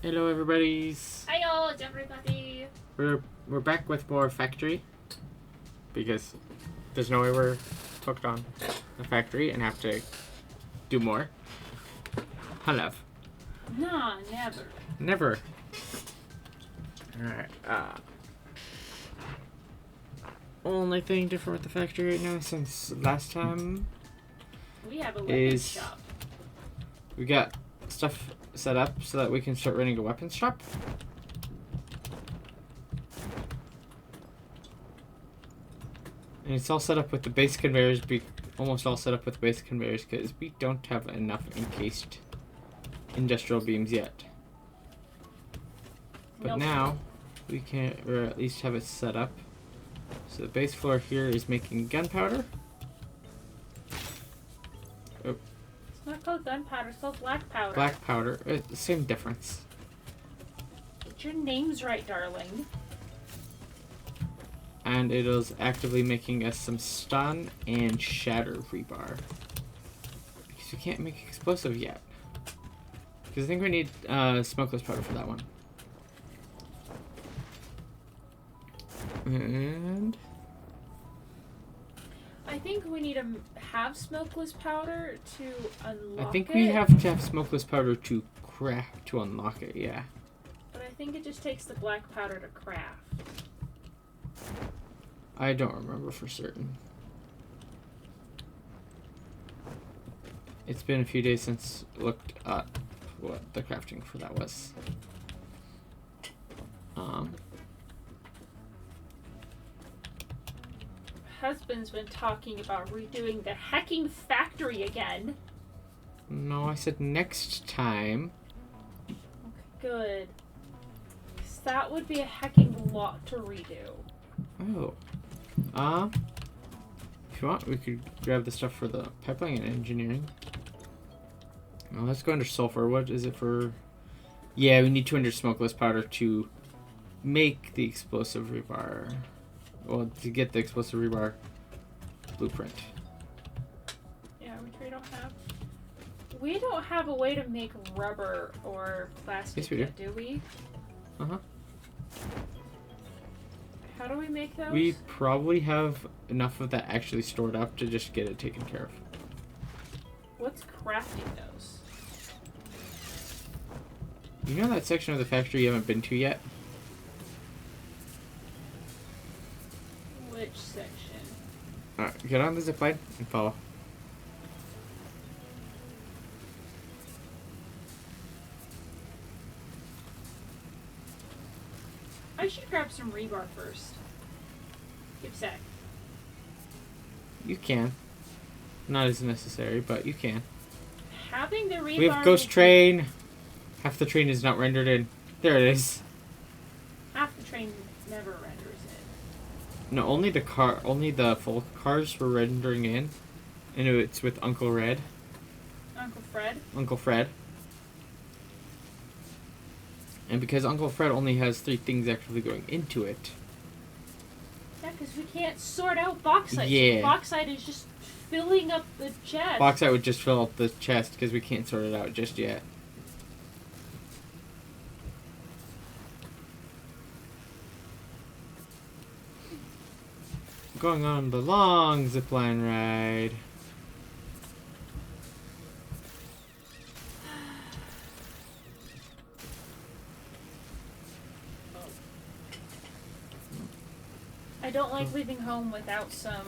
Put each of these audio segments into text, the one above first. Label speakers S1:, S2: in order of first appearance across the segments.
S1: Hello, everybody's.
S2: Hiyo, it's everybody.
S1: We're back with more factory because there's no way we're hooked on the factory and have to do more. Hello.
S2: Nah, never.
S1: Never. Alright, only thing different with the factory right now since last time
S2: We have a weapons
S1: is
S2: shop.
S1: we got stuff set up so that we can start running a weapons shop. And it's all set up with the base conveyors, almost all set up with base conveyors because we don't have enough encased industrial beams yet. But
S2: Nope.
S1: now we can, or at least have it set up. So the base floor here is making gunpowder. Oh,
S2: It's not called gunpowder, it's called black powder.
S1: black powder. The same difference.
S2: Get your names right, darling.
S1: And it is actively making us some stun and shatter rebar. Because we can't make explosive yet. Because I think we need smokeless powder for that one. And
S2: I think we need to have smokeless powder to unlock it.
S1: I think we have to have smokeless powder to craft to unlock it, yeah.
S2: But I think it just takes the black powder to craft.
S1: I don't remember for certain. It's been a few days since I looked up what the crafting for that was.
S2: Husband's been talking about redoing the hacking factory again.
S1: No, I said next time.
S2: Okay, good. 'Cause that would be a hecking lot to redo.
S1: Oh. If you want, we could grab the stuff for the pipeline and engineering. Well, let's go under sulfur. What is it for? Yeah, we need 200 smokeless powder to make the explosive rebar. Well, to get the explosive rebar blueprint.
S2: Yeah, which we don't have. We don't have a way to make rubber or plastic
S1: Yes, we
S2: yet, do we?
S1: Uh-huh.
S2: How do we make those?
S1: We probably have enough of that actually stored up to just get it taken care of.
S2: What's crafting those?
S1: You know that section of the factory you haven't been to yet?
S2: Which section?
S1: Alright, get on the zipline and follow.
S2: I should grab some rebar first. Give a sec.
S1: You can. Not as necessary, but you can.
S2: Having the rebar.
S1: We have ghost train. Half the train is not rendered in. There it is.
S2: Half the train never renders in.
S1: No, only the full cars were rendering in. And it's with Uncle Red.
S2: Uncle Fred?
S1: Uncle Fred. And because Uncle Fred only has 3 things actively going into it.
S2: Yeah, because we can't sort out bauxite.
S1: Yeah.
S2: So bauxite is just filling up the chest.
S1: Bauxite would just fill up the chest because we can't sort it out just yet. Going on the long zipline ride.
S2: I don't like leaving home without some.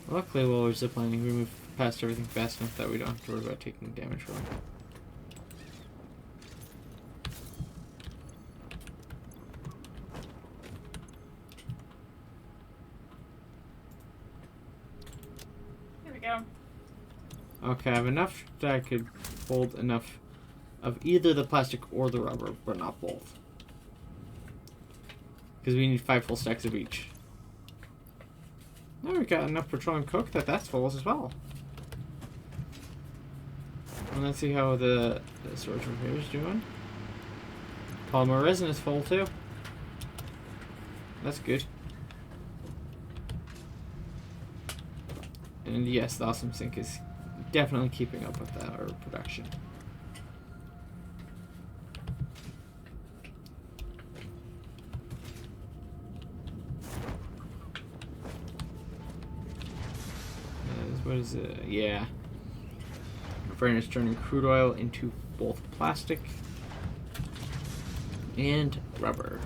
S1: Luckily, while we're ziplining, we move past everything fast enough that we don't have to worry about taking damage from it.
S2: Here we go.
S1: Okay, I have enough that I could hold enough of either the plastic or the rubber, but not both. Because we need 5 full stacks of each. Now we got enough petroleum coke that's full as well. And let's see how the storage room here is doing. Polymer resin is full too. That's good. And yes, the Awesome Sink is definitely keeping up with our production. What is it? Yeah. Refiner is turning crude oil into both plastic and rubber.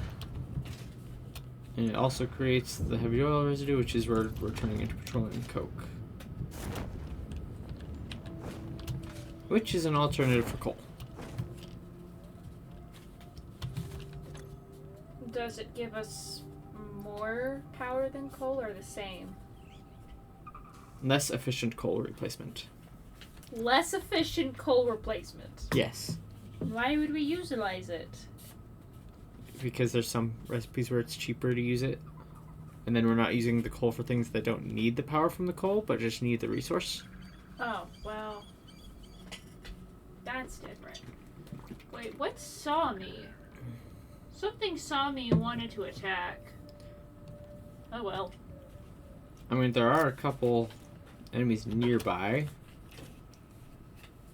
S1: And it also creates the heavy oil residue, which is where we're turning into petroleum coke. Which is an alternative for coal.
S2: Does it give us more power than coal or the same?
S1: Less efficient coal replacement.
S2: Less efficient coal replacement.
S1: Yes.
S2: Why would we utilize it?
S1: Because there's some recipes where it's cheaper to use it. And then we're not using the coal for things that don't need the power from the coal, but just need the resource.
S2: Oh, well. That's different. Wait, what saw me? Something saw me and wanted to attack. Oh well.
S1: I mean, there are a couple enemies nearby.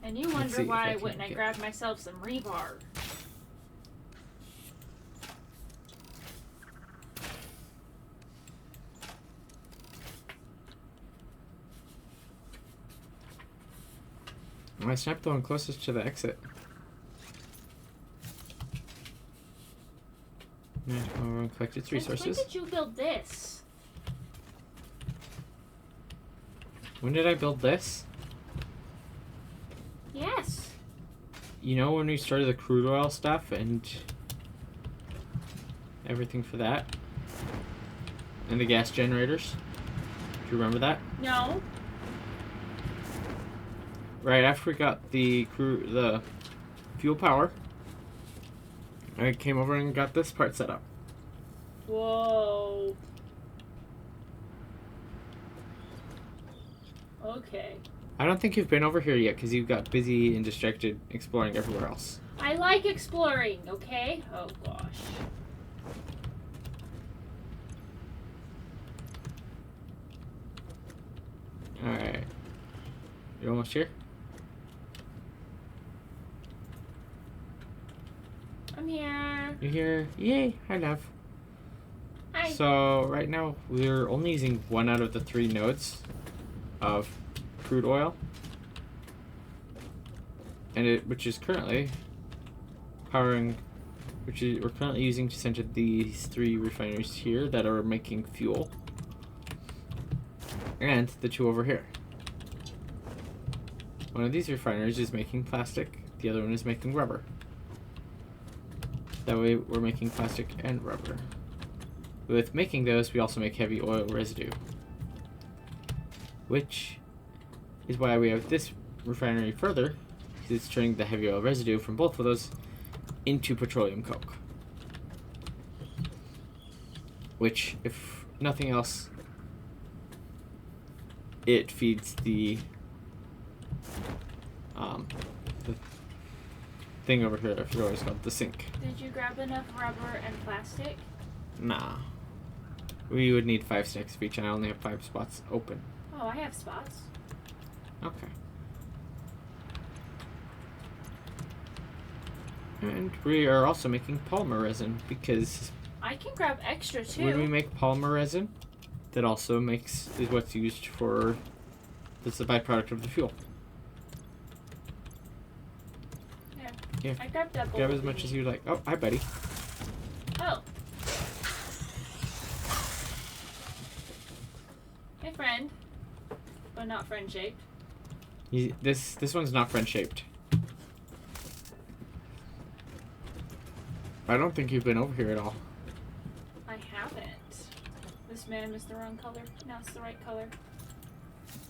S2: And you wonder why wouldn't I grab myself some rebar?
S1: I snapped the one closest to the exit. And collect its resources.
S2: When did you build this?
S1: When did I build this?
S2: Yes.
S1: You know when we started the crude oil stuff and everything for that? And the gas generators? Do you remember that?
S2: No.
S1: Right after we got the fuel power, I came over and got this part set up.
S2: Whoa. Okay.
S1: I don't think you've been over here yet because you got busy and distracted exploring everywhere else.
S2: I like exploring, okay? Oh gosh.
S1: Alright. You're almost here?
S2: I'm here.
S1: You're here? Yay! Hi, love.
S2: Hi.
S1: So, right now, we're only using 1 out of the 3 nodes of crude oil. And which is currently powering, we're currently using to center these 3 refineries here that are making fuel. And the 2 over here. One of these refineries is making plastic, the other one is making rubber. That way we're making plastic and rubber. With making those, we also make heavy oil residue. Which is why we have this refinery further, because it's turning the heavy oil residue from both of those into petroleum coke. Which, if nothing else, it feeds the thing over here. I forgot what it's called. The sink.
S2: Did you grab enough rubber and plastic?
S1: Nah. We would need 5 sticks of each, and I only have 5 spots open.
S2: Oh, I have spots.
S1: Okay. And we are also making polymer resin because
S2: I can grab extra too.
S1: when we make polymer resin, that also is what's used for. That's the byproduct of the fuel. Yeah.
S2: I grabbed double.
S1: Grab as much as you like. Oh, hi, buddy.
S2: Oh. Hey, friend. But not friend shaped.
S1: This one's not friend shaped. I don't think you've been over here at all.
S2: I haven't. This man is the wrong color. Now it's the right color.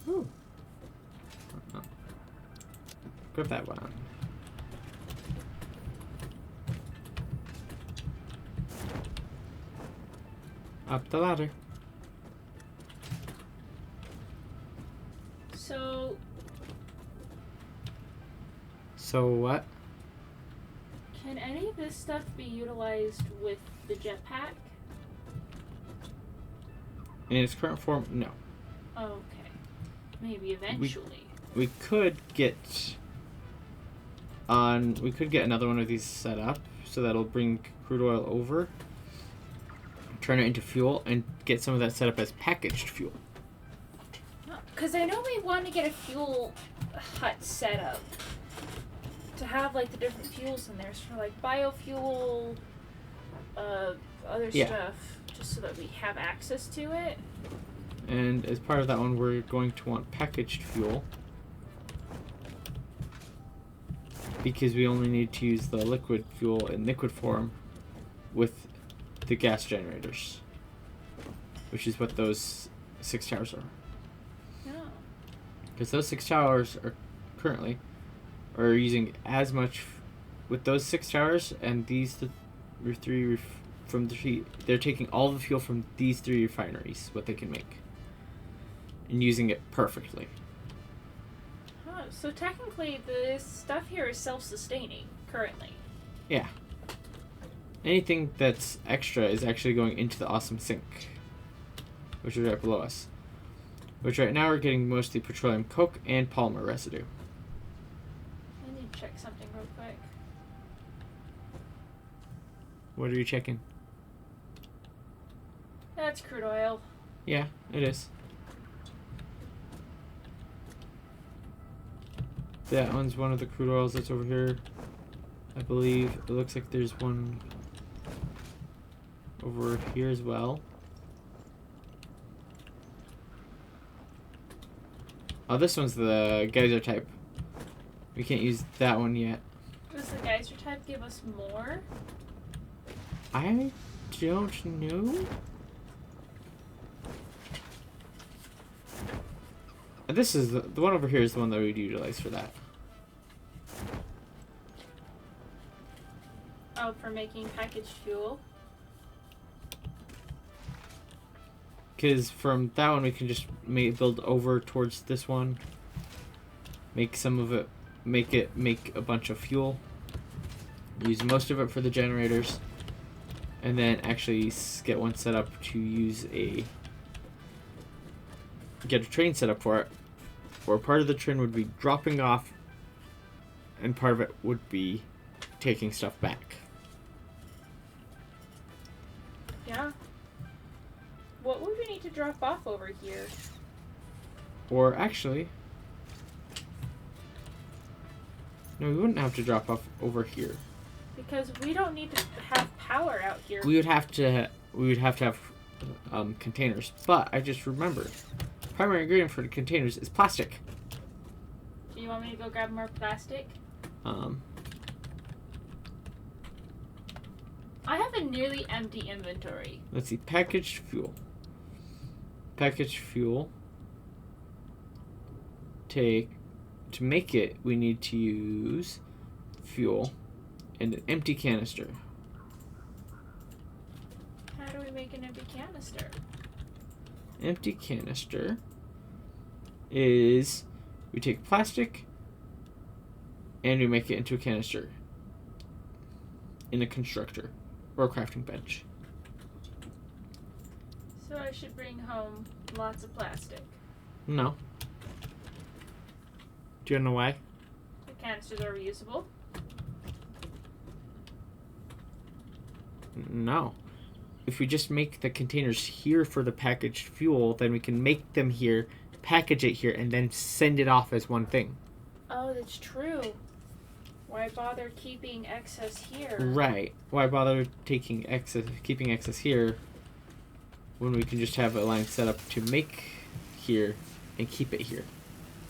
S1: Ooh. Oh. Grab that one. Up the ladder. So what?
S2: Can any of this stuff be utilized with the jetpack?
S1: In its current form, no.
S2: Okay. Maybe eventually.
S1: We could get another one of these set up, so that'll bring crude oil over, turn it into fuel, and get some of that set up as packaged fuel.
S2: Because I know we want to get a fuel hut set up to have like the different fuels in there, so like biofuel, other stuff, just so that we have access to it.
S1: And as part of that one, we're going to want packaged fuel, because we only need to use the liquid fuel in liquid form with the gas generators, which is what those 6 towers are. Because those 6 towers are currently using as much with those 6 towers, and these they're taking all the fuel from these 3 refineries, what they can make, and using it perfectly.
S2: Oh, so technically this stuff here is self-sustaining currently.
S1: Yeah. Anything that's extra is actually going into the awesome sink, which is right below us. Which right now we're getting mostly petroleum coke and polymer residue.
S2: I need to check something real quick.
S1: What are you checking?
S2: That's crude oil.
S1: Yeah, it is. That one's one of the crude oils that's over here. I believe it looks like there's one over here as well. Oh, this one's the geyser type. We can't use that one yet.
S2: Does the geyser type give us more?
S1: I don't know. This is the one over here is the one that we'd utilize for that.
S2: Oh, for making packaged fuel?
S1: Because from that one we can just build over towards this one. Make some of it, make a bunch of fuel. Use most of it for the generators. And then actually get one set up to get a train set up for it. Where part of the train would be dropping off and part of it would be taking stuff back.
S2: Yeah. What would we need to drop off over here?
S1: Or actually, no, we wouldn't have to drop off over here.
S2: Because we don't need to have power out here.
S1: We would have to have containers. But I just remembered, primary ingredient for the containers is plastic.
S2: Do you want me to go grab more plastic? I have a nearly empty inventory.
S1: Let's see, packaged fuel. Packaged fuel. To make it, we need to use fuel and an empty canister.
S2: How do we make an empty canister?
S1: Empty canister is we take plastic and we make it into a canister in a constructor or a crafting bench.
S2: So I should bring home lots of plastic.
S1: No. Do you know why?
S2: The canisters are reusable.
S1: No. If we just make the containers here for the packaged fuel, then we can make them here, package it here, and then send it off as one thing.
S2: Oh, that's true. Why bother keeping excess here?
S1: Right. Why bother keeping excess here when we can just have a line set up to make here and keep it here?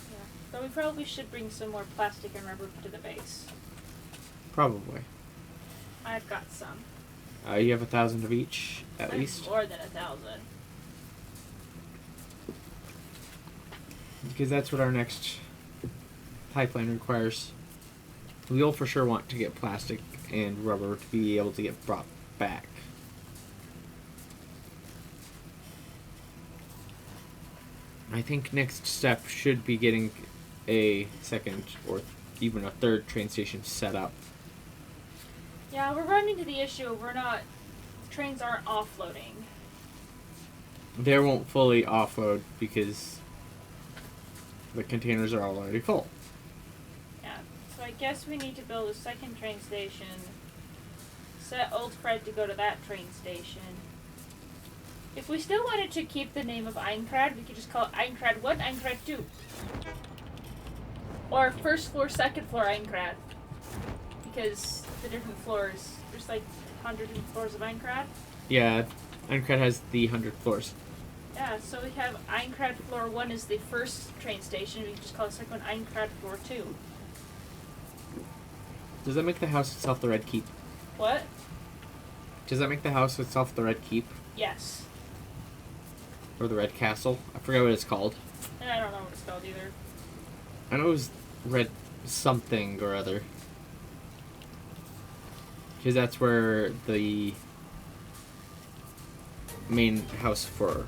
S2: Yeah. But we probably should bring some more plastic and rubber to the base.
S1: Probably.
S2: I've got some.
S1: You have 1,000 of each, at least?
S2: More than 1,000.
S1: Because that's what our next pipeline requires. We'll for sure want to get plastic and rubber to be able to get brought back. I think next step should be getting a second or even a third train station set up.
S2: Yeah, we're running into the issue of trains aren't offloading.
S1: They won't fully offload because The containers are already full.
S2: Yeah. So I guess we need to build a second train station. Set old Fred to go to that train station. If we still wanted to keep the name of Einkrad, we could just call it Einkrad 1, Einkrad 2. Or first floor, second floor Einkrad. Because the different floors, there's like 100 floors of Einkrad.
S1: Yeah, Einkrad has the 100 floors.
S2: Yeah, so we have Einkrad floor 1 is the first train station. We can just call the second one Einkrad floor 2.
S1: Does that make the house itself the Red Keep?
S2: What?
S1: Does that make the house itself the Red Keep?
S2: Yes.
S1: Or the Red Castle? I forget what it's called.
S2: And I don't know what it's called either.
S1: I know it was Red something or other. Because that's where the main house for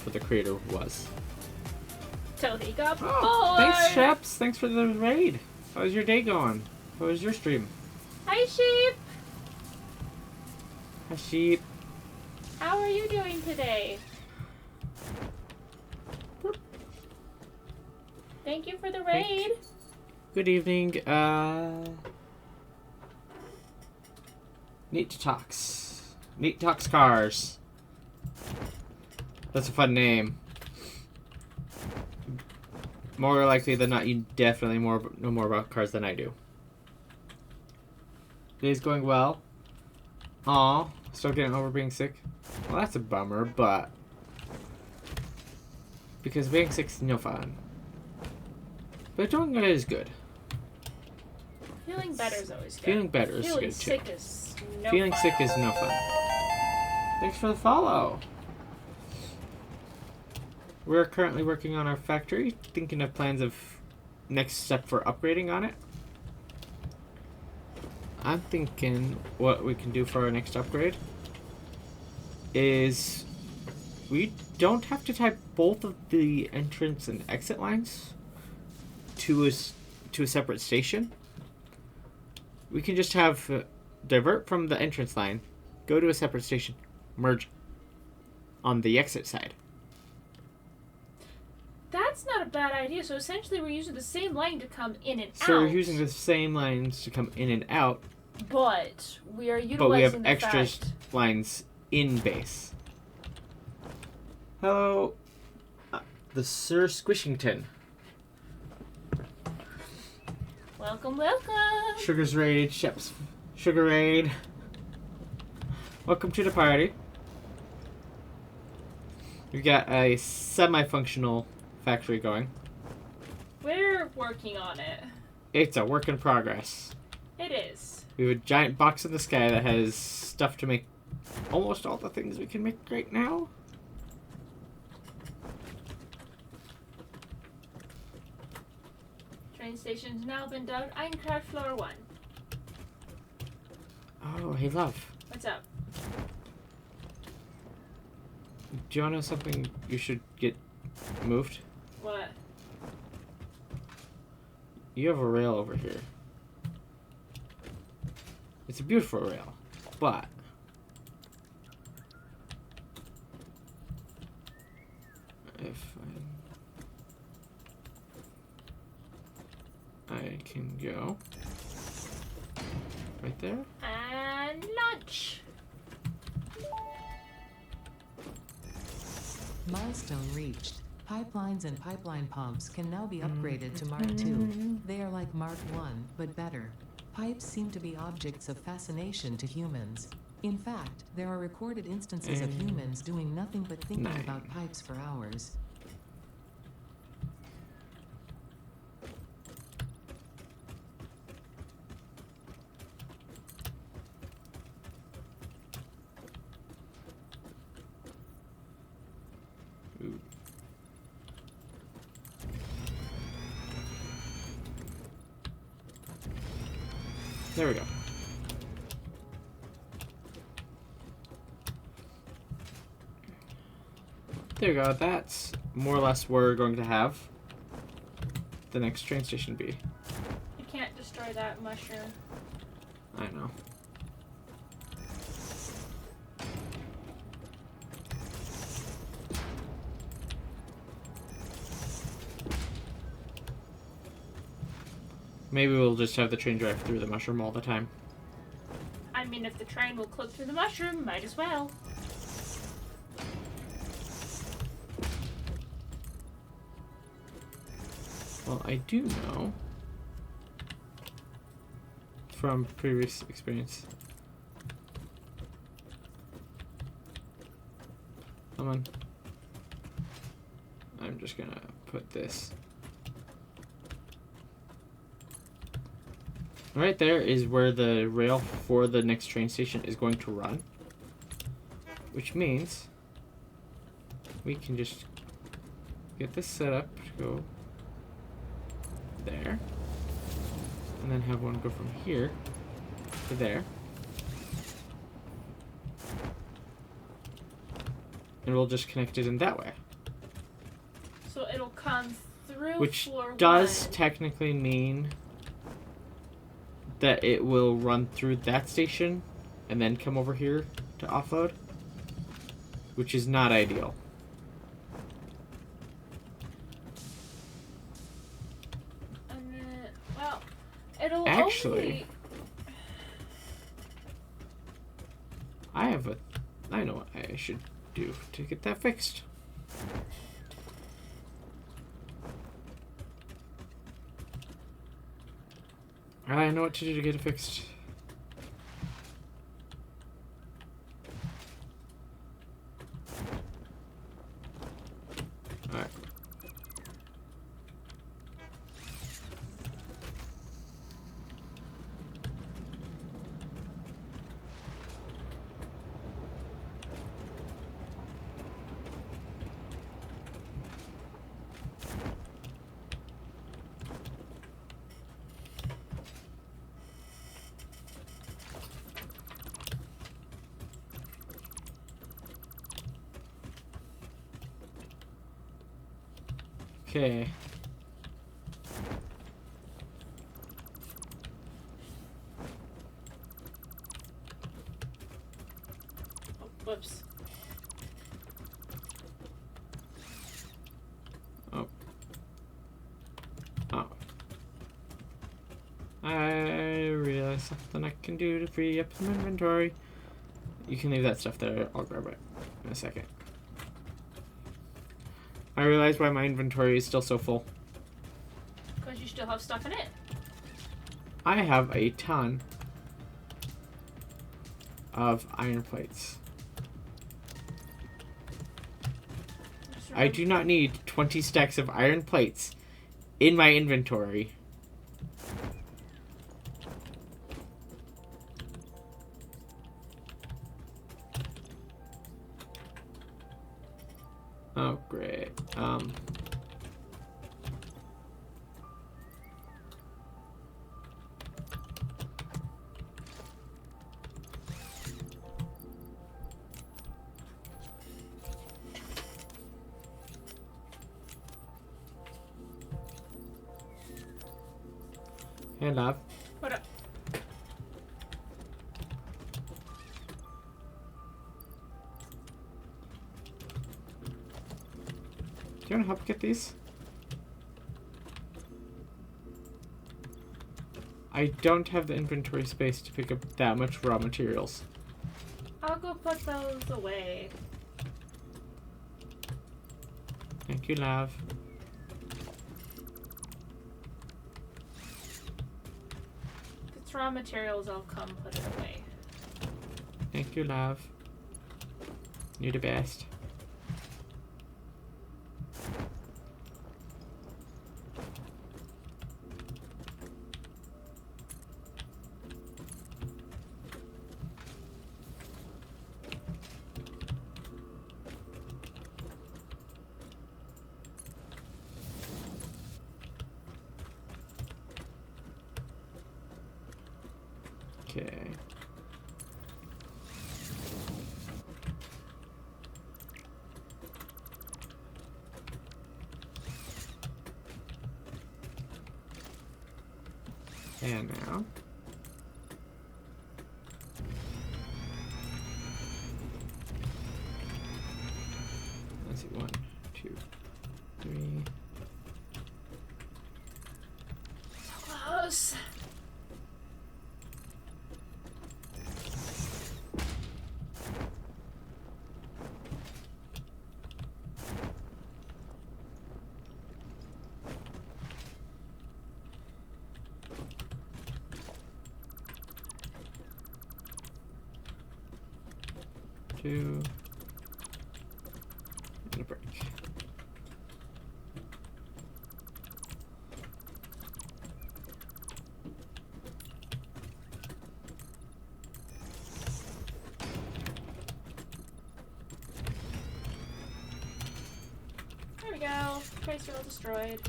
S1: the creator was.
S2: Till he got bored.
S1: Oh, thanks, Sheps. Thanks for the raid. How's your day going? How was your stream?
S2: Hi, sheep.
S1: Hi, sheep.
S2: How are you doing today? Thank you for the raid.
S1: Good evening. Neat Talks. Neat Talks Cars. That's a fun name. More likely than not, you definitely know more about cars than I do. Day's going well. Aw, still getting over being sick. Well, that's a bummer, but because being sick's no fun. But doing good is good.
S2: Feeling better is always good.
S1: Feeling better is
S2: Feeling
S1: good
S2: sick
S1: too.
S2: is no
S1: Feeling
S2: fun.
S1: sick is no fun. Thanks for the follow. We're currently working on our factory, thinking of plans of next step for upgrading on it. I'm thinking what we can do for our next upgrade is we don't have to tie both of the entrance and exit lines to a separate station. We can just have divert from the entrance line, go to a separate station, merge on the exit side.
S2: That's not a bad idea. So essentially we're using the same line to come in and out.
S1: So we're using the same lines to come in and out,
S2: but we are utilizing
S1: but we have
S2: the
S1: extra
S2: fact.
S1: lines in base. Hello, the Sir Squishington.
S2: Welcome, welcome.
S1: Sugar's Raid, Shep's Sugar Raid. Welcome to the party. We've got a semi-functional factory going.
S2: We're working on it.
S1: It's a work in progress.
S2: It is.
S1: We have a giant box in the sky that has stuff to make almost all the things we can make right now.
S2: Train station's now been dubbed Einkrad Floor 1.
S1: Oh, hey, love.
S2: What's up?
S1: Do you want to know something you should get moved?
S2: What?
S1: You have a rail over here. It's a beautiful rail, but if I can go right there.
S2: And lunch.
S3: Milestone reached. Pipelines and pipeline pumps can now be upgraded to Mark II. They are like Mark I, but better. Pipes seem to be objects of fascination to humans. In fact, there are recorded instances of humans doing nothing but thinking about pipes for hours.
S1: Ooh. There we go. There we go. That's more or less where we're going to have the next train station be.
S2: You can't destroy that mushroom.
S1: I know. Maybe we'll just have the train drive through the mushroom all the time.
S2: I mean, if the train will clip through the mushroom, might as well.
S1: Well, I do know from previous experience. Come on. I'm just gonna put this. Right there is where the rail for the next train station is going to run. Which means we can just get this set up to go there. And then have one go from here to there. And we'll just connect it in that way.
S2: So it'll come through
S1: Which
S2: floor
S1: does
S2: 1.
S1: technically mean that it will run through that station and then come over here to offload, which is not ideal.
S2: And then, well, it'll
S1: Actually,
S2: only...
S1: I know what I should do to get that fixed. I know what to do to get it fixed. Alright. Okay.
S2: Oh, whoops.
S1: Oh. Oh. I realized something I can do to free up some inventory. You can leave that stuff there. I'll grab it in a second. I realize why my inventory is still so full.
S2: Because you still have stuff in it.
S1: I have a ton of iron plates. I do not need 20 stacks of iron plates in my inventory. Oh, great. Hey, love.
S2: What up?
S1: Do you want to help get these? I don't have the inventory space to pick up that much raw materials.
S2: I'll go put those away.
S1: Thank you, love.
S2: If it's raw materials, I'll come put it away.
S1: Thank you, love. You're the best. Okay. And now. Let's see, 1, 2, 3.
S2: So goes.
S1: Two. And a break.
S2: There we go. Tracer all destroyed.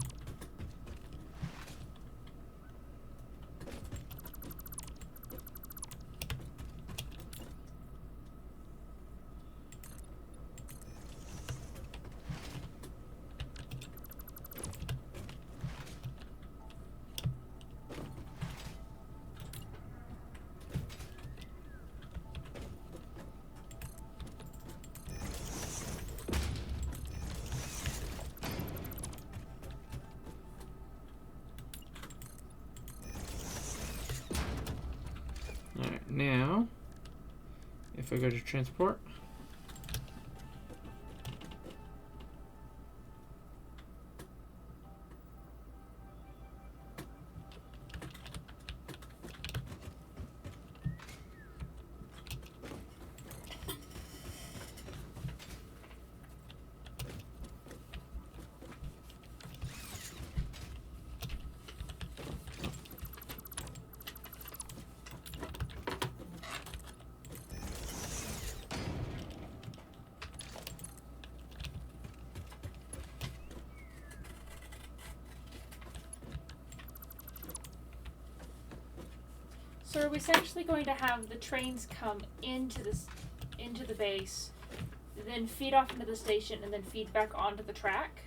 S1: Alright, now, if I go to transport,
S2: So are we essentially going to have the trains come into the base, then feed off into the station, and then feed back onto the track?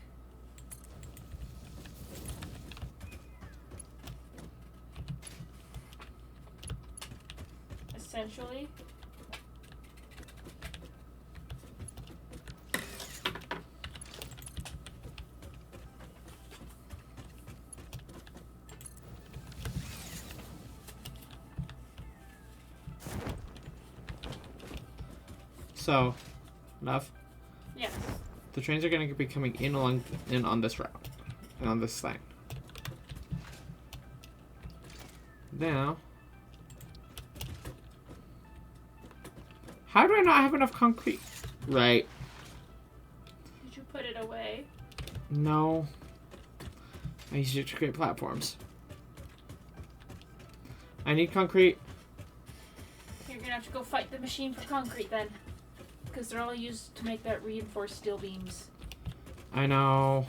S2: Essentially.
S1: so, enough.
S2: Yes.
S1: The trains are going to be coming in on this route, and on this line. Now, how do I not have enough concrete? Right.
S2: Did you put it away?
S1: No. I used it to create platforms. I need concrete.
S2: You're gonna have to go fight the machine for concrete then. Because they're all used to make that reinforced steel beams.
S1: I know.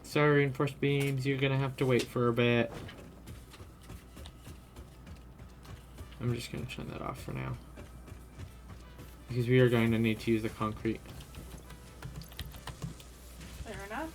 S1: Sorry, reinforced beams, you're gonna have to wait for a bit. I'm just gonna turn that off for now. Because we are going to need to use the concrete.
S2: Fair enough.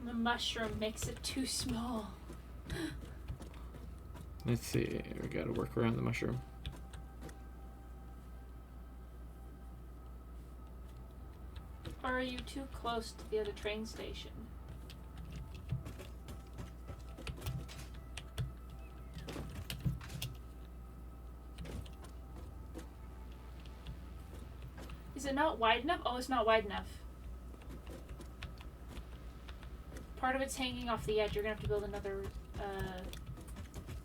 S2: The mushroom makes it too small.
S1: Let's see, we gotta work around the mushroom.
S2: Or are you too close to the other train station? Is it not wide enough? Oh, it's not wide enough. Part of it's hanging off the edge. You're gonna have to build another,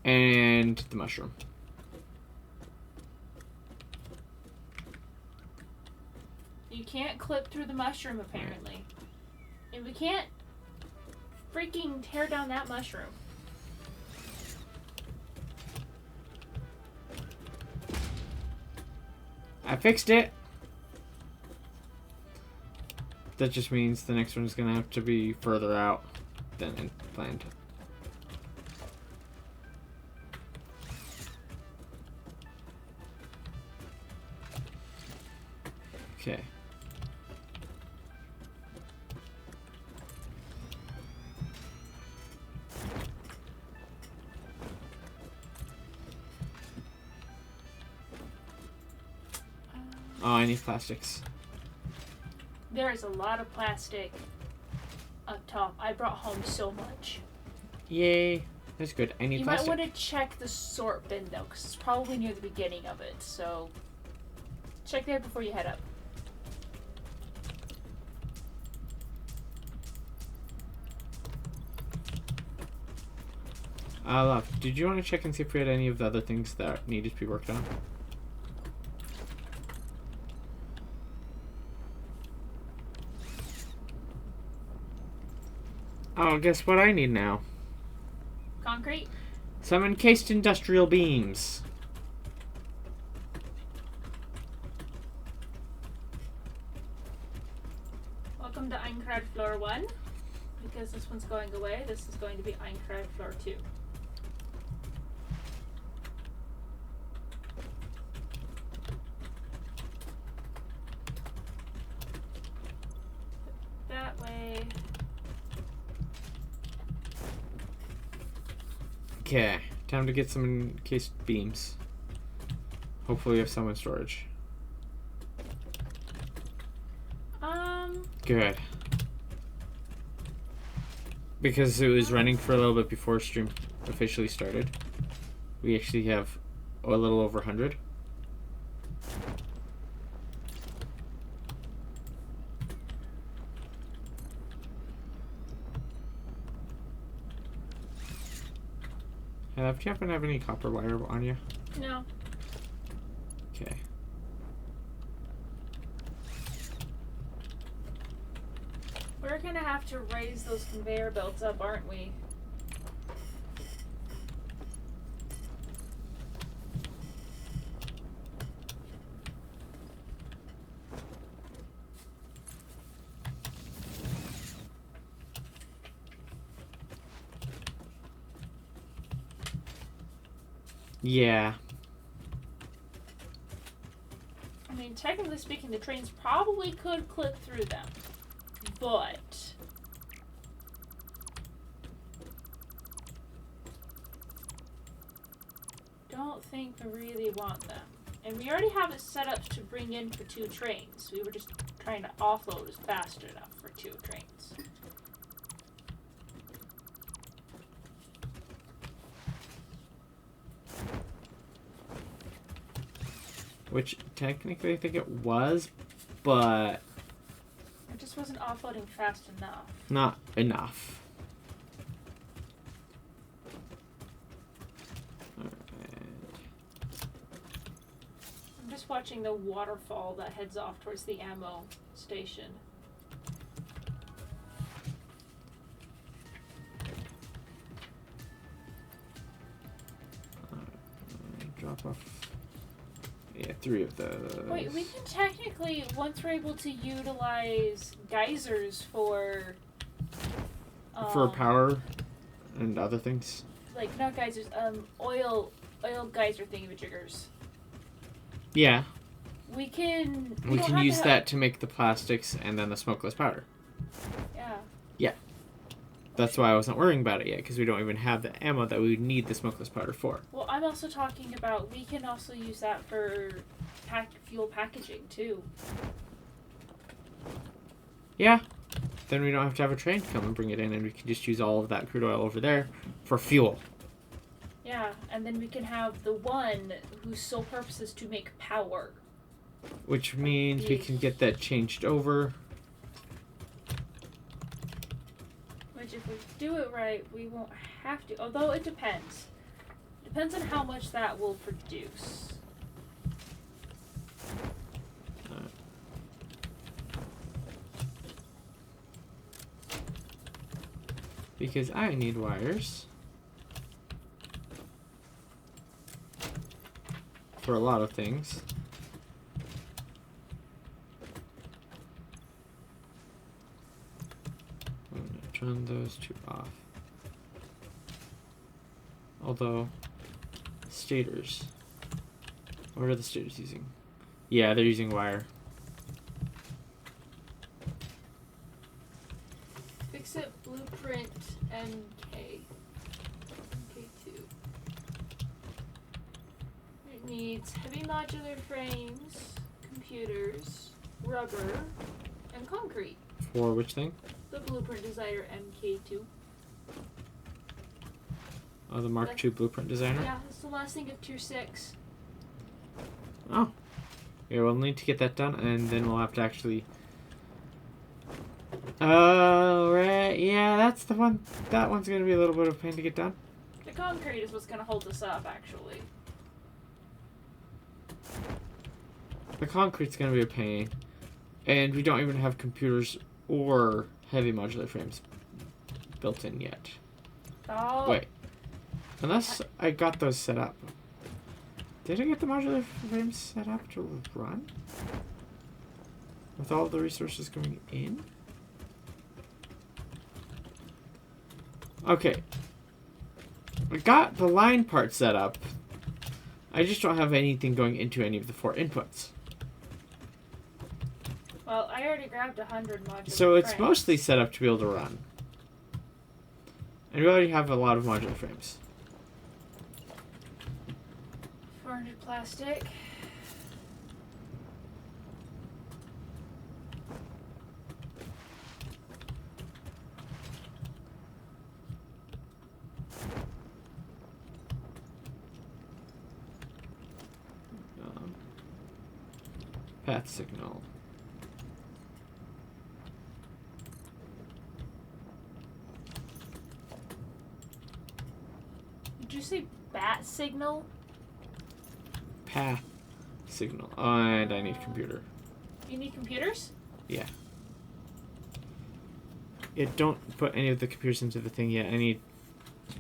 S1: And the mushroom.
S2: You can't clip through the mushroom, apparently. And we can't freaking tear down that mushroom.
S1: I fixed it. That just means the next one's gonna have to be further out than planned. Okay. Oh, I need plastics.
S2: There is a lot of plastic up top. I brought home so much.
S1: Yay. That's good. I need
S2: You
S1: plastic.
S2: might want to check the sort bin, though, because it's probably near the beginning of it. So check there before you head up.
S1: Love, did you want to check and see if we had any of the other things that needed to be worked on? Oh, guess what I need now?
S2: Concrete?
S1: Some encased industrial beams.
S2: Welcome to Einkrad Floor 1. Because this one's going away, this is going to be Einkrad Floor 2. That way.
S1: Okay, time to get some encased beams. Hopefully we have some in storage. Good. Because it was running for a little bit before stream officially started. We actually have a little over 100. Do you happen to have any copper wire on you?
S2: No.
S1: Okay.
S2: We're gonna have to raise those conveyor belts up, aren't we?
S1: Yeah.
S2: I mean, technically speaking, the trains probably could clip through them. But don't think we really want them. And we already have it set up to bring in for 2 trains. We were just trying to offload as fast enough for 2 trains.
S1: Which technically I think it was, but
S2: It just wasn't offloading fast enough.
S1: not enough. Alright.
S2: I'm just watching the waterfall that heads off towards the ammo station.
S1: Drop off. Yeah, 3 of those.
S2: Wait, we can technically, once we're able to utilize geysers for
S1: power and other things.
S2: like not geysers, oil geyser thingamajiggers.
S1: Yeah,
S2: We can.
S1: we
S2: don't
S1: can
S2: have
S1: use
S2: to
S1: that to make the plastics and then the smokeless powder.
S2: Yeah.
S1: That's why I wasn't worrying about it yet, because we don't even have the ammo that we would need the smokeless powder for.
S2: Well, I'm also talking about we can also use that for fuel packaging too.
S1: Yeah. Then we don't have to have a train come and bring it in, and we can just use all of that crude oil over there for fuel.
S2: Yeah, and then we can have the one whose sole purpose is to make power.
S1: Which means we can get that changed over.
S2: Which, if we do it right, we won't have to. Although it depends. Depends on how much that will produce.
S1: because I need wires for a lot of things. I'm gonna turn those two off. Although, stators. What are the stators using? Yeah, they're using wire.
S2: Fix it blueprint MK. MK2. It needs heavy modular frames, computers, rubber, and concrete.
S1: For which thing?
S2: The blueprint designer MK2.
S1: Oh, the Mark II blueprint designer?
S2: Yeah, it's the last thing of tier 6.
S1: Oh. Yeah, we'll need to get that done, and then we'll have to actually... Oh, right. Yeah, that's the one. That one's going to be a little bit of a pain to get done.
S2: The concrete is what's going to hold us up, actually.
S1: The concrete's going to be a pain. And we don't even have computers or heavy modular frames built in yet.
S2: Oh.
S1: Wait. Unless I got those set up. Did I get the modular frames set up to run? With all the resources going in? Okay. I got the line part set up. I just don't have anything going into any of the 4 inputs.
S2: Well, I already grabbed 100 modular
S1: So it's
S2: frames.
S1: mostly set up to be able to run. And we already have a lot of modular frames.
S2: 400 plastic.
S1: Path signal.
S2: Did you say bat signal?
S1: Path signal. Oh, and I need computer.
S2: You need computers?
S1: Yeah. Yeah, don't put any of the computers into the thing yet.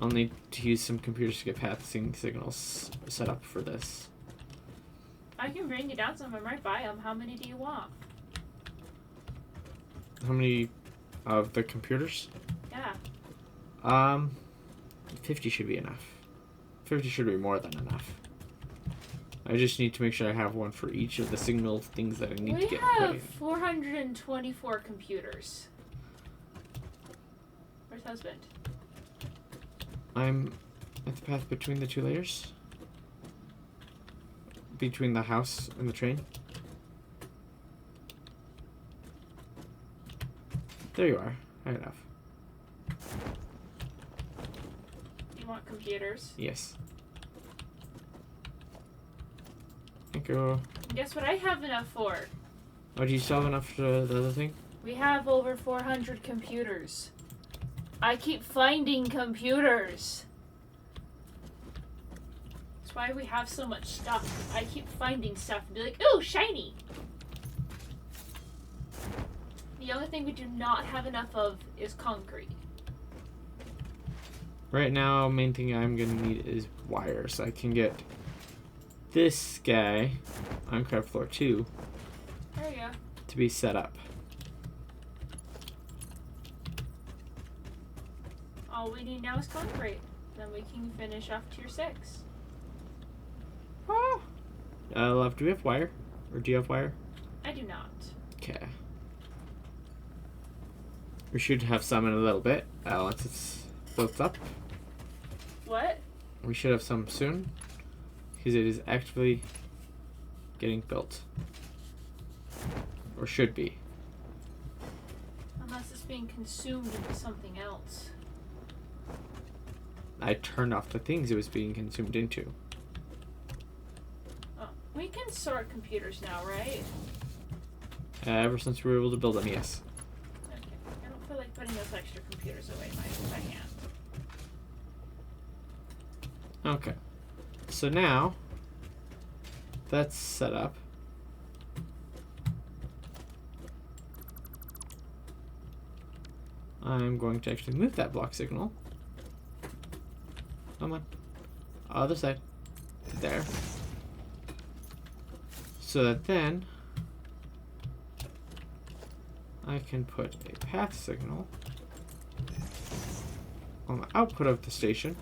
S1: I'll need to use some computers to get path signals set up for this.
S2: I can bring you down some. I might buy them. How many do you want?
S1: How many of the computers?
S2: Yeah.
S1: 50 should be enough. 50 should be more than enough. I just need to make sure I have one for each of the signal things that I need to get put
S2: We
S1: in.
S2: have 424 computers. Where's husband?
S1: I'm at the path between the 2 layers. Between the house and the train. There you are. High enough.
S2: You want computers?
S1: Yes. Thank you.
S2: Guess what I have enough for?
S1: Oh, do you still have enough for the other thing?
S2: We have over 400 computers. I keep finding computers. That's why we have so much stuff. I keep finding stuff and be like, ooh, shiny. The only thing we do not have enough of is concrete.
S1: Right now, main thing I'm gonna need is wire, so I can get this guy on craft floor 2
S2: There you go.
S1: to be set up.
S2: All we need now is concrete. Then we can finish off tier 6.
S1: Love, do we have wire? Or do you have wire?
S2: I do not.
S1: Okay. We should have some in a little bit, once it's built up.
S2: What?
S1: We should have some soon, because it is actively getting built. Or should be.
S2: Unless it's being consumed into something else.
S1: I turned off the things it was being consumed into.
S2: Oh, we can sort computers now, right?
S1: Ever since we were able to build them, yes.
S2: Okay. I don't feel like putting those extra computers away in my hand.
S1: Okay. So now, that's set up. I'm going to actually move that block signal. Come on. Other side. To there. So that then I can put a path signal on the output of the station.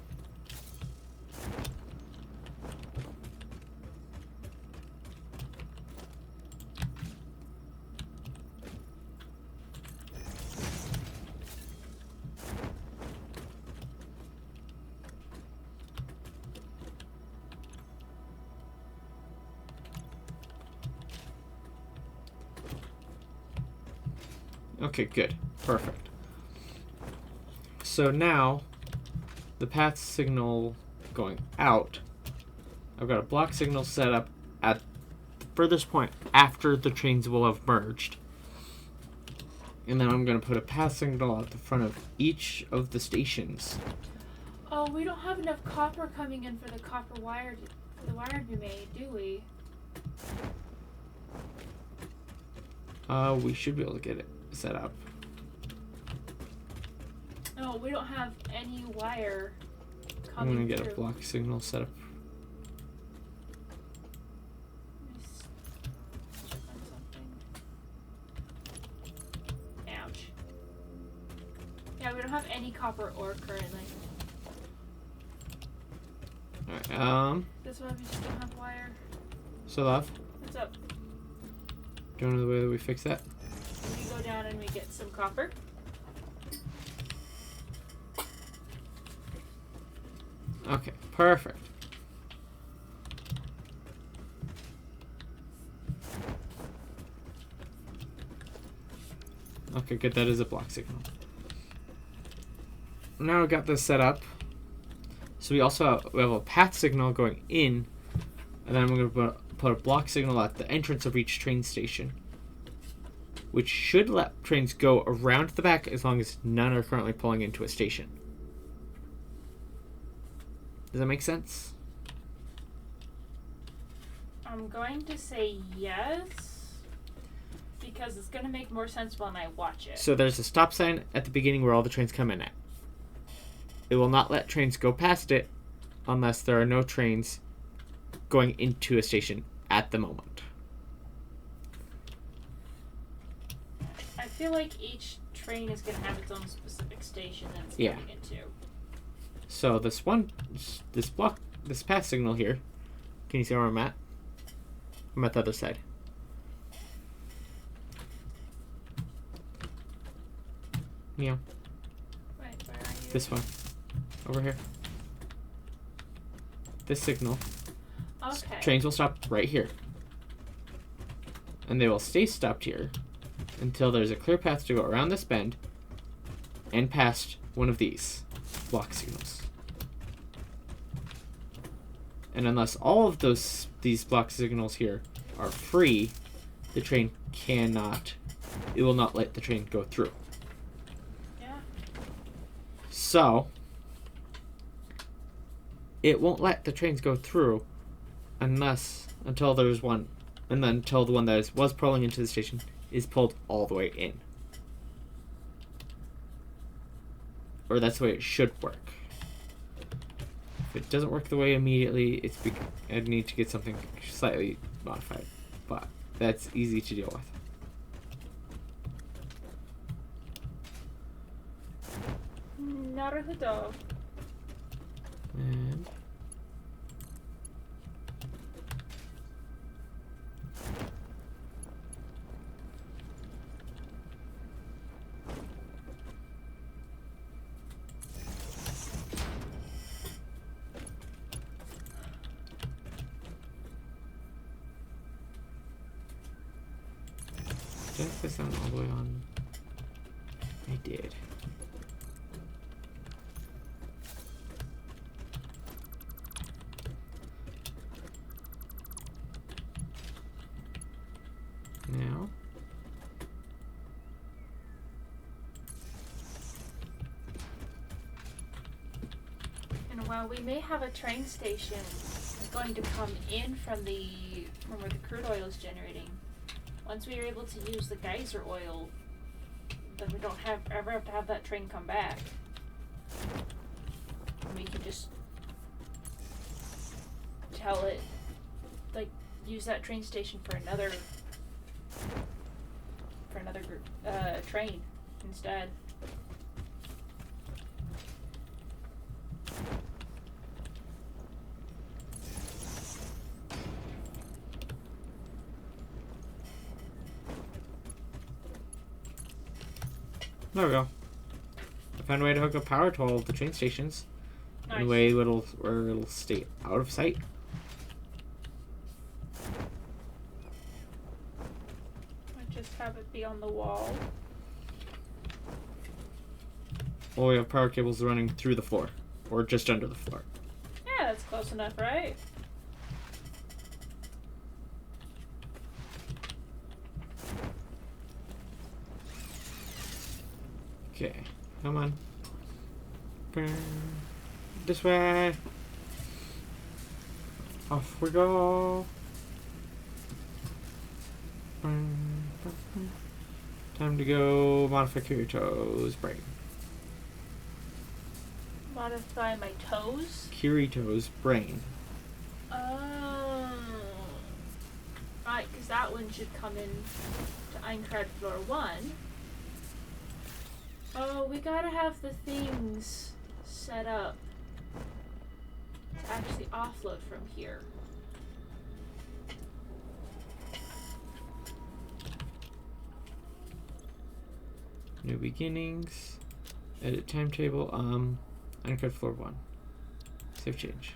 S1: Okay, good. Perfect. So now, the path signal going out, I've got a block signal set up at the furthest point after the trains will have merged. And then I'm going to put a path signal at the front of each of the stations.
S2: Oh, we don't have enough copper coming in for the copper wire, for the wire to be made, do we?
S1: We should be able to get it set up.
S2: No, we don't have any wire
S1: I'm
S2: coming
S1: going to get
S2: through.
S1: a block signal set up.
S2: Let me check on something. Ouch. Yeah, we don't have any copper ore currently.
S1: Alright,
S2: This one we just don't have wire.
S1: so love,
S2: What's up?
S1: do you know the way that we fix that?
S2: We go down and we get some copper.
S1: Okay, perfect. Okay, good. That is a block signal. Now we've got this set up. So we also have a path signal going in, and then I'm going to put a block signal at the entrance of each train station, which should let trains go around the back as long as none are currently pulling into a station. Does that make sense?
S2: I'm going to say yes, because it's going to make more sense when I watch it.
S1: So there's a stop sign at the beginning where all the trains come in at. It will not let trains go past it unless there are no trains going into a station at the moment.
S2: I feel like each train is going to have its own specific station that it's
S1: Yeah.
S2: going into.
S1: So this path signal here, can you see where I'm at? I'm at the other side. Yeah,
S2: Wait, where are you?
S1: this one. Over here. This signal.
S2: Okay.
S1: Trains will stop right here. And they will stay stopped here until there's a clear path to go around this bend and past one of these block signals. And unless all of these block signals here are free, the train cannot, it will not let the train go through.
S2: Yeah.
S1: So, it won't let the trains go through until there's one, and then until the one that was pulling into the station is pulled all the way in. Or that's the way it should work. If it doesn't work the way immediately, I need to get something slightly modified, but that's easy to deal with.
S2: Naruhodo.
S1: And did I put this on all the way on? I did. Now,
S2: And while we may have a train station going to come in from where the crude oil is generating, once we are able to use the geyser oil, then we don't ever have to have that train come back. And we can just tell it, like, use that train station for another train instead.
S1: There we go. I found a way to hook up power to all of the train stations.
S2: Nice.
S1: In a way where it'll stay out of sight.
S2: I just have it be on the wall.
S1: Well, we have power cables running through the floor. Or just under the floor.
S2: Yeah, that's close enough, right?
S1: Okay, come on. This way. Off we go. Time to go modify Kirito's brain.
S2: Modify my toes?
S1: Kirito's brain.
S2: Oh. Right, because that one should come in to Einkrad floor 1. Oh, we gotta have the things set up to actually offload from here.
S1: New beginnings. Edit timetable. Einkrad floor 1. Save change.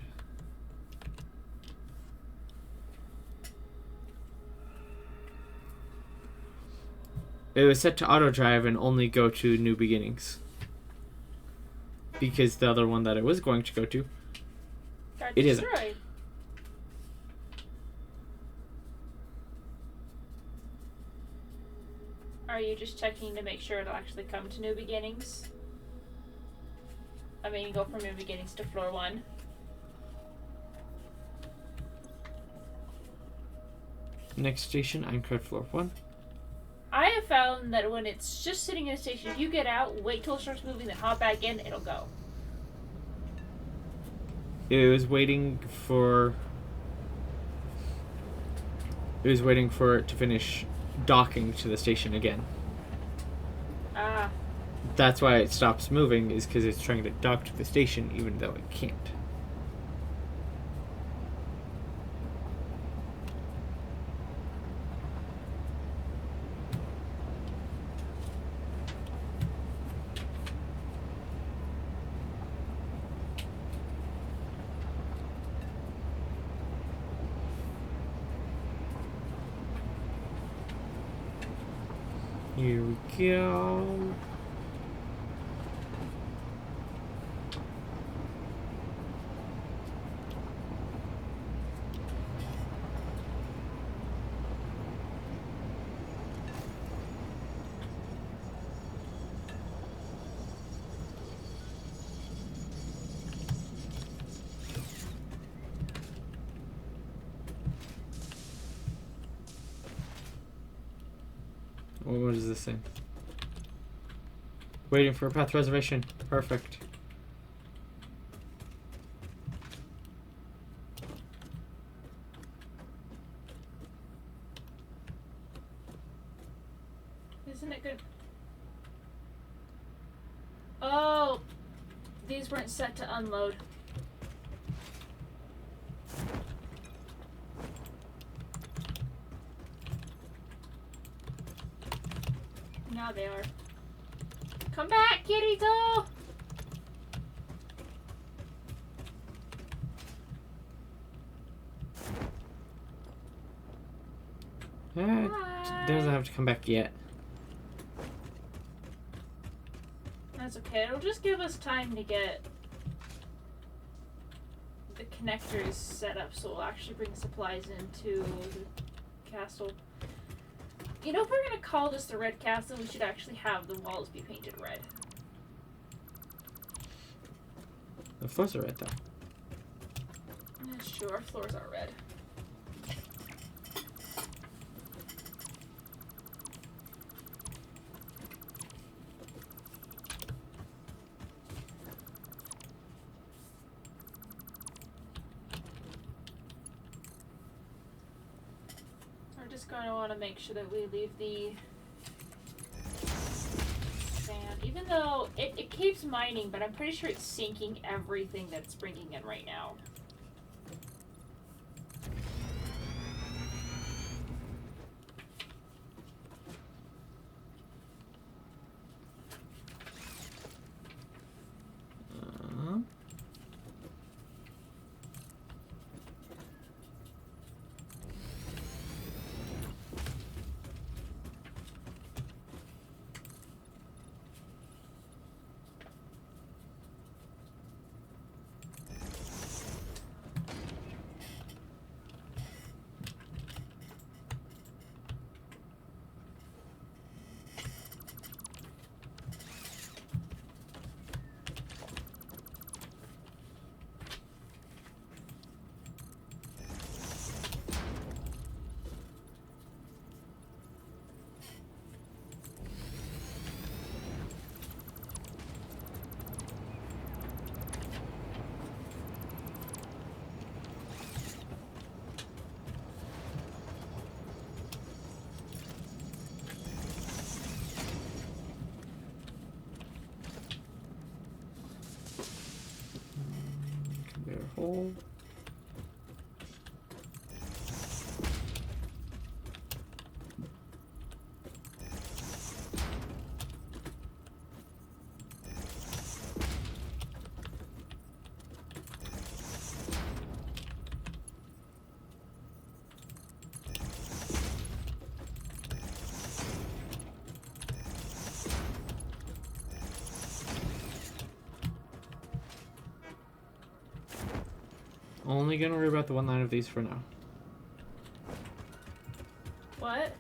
S1: It was set to auto drive and only go to new beginnings. Because the other one that I was going to go to,
S2: Got
S1: it isn't.
S2: destroyed. Are you just checking to make sure it'll actually come to new beginnings? I mean, go from new beginnings to floor 1.
S1: Next station, Einkrad floor 1.
S2: I have found that when it's just sitting in a station, if you get out, wait till it starts moving, then hop back in, it'll go.
S1: It was waiting for it to finish docking to the station again.
S2: Ah.
S1: That's why it stops moving, is because it's trying to dock to the station even though it can't. Here we go. What does this say? Waiting for a path reservation. Perfect.
S2: Isn't it good? Oh, these weren't set to unload. Now they are. Come back, Kirito!
S1: It doesn't have to come back yet.
S2: That's okay. It'll just give us time to get the connectors set up so we'll actually bring supplies into the castle. You know, if we're gonna call this the Red Castle, we should actually have the walls be painted red.
S1: The floors are red though.
S2: Yeah, sure, our floors are red. just going to want to make sure that we leave the sand, even though it keeps mining, but I'm pretty sure it's sinking everything that it's bringing in right now.
S1: Hole. Only gonna worry about the one line of these for now.
S2: What?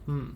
S1: Hmm.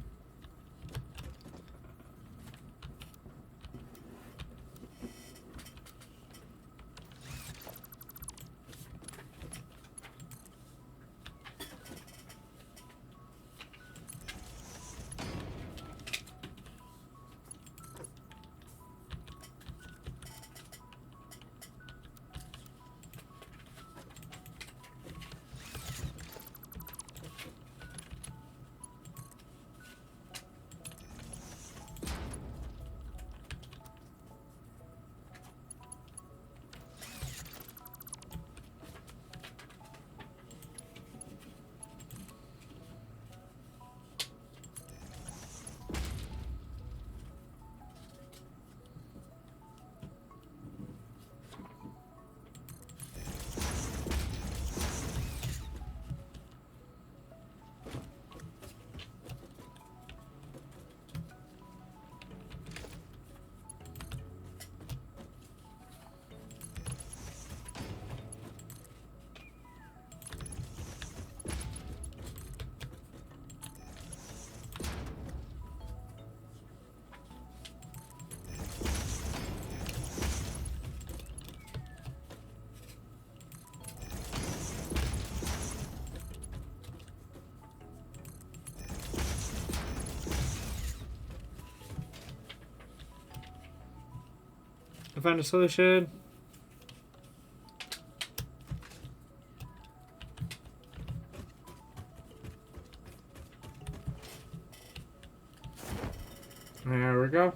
S1: I found a solution. There we go.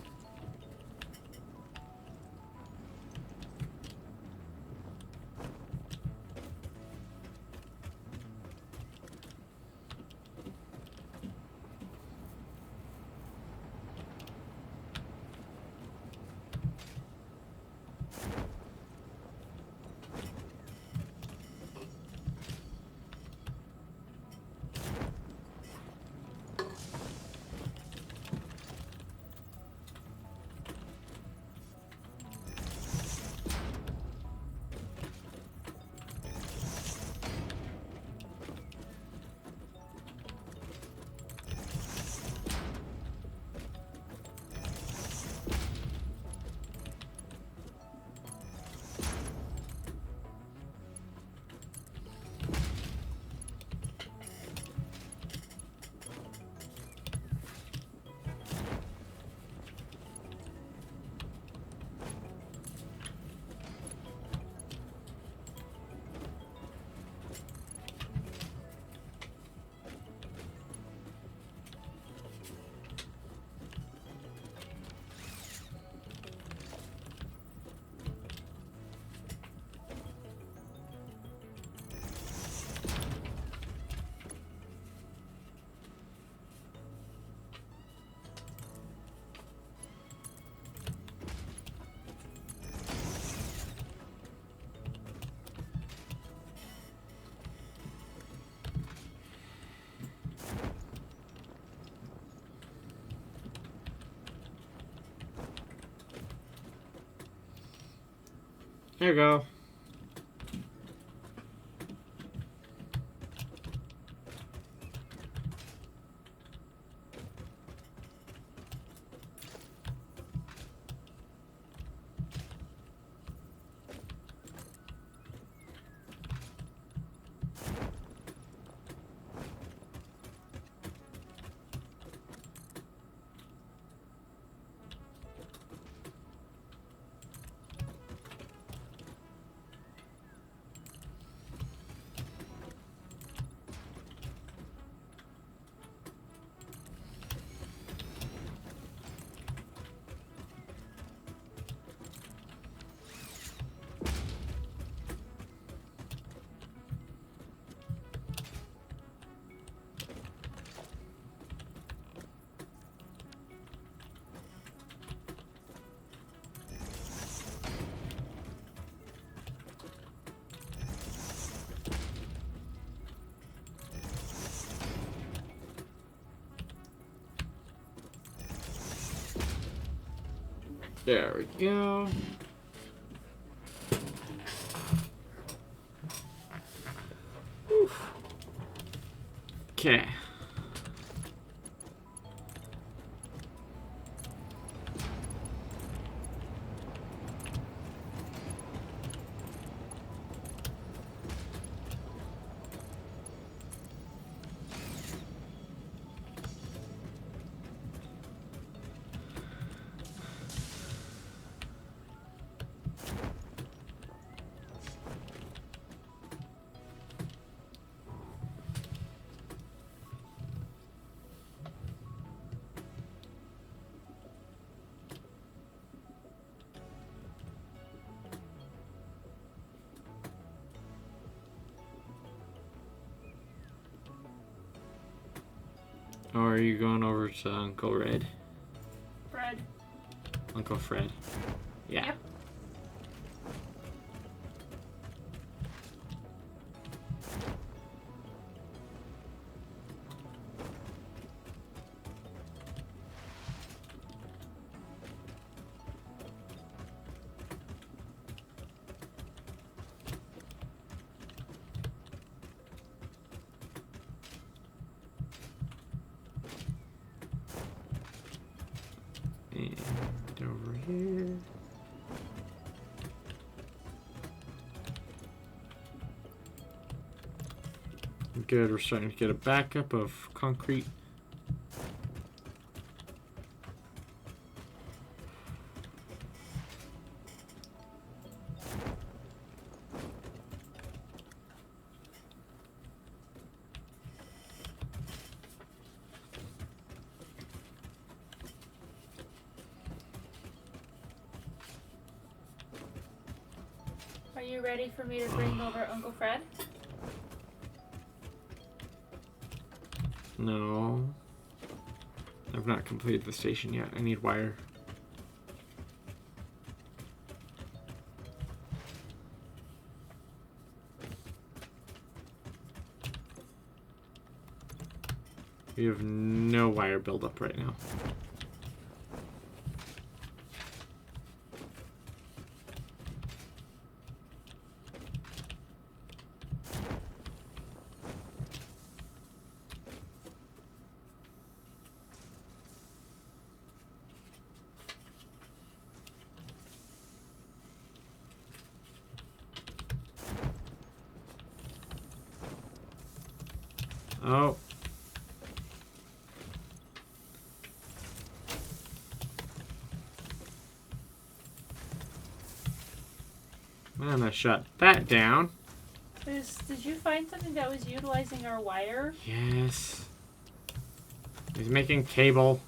S1: There you go. There we go. Okay. Or are you going over to Uncle Red?
S2: Fred.
S1: Uncle Fred. Yeah.
S2: Yep.
S1: And over here. Good, we're starting to get a backup of concrete.
S2: Are you ready for me to bring over Uncle Fred?
S1: No. I've not completed the station yet. I need wire. We have no wire buildup right now. Oh. Man, I shut that down.
S2: Did you find something that was utilizing our wire?
S1: Yes. He's making cable.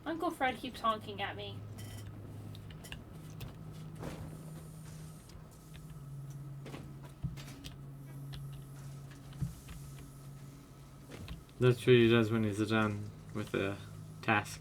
S2: Uncle Fred keeps honking at me.
S1: That's what he does when he's done with the task.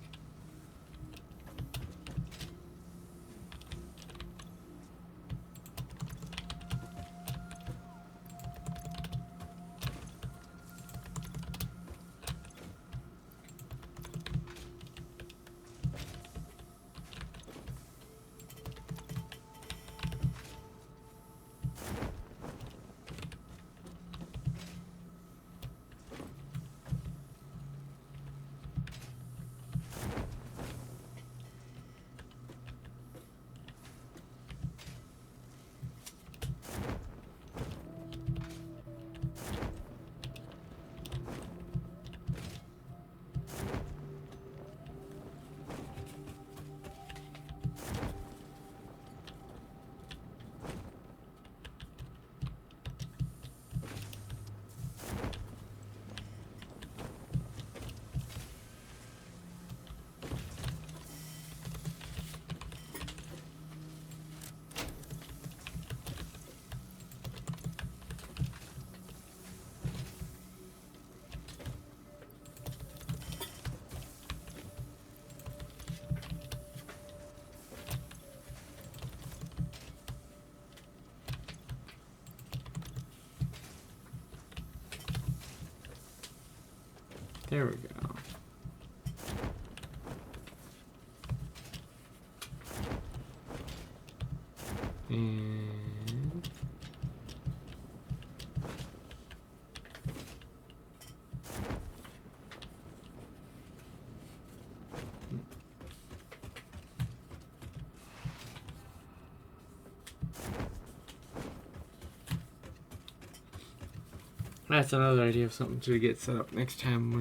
S1: There we go. And That's another idea of something to get set up next time when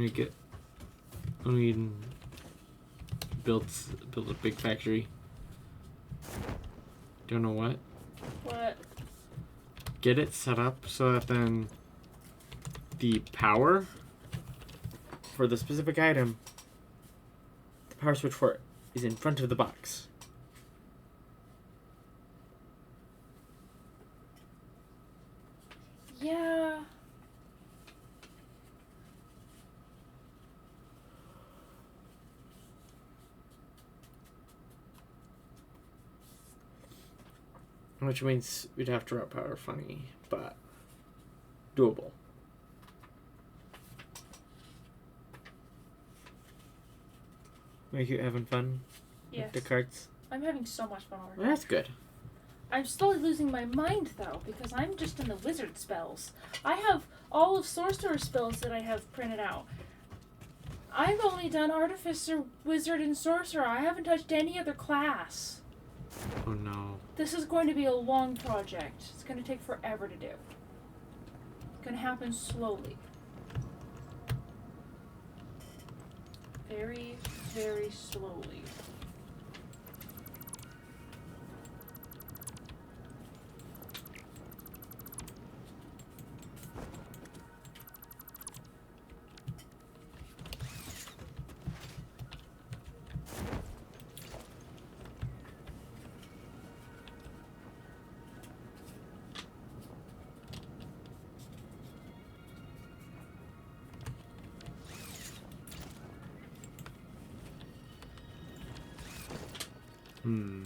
S1: we build a big factory. Don't know what.
S2: What?
S1: Get it set up so that then the power for the specific item, the power switch for it, is in front of the box.
S2: Yeah.
S1: Which means we'd have to route power funny, but doable. Make you having fun
S2: Yes.
S1: with the cards?
S2: I'm having so much fun already.
S1: Well, that's good.
S2: I'm slowly losing my mind though, because I'm just in the wizard spells. I have all of sorcerer spells that I have printed out. I've only done artificer, wizard, and sorcerer. I haven't touched any other class.
S1: Oh no.
S2: This is going to be a long project. It's going to take forever to do. It's going to happen slowly. Very, very slowly.
S1: Hmm.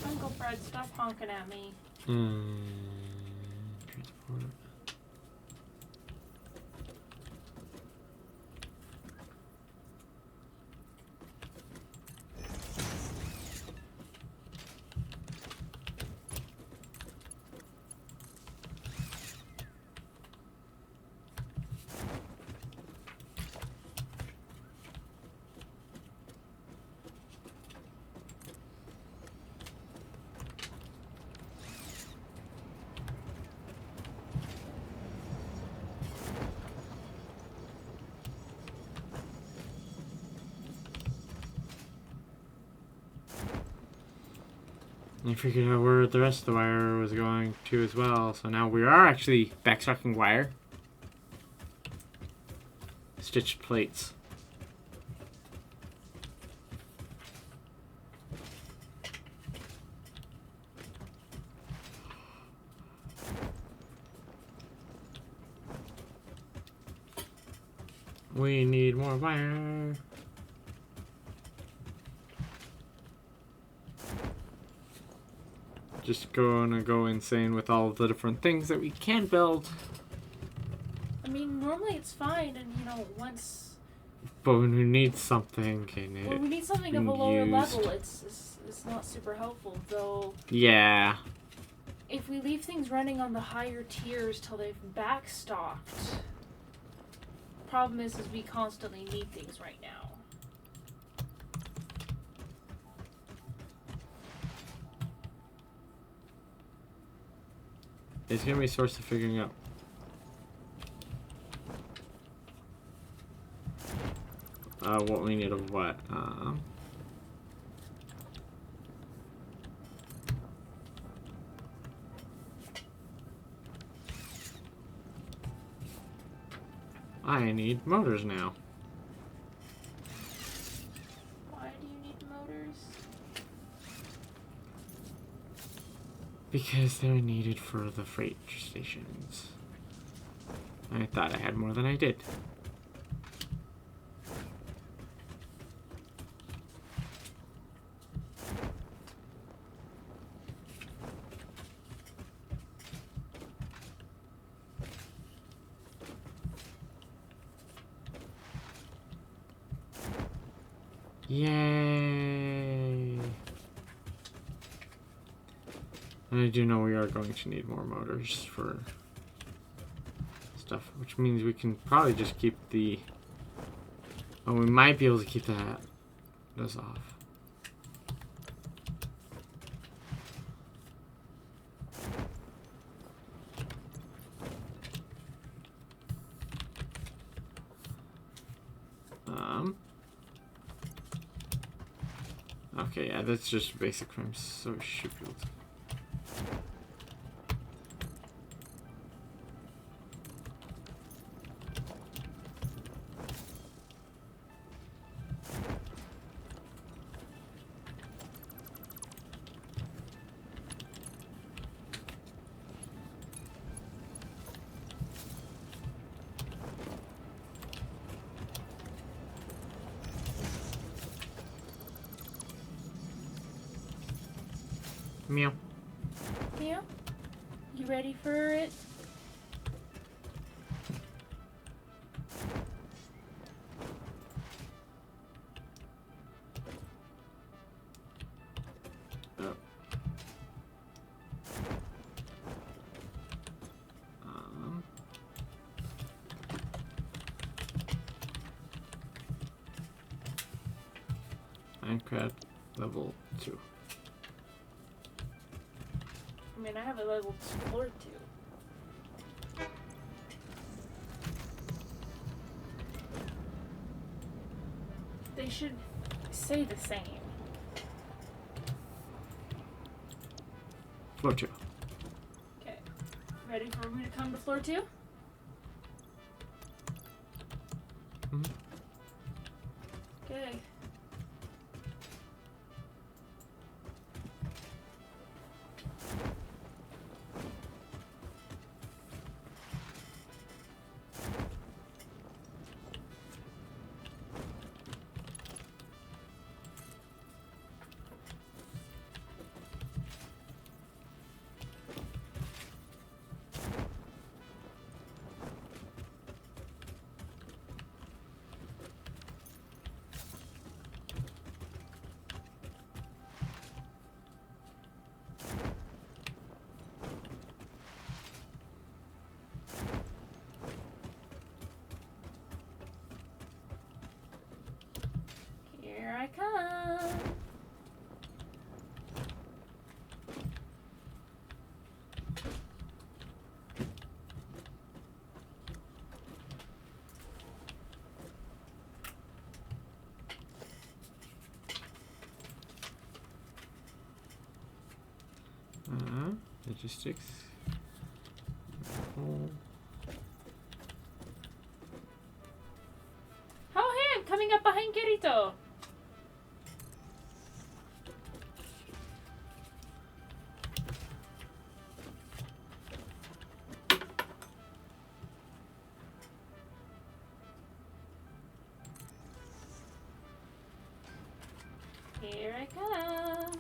S2: Uncle Fred, stop honking at me.
S1: Transport. I figured out where the rest of the wire was going to as well, so now we are actually backstocking wire. Stitched plates. We need more wire. Just gonna go insane with all of the different things that we can build.
S2: I mean, normally it's fine, and once.
S1: But when we need something,
S2: When we need something of a lower level, it's not super helpful, though.
S1: Yeah.
S2: If we leave things running on the higher tiers till they've backstocked, problem is we constantly need things right now.
S1: It's gonna be a source of figuring out. What we need of what. I need motors now.
S2: Why do you need motors?
S1: Because they're needed for the freight stations. I thought I had more than I did. Yay! And I do know we are going to need more motors for stuff, which means we can probably just keep the... Oh, we might be able to keep those off. Okay, yeah, that's just basic frames, so we should be able to... Meow.
S2: Yeah? You ready for it?
S1: Oh. Minecraft level 2.
S2: I mean, I have a level floor 2. They should say the same.
S1: Floor 2.
S2: Okay. Ready for me to come to floor 2?
S1: Mhm.
S2: Okay. Here I come.
S1: Logistics. Oh.
S2: Oh, hey, I'm coming up behind Kirito. Here I come.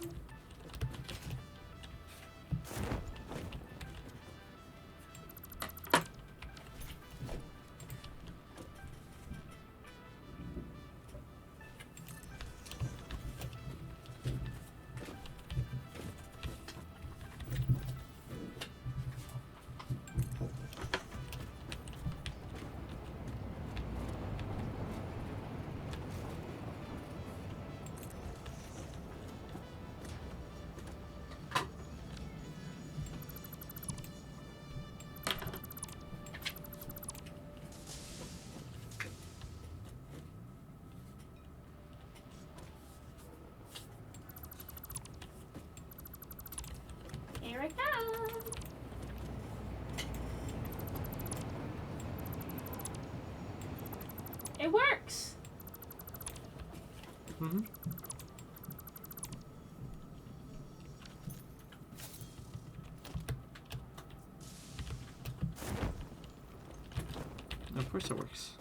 S2: It works.
S1: Mm-hmm. Of course it works.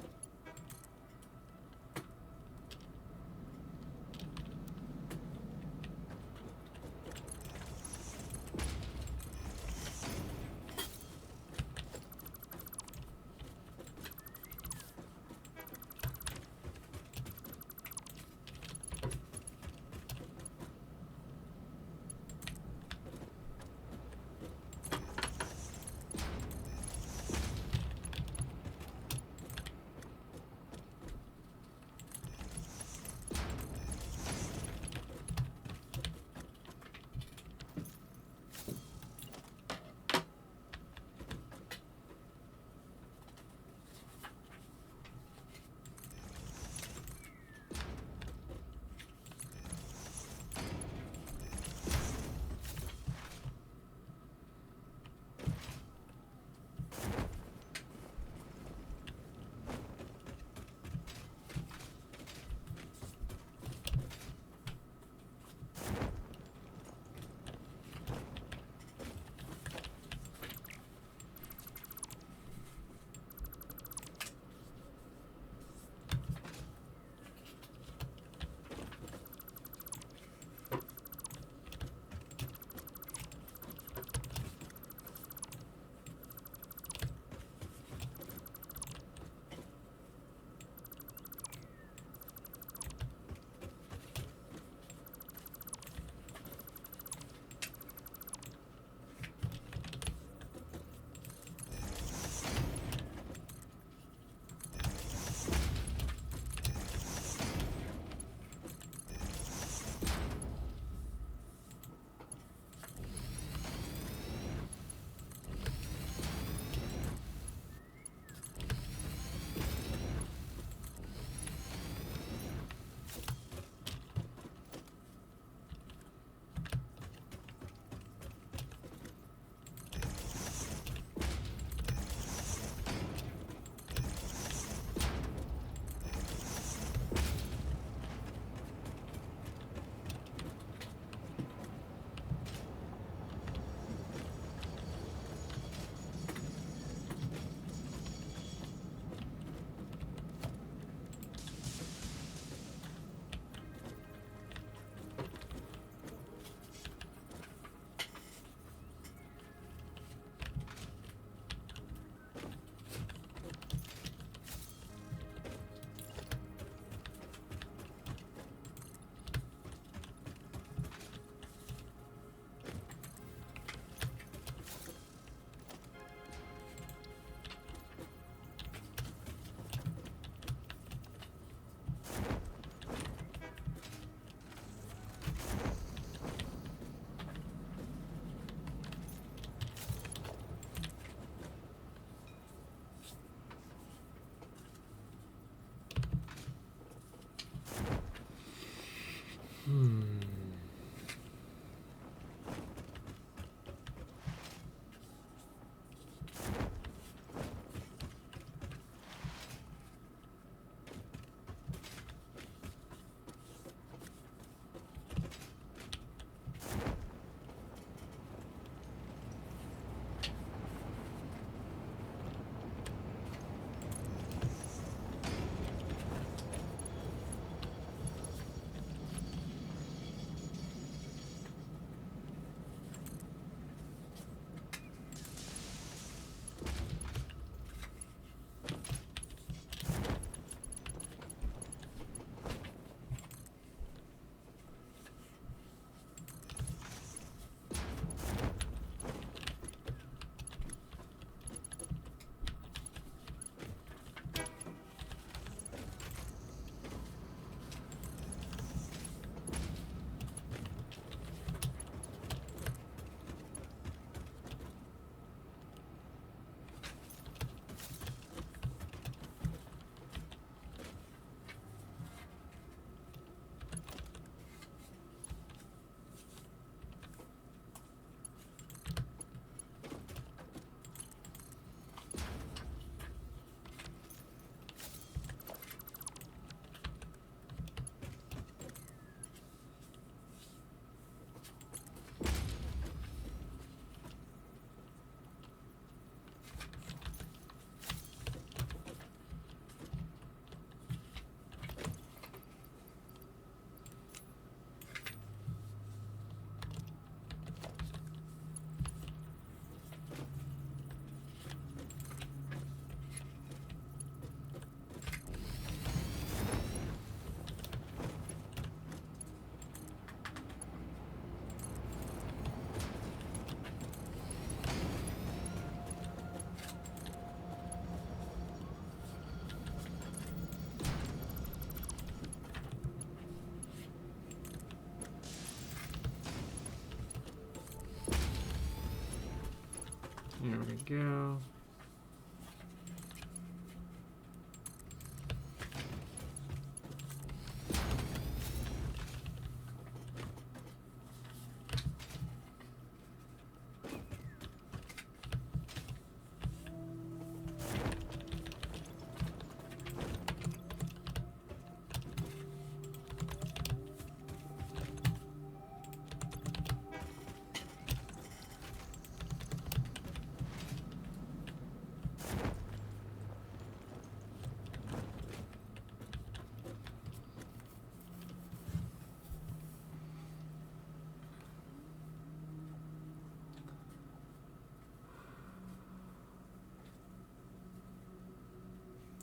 S1: There we go.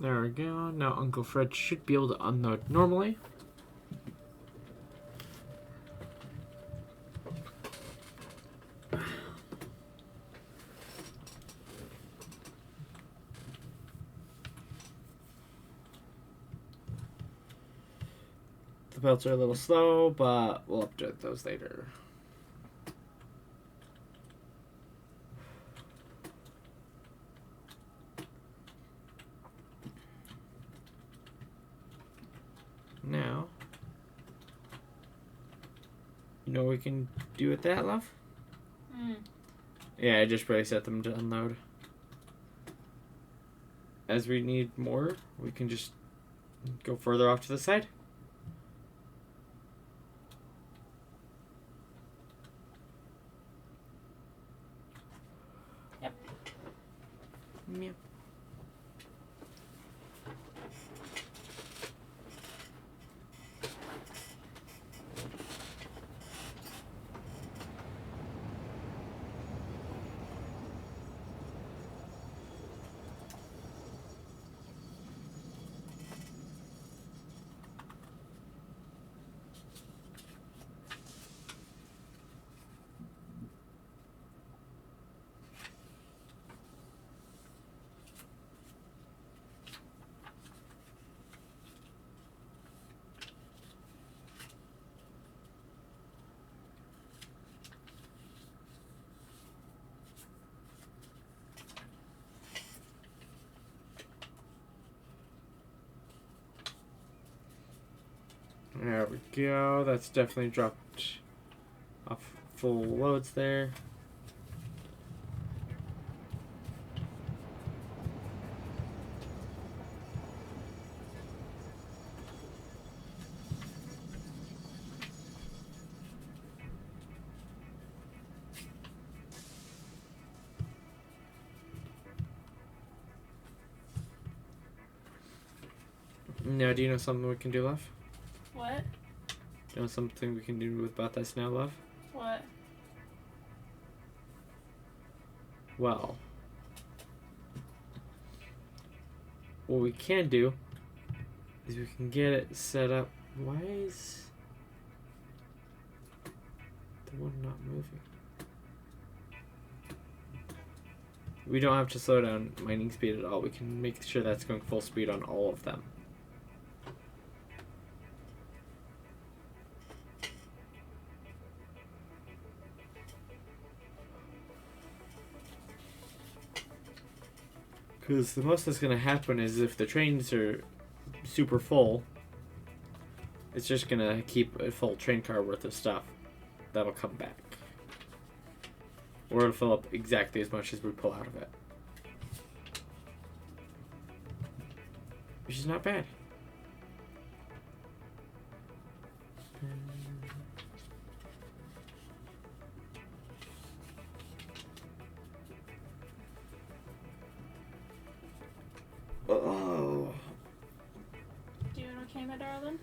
S1: There we go. Now Uncle Fred should be able to unload normally. The belts are a little slow, but we'll update those later. Now, you know what we can do with that, love? Yeah, I just really set them to unload. As we need more, we can just go further off to the side.
S2: Yep.
S1: Yep. There we go. That's definitely dropped off full loads there. Now, do you know something we can do, love?
S2: What?
S1: Do you know something we can do about this now, love?
S2: What?
S1: Well, what we can do is we can get it set up. Why is the one not moving? We don't have to slow down mining speed at all. We can make sure that's going full speed on all of them. Because the most that's going to happen is if the trains are super full, it's just going to keep a full train car worth of stuff. That'll come back. Or it'll fill up exactly as much as we pull out of it. Which is not bad. Oh.
S2: Doing okay, my darling?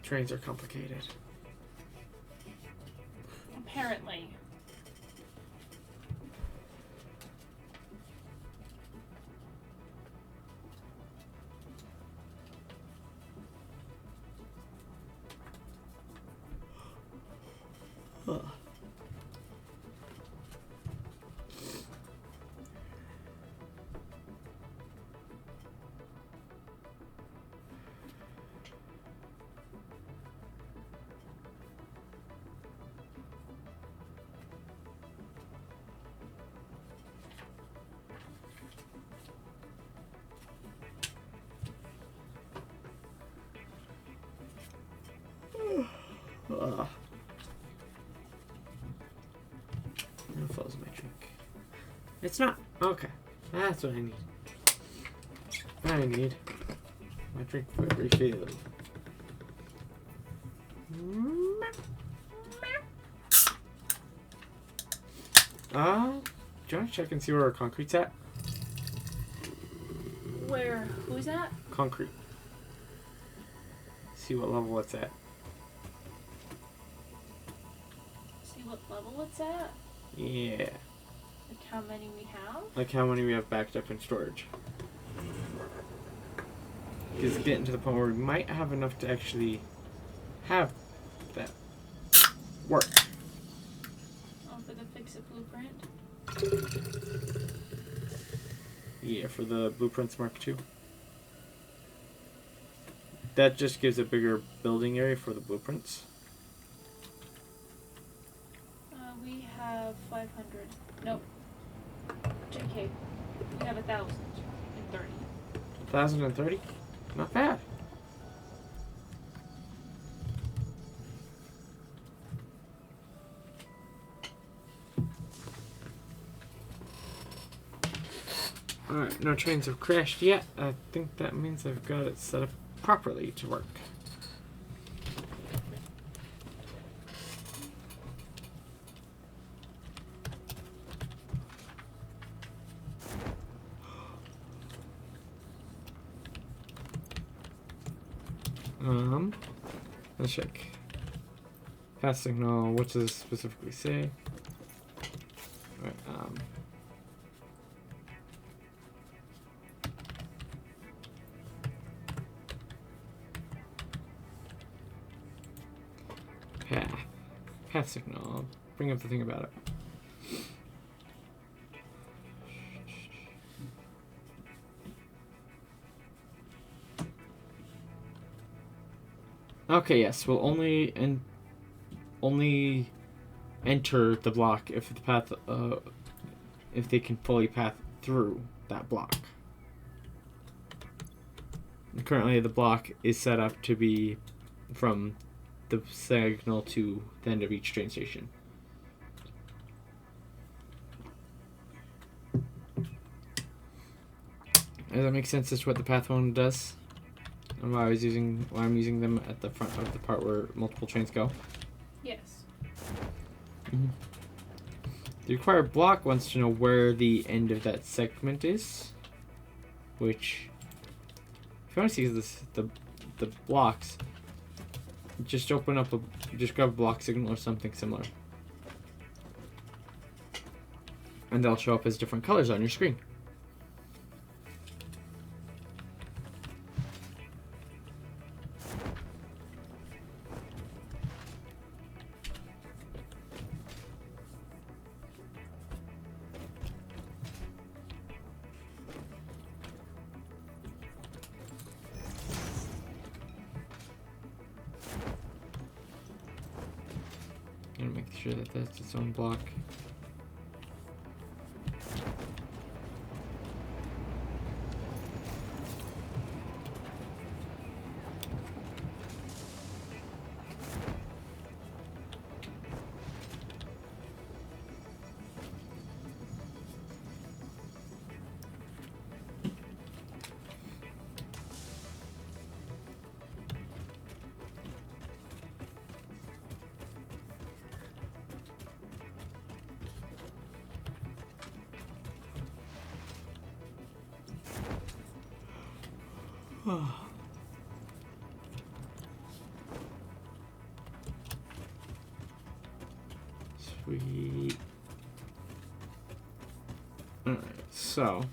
S1: Trains are complicated.
S2: Apparently.
S1: Huh. It's not. Okay. That's what I need. I need my drink refilled. Do you want to check and see where our concrete's at?
S2: Where? Who's that?
S1: Concrete. See what level it's at.
S2: See what level it's at?
S1: Yeah.
S2: Like how many we have?
S1: Like how many we have backed up in storage. Because it's getting to the point where we might have enough to actually have that work.
S2: Oh, for the fix-it blueprint?
S1: Yeah, for the Blueprints Mark II. That just gives a bigger building area for the blueprints.
S2: We have 500. Nope. JK. We have 1,030.
S1: 1,030? Not bad. Alright, no trains have crashed yet. I think that means I've got it set up properly to work. Let's check. Path signal, what does it specifically say? Alright, path signal. I'll bring up the thing about it. Okay, yes, we'll only enter the block if the path if they can fully path through that block. And currently the block is set up to be from the signal to the end of each train station. Does that make sense as to what the path one does? And why I'm using them at the front of the part where multiple trains go?
S2: Yes.
S1: Mm-hmm. The required block wants to know where the end of that segment is, which, if you want to see this, the blocks, just just grab a block signal or something similar, and they'll show up as different colors on your screen. Gotta make sure that that's its own block. Sweet. Alright, so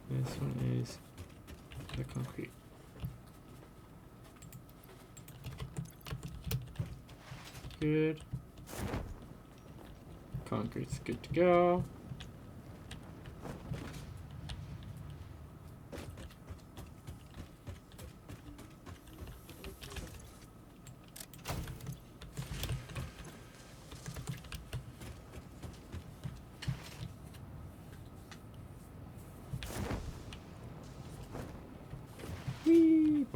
S1: this one is the concrete. Good. Concrete's good to go.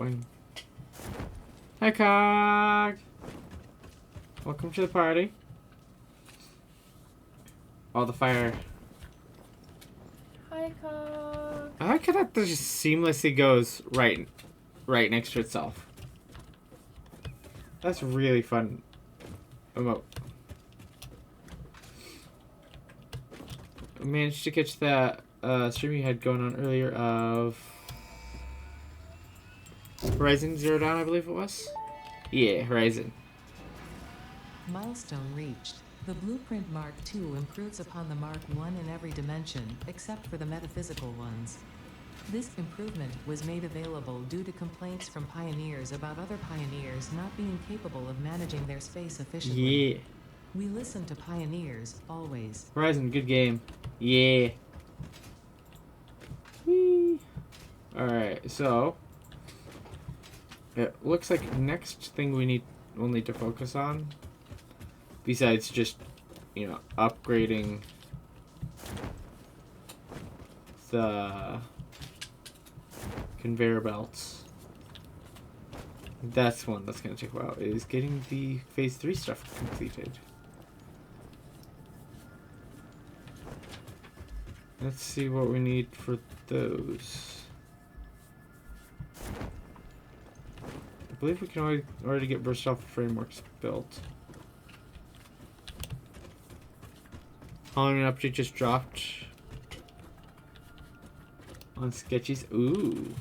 S1: going. Hi, Cog. Welcome to the party. All the fire.
S2: Hi, Cog.
S1: I like how that just seamlessly goes right next to itself. That's really fun. Emote. I managed to catch that stream you had going on earlier of Horizon Zero Dawn, I believe it was. Yeah, Horizon.
S3: Milestone reached. The Blueprint Mark II improves upon the Mark I in every dimension, except for the metaphysical ones. This improvement was made available due to complaints from pioneers about other pioneers not being capable of managing their space efficiently.
S1: Yeah.
S3: We listen to pioneers, always.
S1: Horizon, good game. Yeah. Whee. Alright, so it looks like next thing we'll need to focus on, besides just, you know, upgrading the conveyor belts. That's one that's going to take a while, is getting the phase 3 stuff completed. Let's see what we need for those. I believe we can already get burst off frameworks built. Halloween update just dropped on Sketchies. Ooh.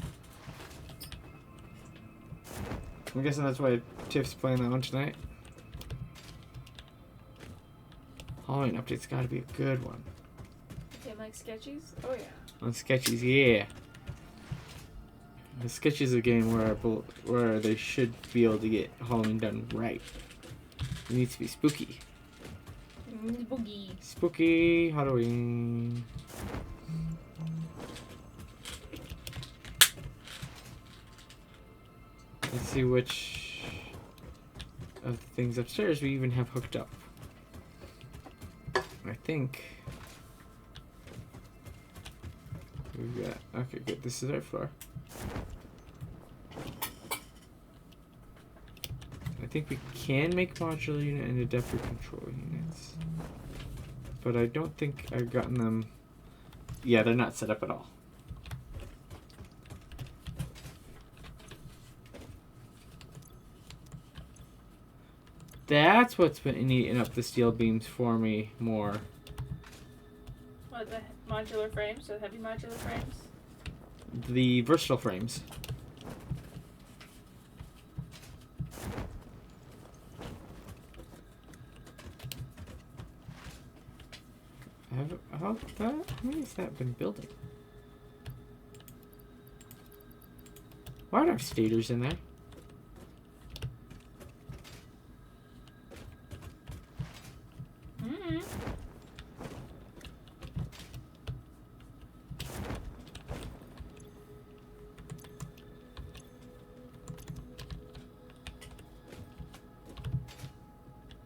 S1: I'm guessing that's why Tiff's playing that one tonight. Halloween update's gotta be a good one.
S2: Okay, like sketchies? Oh, yeah.
S1: On Sketchies, yeah. The Sketchies is a game where they should be able to get Halloween done right. It needs to be spooky.
S2: Boogie.
S1: Spooky Halloween. Let's see which of the things upstairs we even have hooked up. I think we've got. Okay, good. This is our floor. I think we can make modular unit and adapter control units, but I don't think I've gotten them. Yeah, they're not set up at all. That's what's been eating up the steel beams for me more.
S2: What, the modular frames? The heavy modular frames?
S1: The versatile frames. How many has that been building? Why don't I have stators in there?
S2: Mm-hmm.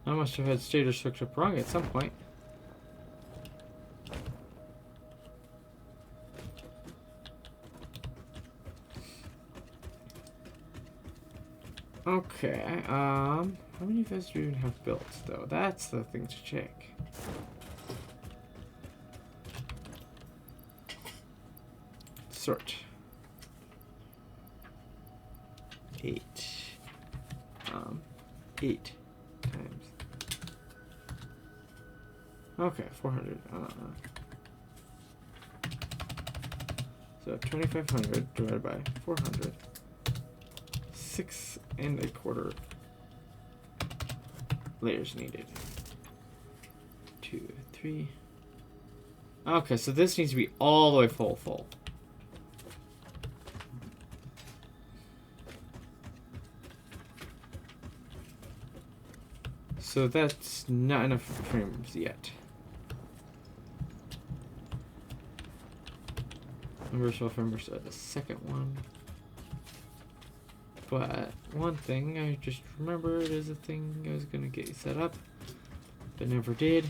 S1: I must have had stators hooked up wrong at some point. Okay, how many of those do you even have built, though? That's the thing to check. Sort. 8. 8 times. Okay, 400. So 2,500 divided by 400. 6 1/4 layers needed. 2, 3. Okay, so this needs to be all the way full. So that's not enough frames yet. Universal frames are the second one. But one thing I just remembered is a thing I was gonna get set up, but never did.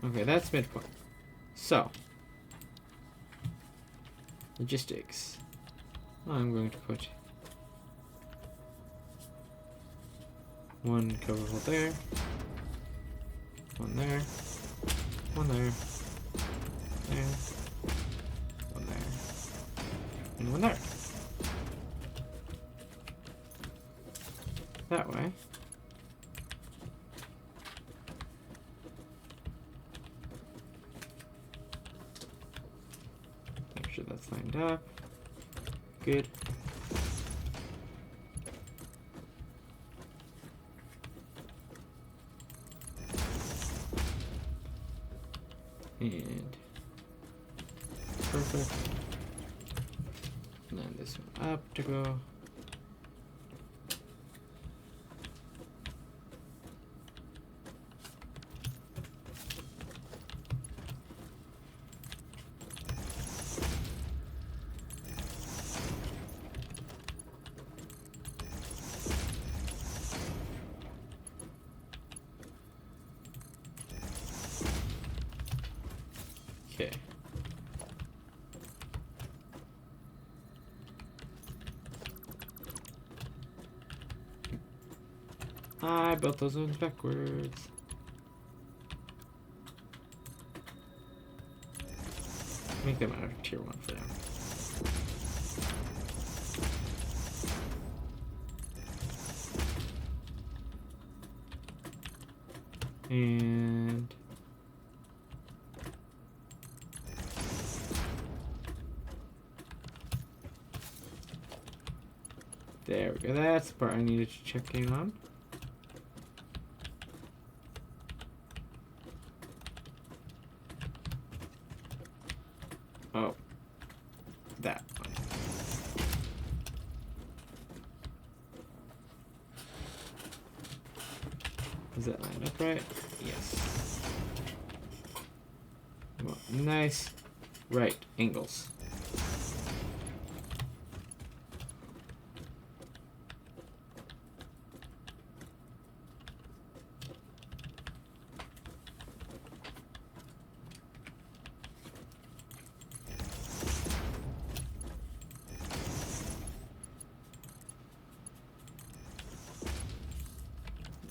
S1: Okay, that's midpoint. So, logistics. I'm going to put one cover hole there, one there, one there, there, one there, and one there. That way. Make sure that's lined up. Good. And perfect. And then this one up to go. Okay. I built those ones backwards. Make them out of tier 1 for now. And there we go. That's the part I needed to check in on. Oh, that one. Is that lined up right? Yes. Well, nice right angles.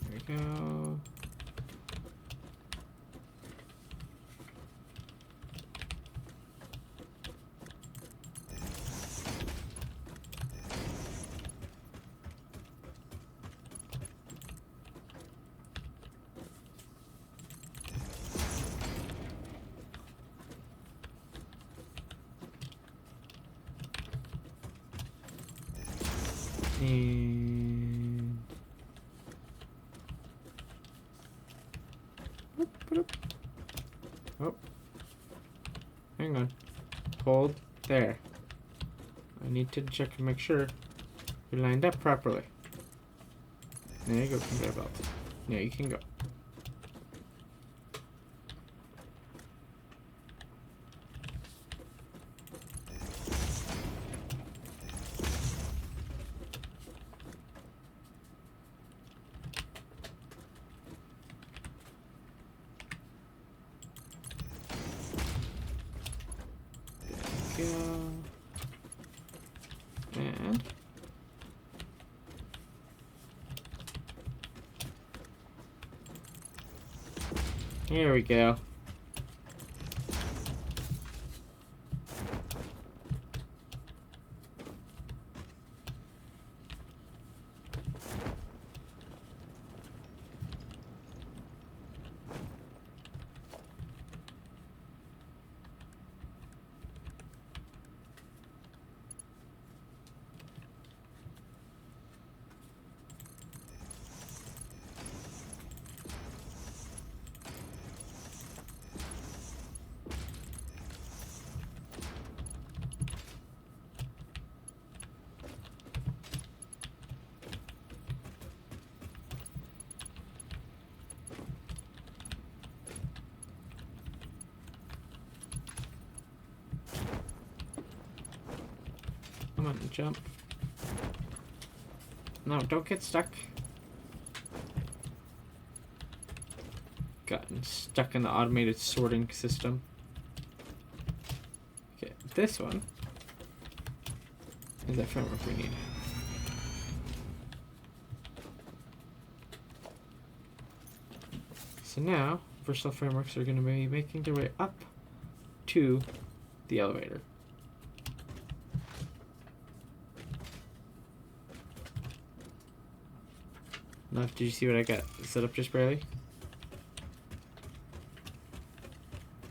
S1: There we go. And oh, hang on. Hold there. I need to check and make sure you're lined up properly. There you go, conveyor belt. Now you can go. There you go. And here we go. Come on, jump. No, don't get stuck. gotten stuck in the automated sorting system. Okay, this one is that framework we need. So now, versatile frameworks are going to be making their way up to the elevator. Now, did you see what I got set up just barely?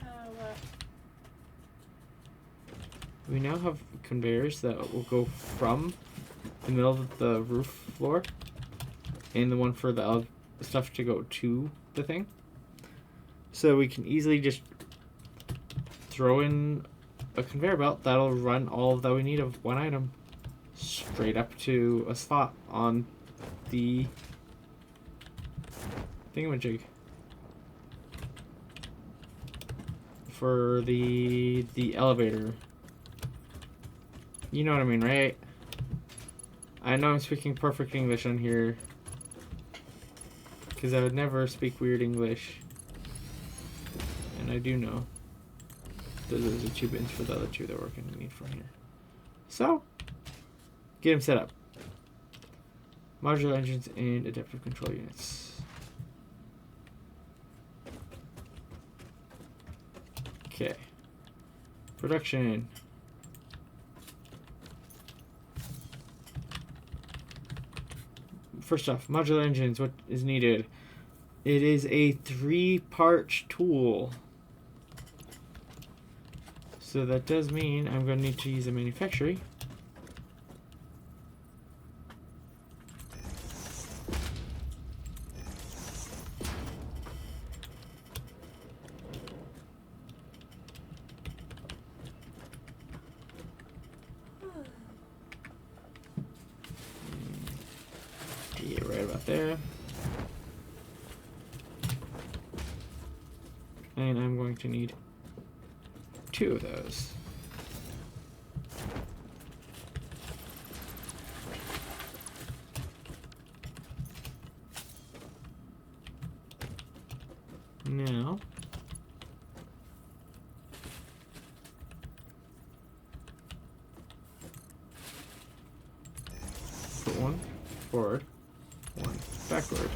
S2: What?
S1: We now have conveyors that will go from the middle of the roof floor and the one for the stuff to go to the thing. So we can easily just throw in a conveyor belt that'll run all that we need of one item straight up to a slot on the thingamajig for the elevator. You know what I mean, right? I know I'm speaking perfect English on here because I would never speak weird English, and I do know that those are 2 bins for the other 2 that we're going to need from here. So, get them set up. Modular engines and adaptive control units. Okay. Production. First off, modular engines, what is needed? It is a 3-part tool. So that does mean I'm going to need to use a manufactory. Yeah, right about there. And I'm going to need 2 of those. Now, put 1 forward, 1 backward.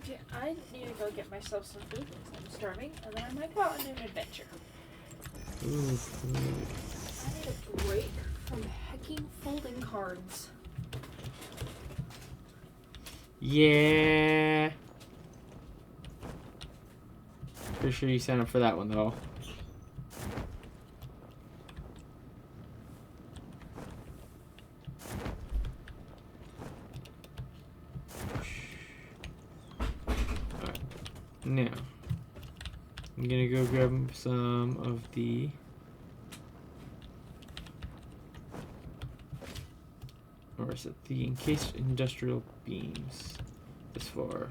S2: Okay, I need to go get myself some food because I'm starving, and then I might go out on an adventure.
S1: Ooh, food.
S2: I need a break from hecking folding cards.
S1: Yeah. Pretty sure you signed up for that one though. Alright. Now, I'm gonna go grab some of the or is it the encased industrial beams? This for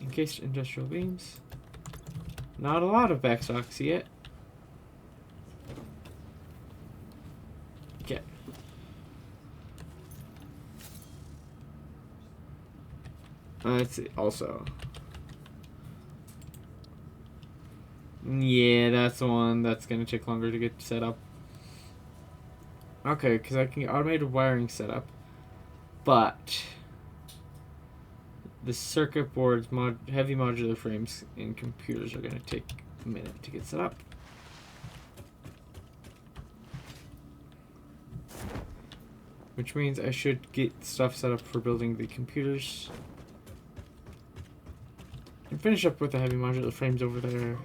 S1: encased industrial beams. Not a lot of backstocks yet. Okay. Let's see. Also. Yeah, that's the one that's going to take longer to get set up. Okay, because I can get automated wiring set up. But the circuit boards, heavy modular frames, and computers are going to take a minute to get set up. Which means I should get stuff set up for building the computers. And finish up with the heavy modular frames over there.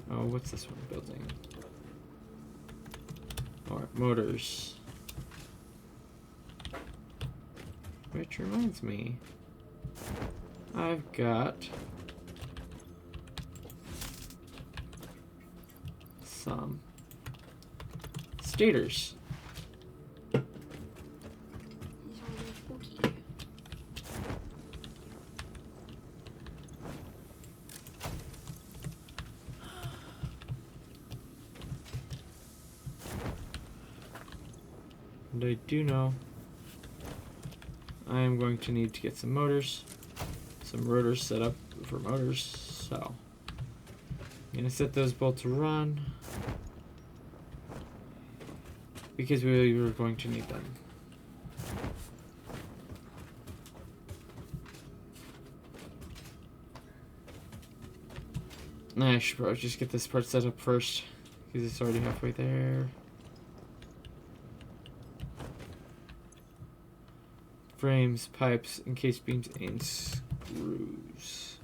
S1: Oh, what's this one building? Alright, motors. Which reminds me, I've got some stators. And I do know I am going to need to get some motors, some rotors set up for motors, so I'm going to set those both to run because we were going to need them. I should probably just get this part set up first because it's already halfway there. Frames, pipes, encased beams, and screws.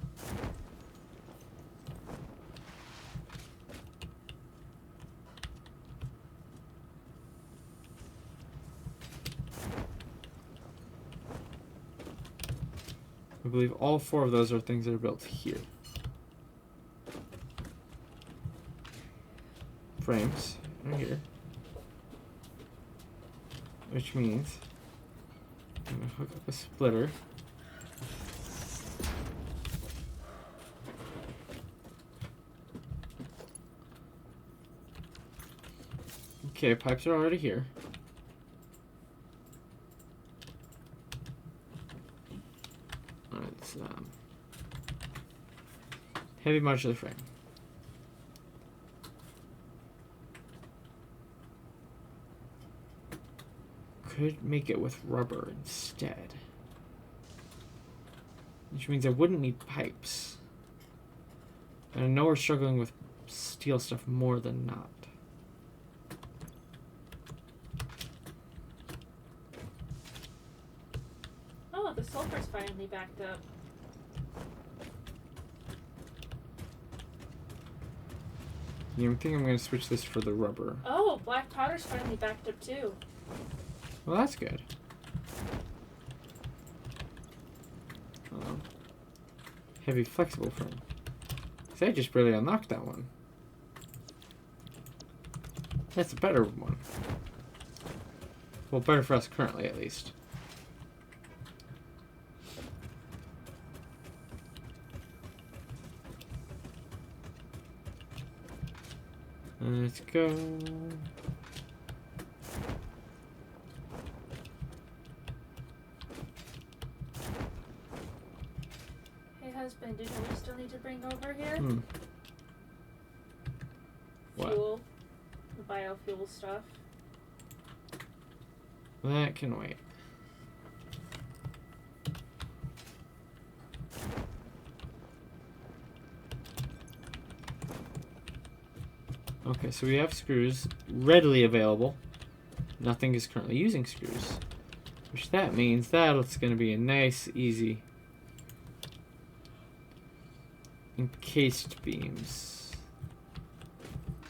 S1: I believe all 4 of those are things that are built here. Frames right here, which means I'm gonna hook up a splitter. Okay, pipes are already here. It's heavy modular frame. Could make it with rubber instead, which means I wouldn't need pipes. And I know we're struggling with steel stuff more than not.
S2: Oh, the sulfur's finally backed up.
S1: Yeah, I think I'm going to switch this for the rubber.
S2: Oh, black powder's finally backed up too.
S1: Well, that's good. Heavy flexible frame. See, I just barely unlocked that one. That's a better one. Well, better for us currently, at least. Let's go.
S2: Husband, do you know what we still need to bring over here?
S1: What?
S2: Fuel. The biofuel stuff.
S1: That can wait. Okay, so we have screws readily available. Nothing is currently using screws, which that means that's going to be a nice, easy encased beams.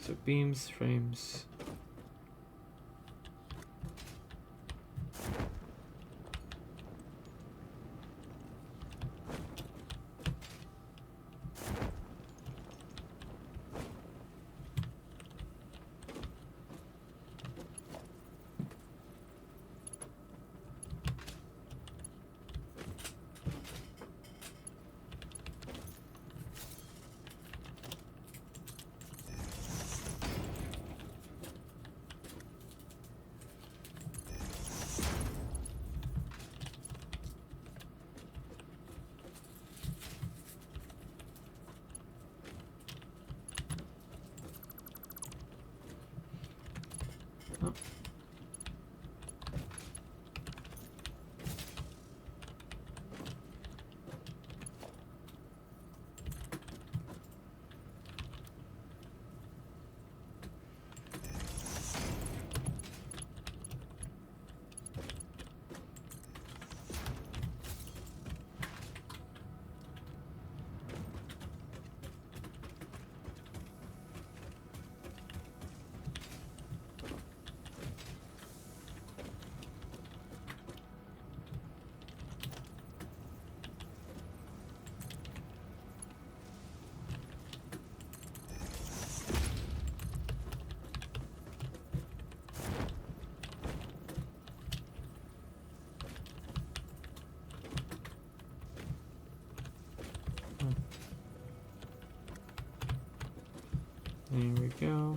S1: So beams, frames. There we go.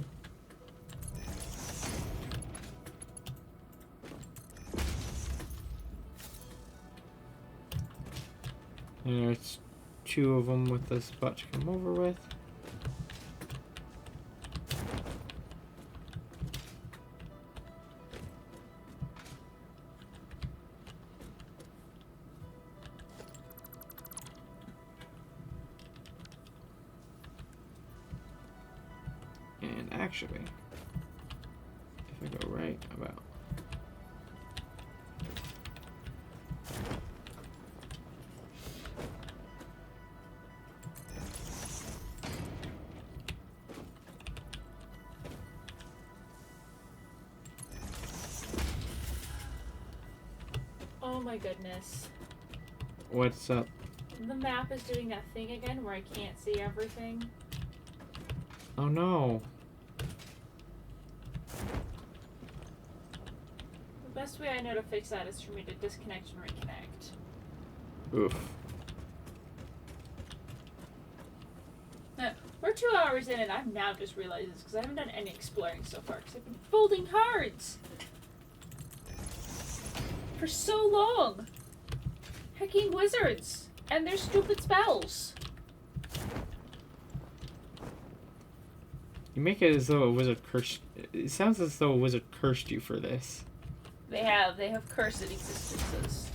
S1: And there's 2 of them with this spot to come over with. And actually, if I go right about.
S2: Oh my goodness.
S1: What's up?
S2: The map is doing that thing again where I can't see everything.
S1: Oh no.
S2: The best way I know to fix that is for me to disconnect and reconnect.
S1: Oof.
S2: We're 2 hours in and I've now just realized this because I haven't done any exploring so far because I've been folding cards for so long. Hacking wizards and their stupid spells.
S1: You make it as though a wizard cursed. It sounds as though a wizard cursed you for this.
S2: They have cursed existences.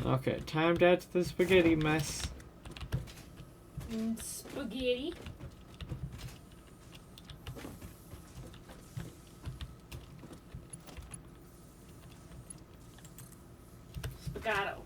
S1: Okay, time to add to the spaghetti mess.
S2: Spaghetti. Spagato.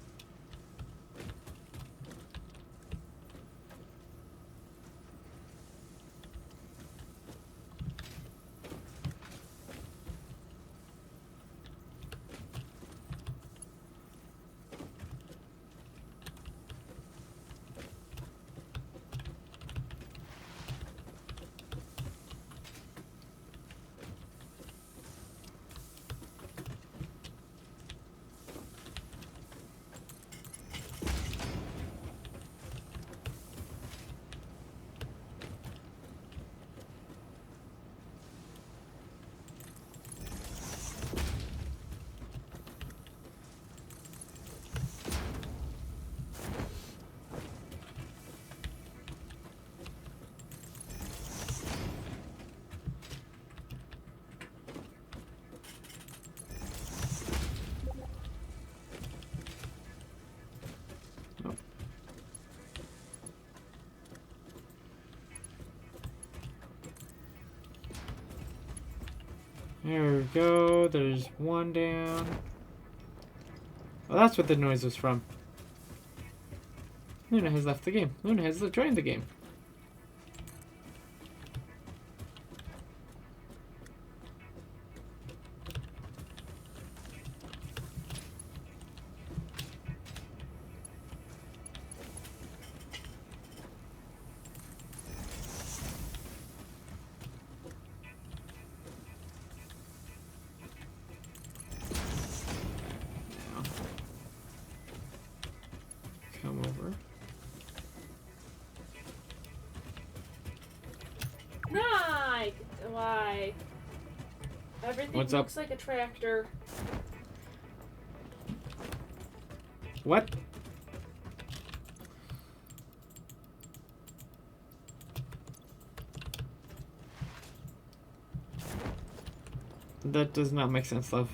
S1: There we go. There's 1 down. Well, that's what the noise was from. Luna has left the game. Luna has joined the game. Come over.
S2: Why? Everything
S1: What's
S2: looks
S1: up?
S2: like a tractor.
S1: What? That does not make sense, love.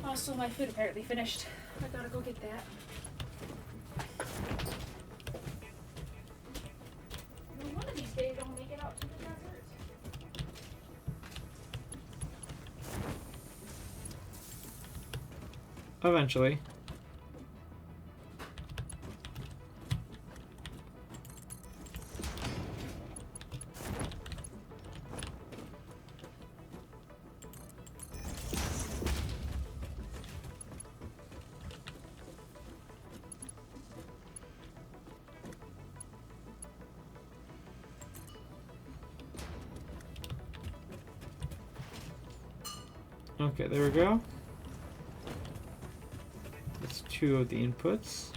S2: Also, my food apparently finished. I gotta go get that. One of these days I'll make it out to the desert.
S1: Eventually. Okay, there we go. That's 2 of the inputs.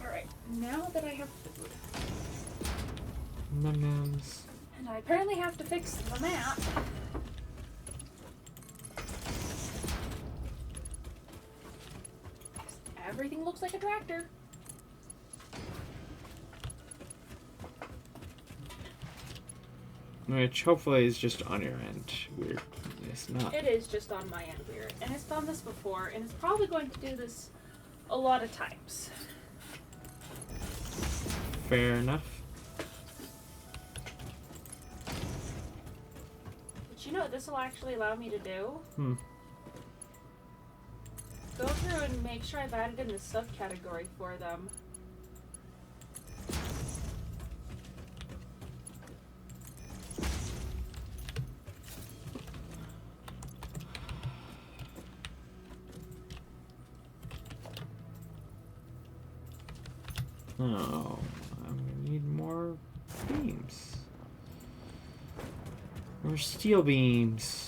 S2: Alright, now that I have food,
S1: Num-nums.
S2: and I apparently have to fix the map. Everything looks like a tractor.
S1: Which hopefully is just on your end. Weird. It's not.
S2: It is just on my end weird. And it's done this before, and it's probably going to do this a lot of times.
S1: Fair enough.
S2: But you know what this will actually allow me to do? Go through and make sure I've added in the subcategory for them.
S1: Oh, I'm gonna need more beams. More steel beams.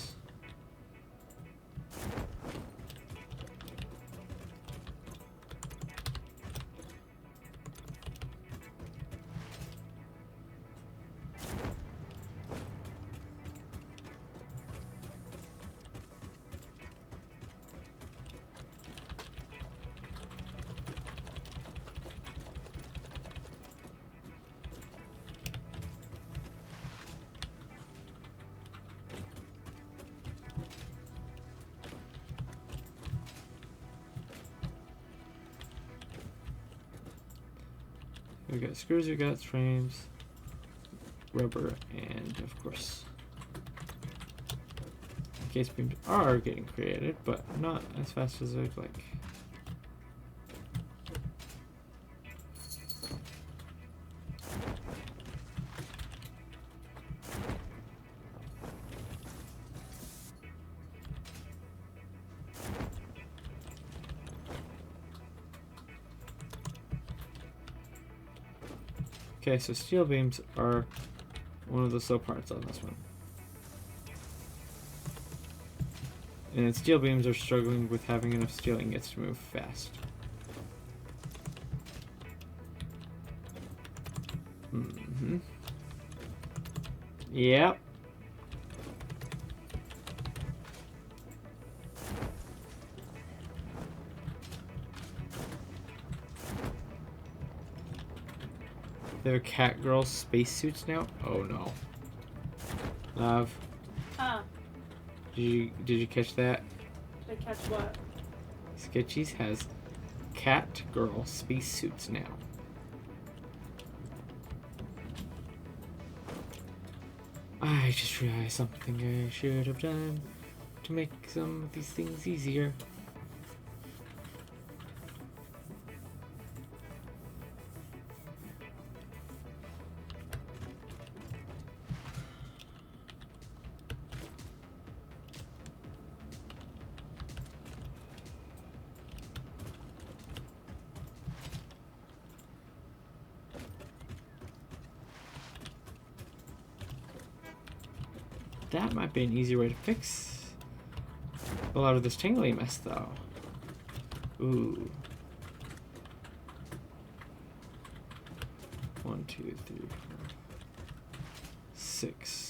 S1: We got screws, we got frames, rubber, and of course, case beams are getting created, but not as fast as I'd like. Okay, so steel beams are one of the slow parts on this one. And steel beams are struggling with having enough steel ingots to move fast. Mm-hmm. Yep. They're cat girl spacesuits now? Oh no. Love,
S2: Huh.
S1: did you catch that?
S2: Did I catch what?
S1: Sketchies has cat girl spacesuits now. I just realized something I should have done to make some of these things easier. That might be an easy way to fix a lot of this tangly mess, though. Ooh. 1, 2, 3, 4, 6.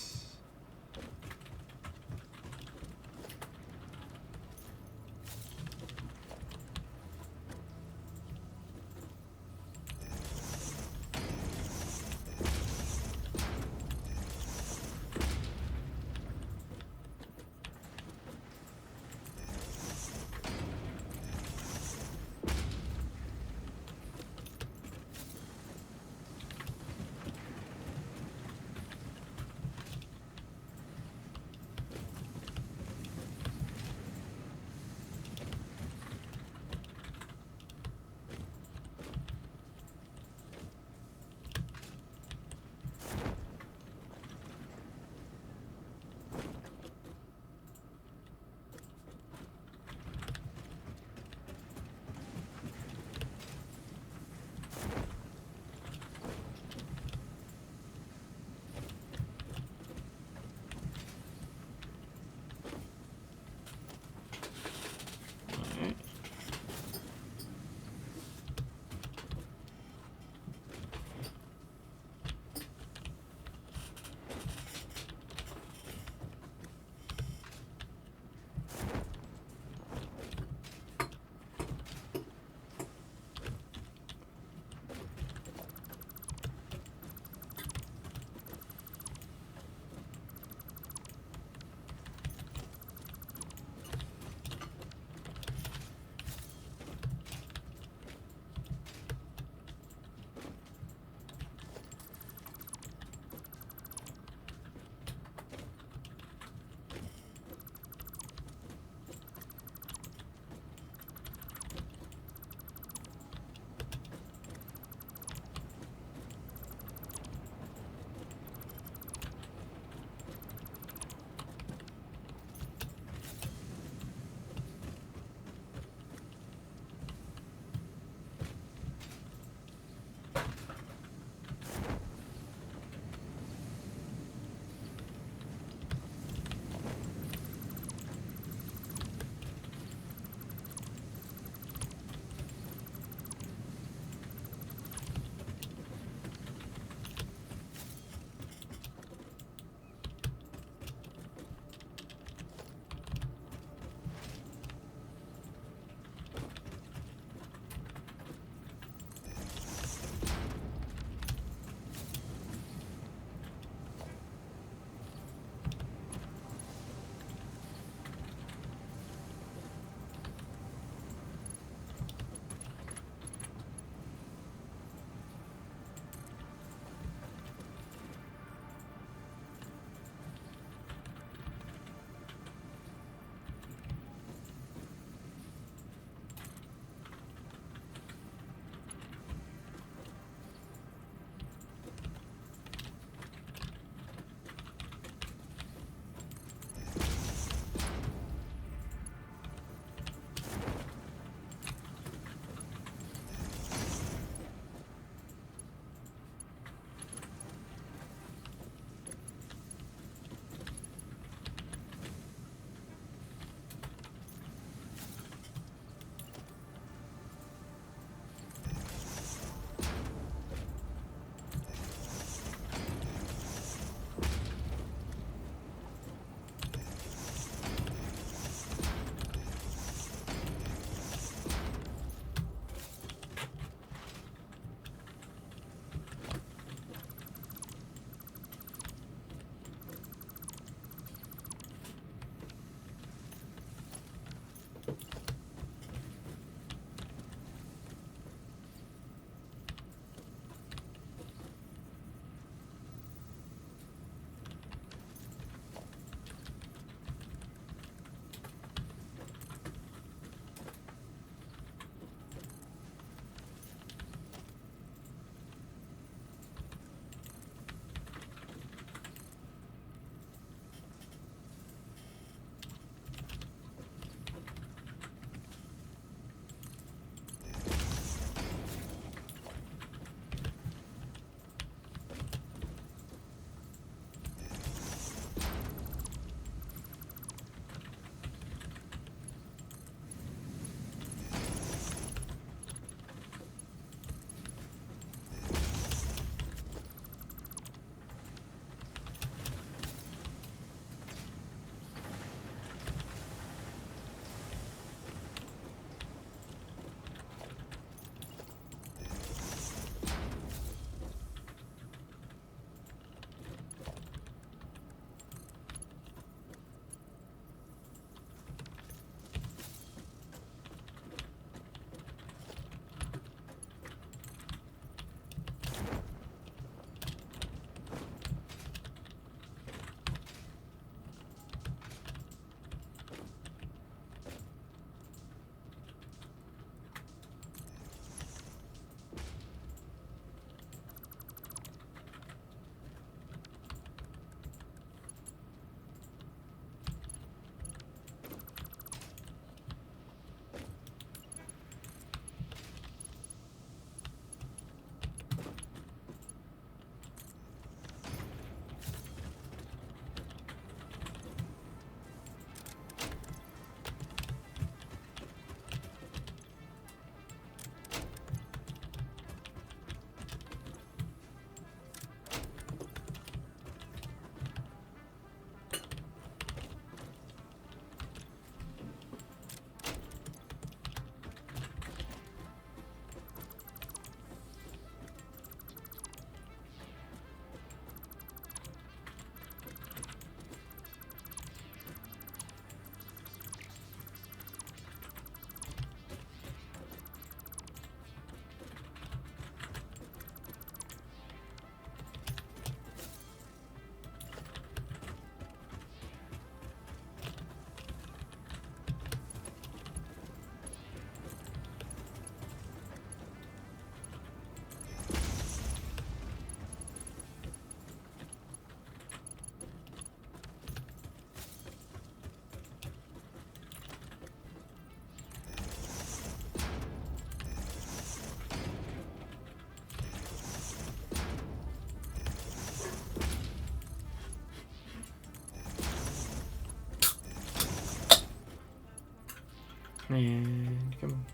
S1: And come on.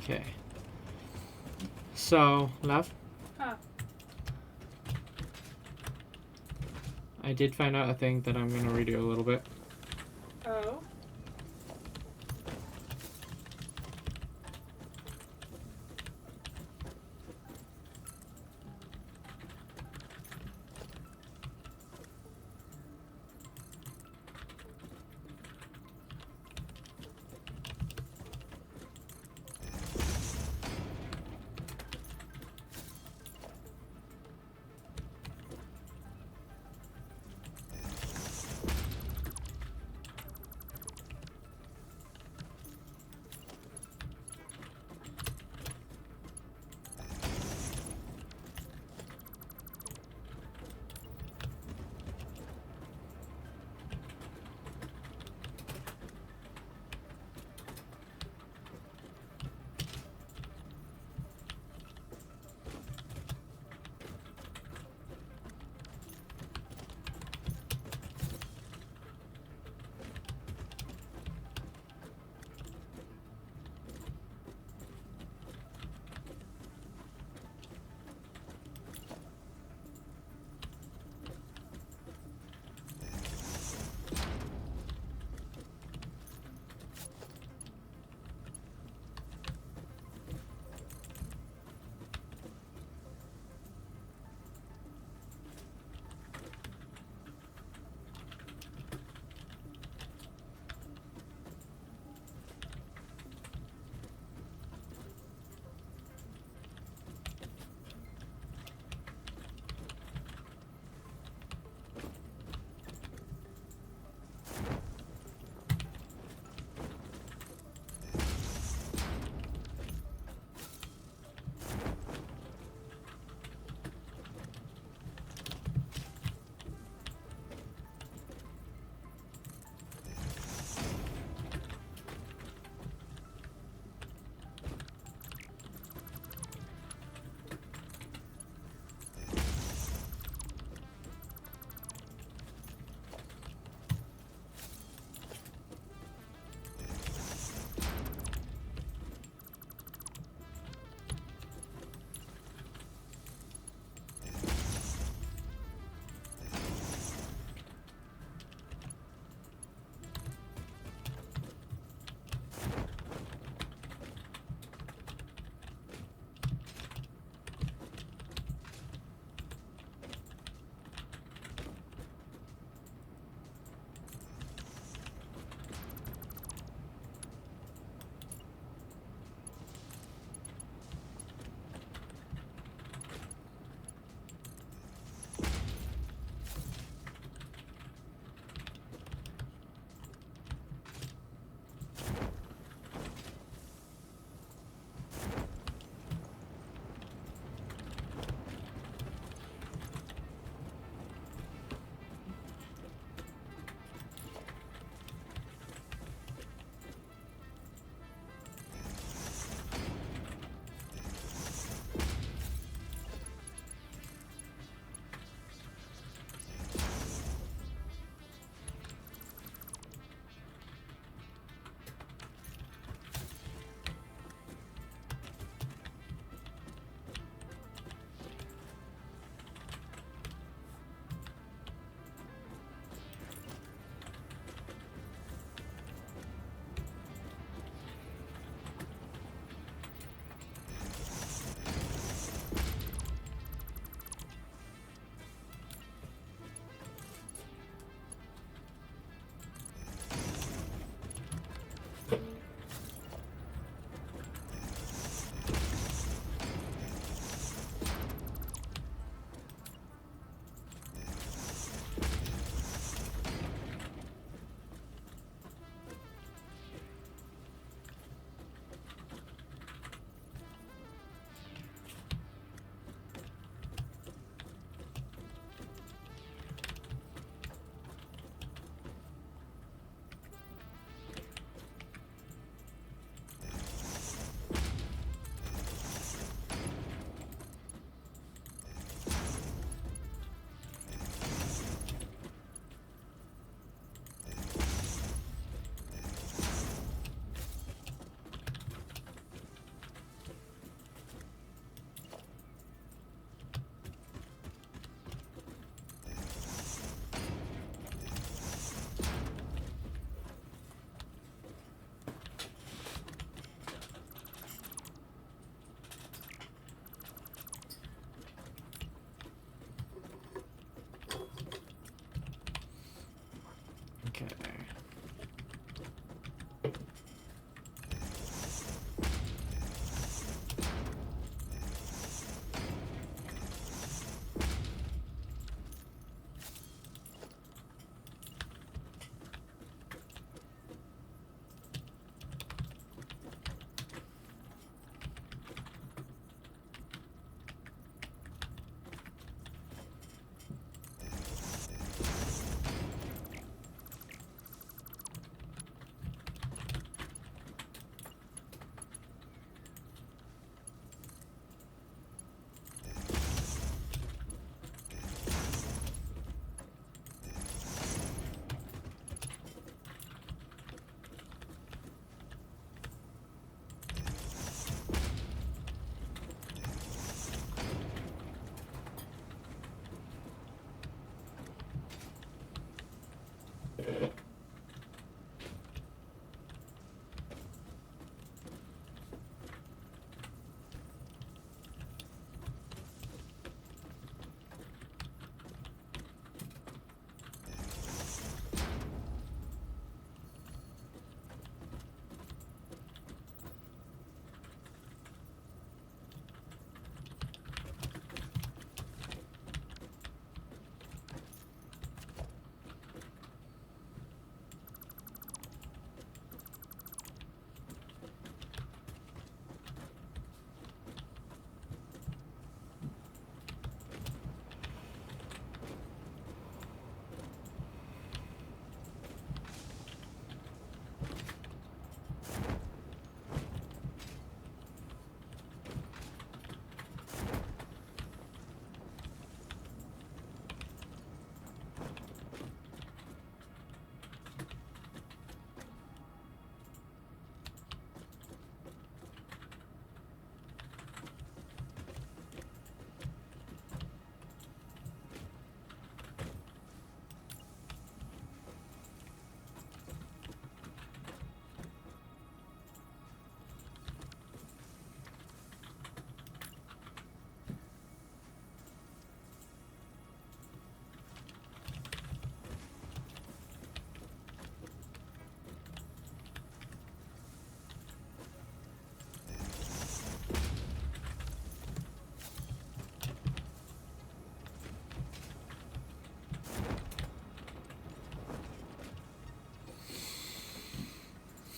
S1: Okay. So, love,
S2: Huh.
S1: I did find out a thing that I'm gonna redo a little bit.
S2: Oh.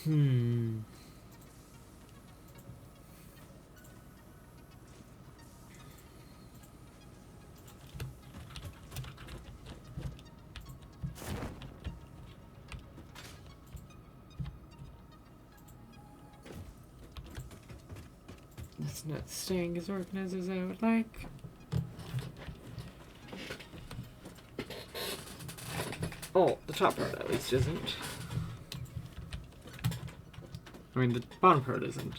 S1: Hmm. That's not staying as organized as I would like. Oh, the top part at least isn't. I mean, the bottom part isn't.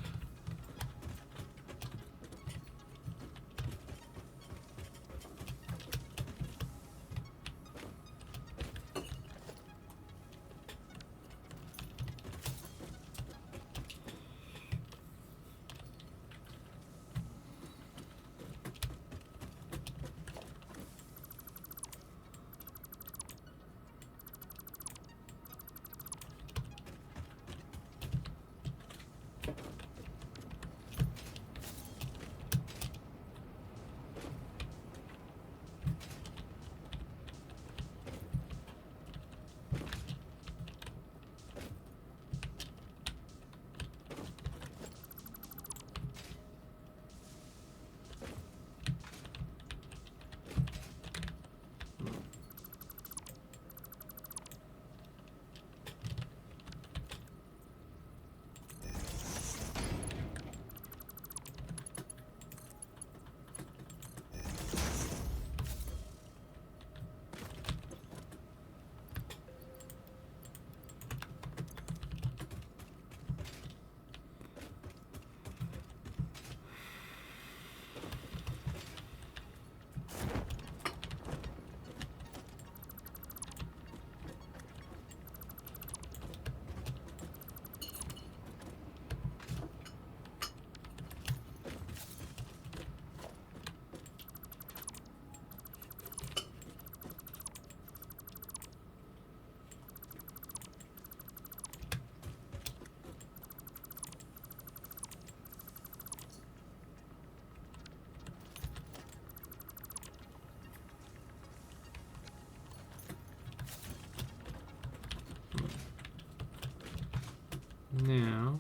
S1: Now,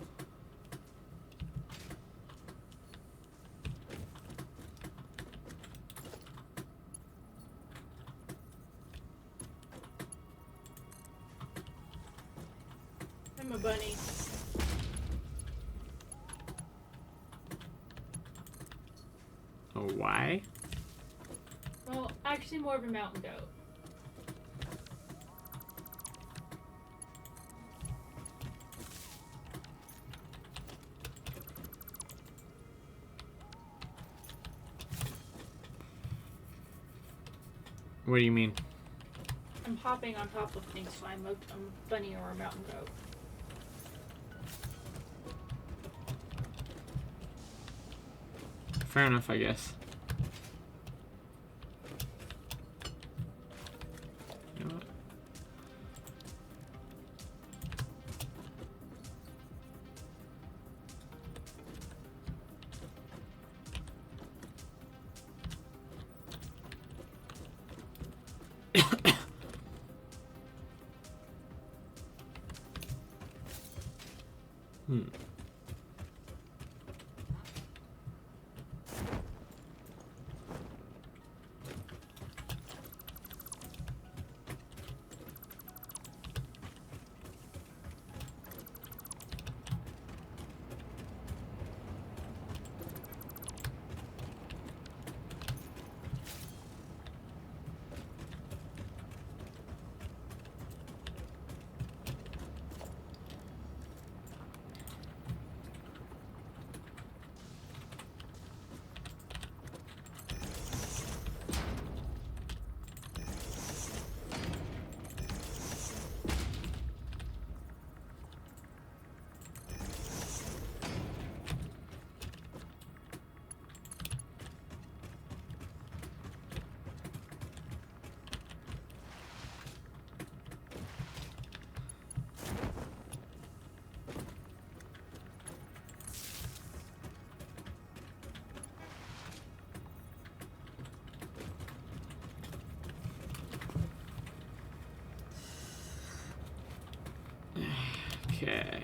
S2: I'm a bunny.
S1: oh, why?
S2: Well, actually more of a mountain goat.
S1: What do you mean?
S2: I'm hopping on top of things, so I'm a bunny or a mountain goat.
S1: Fair enough, I guess. You know what? Hmm. Okay.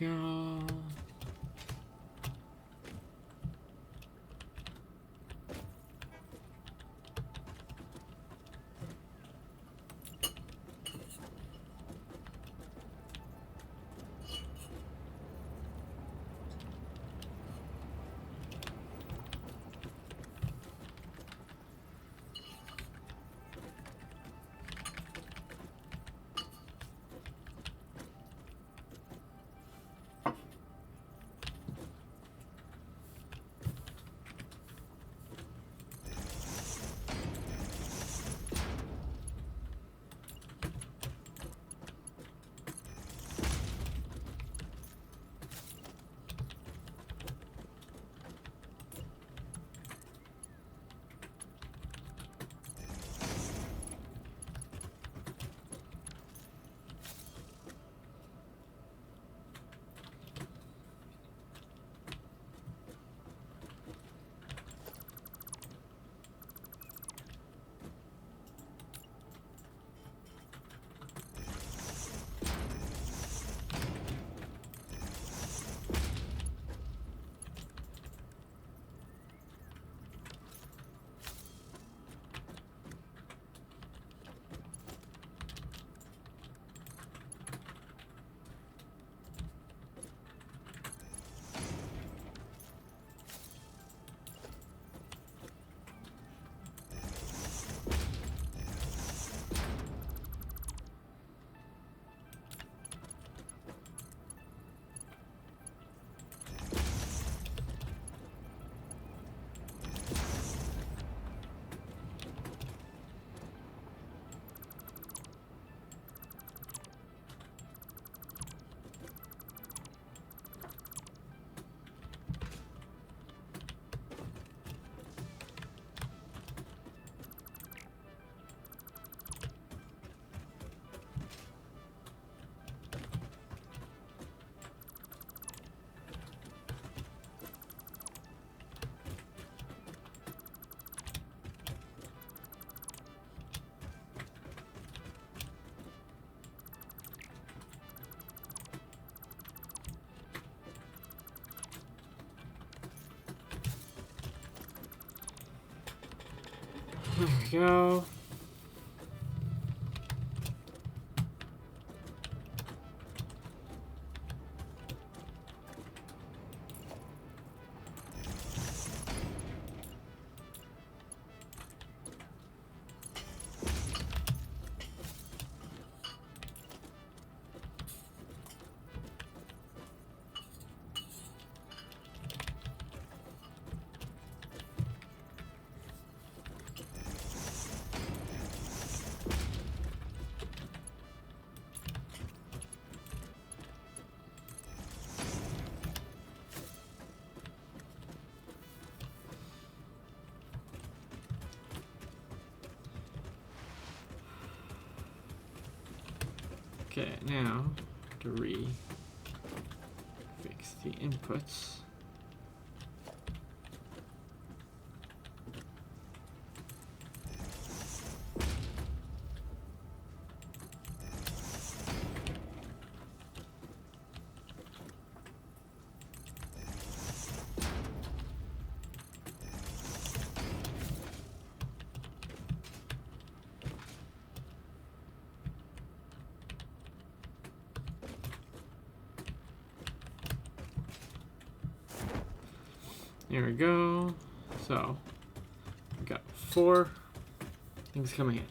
S1: we go. There we go. Okay, now to fix the inputs. There we go. So, we got 4 things coming in.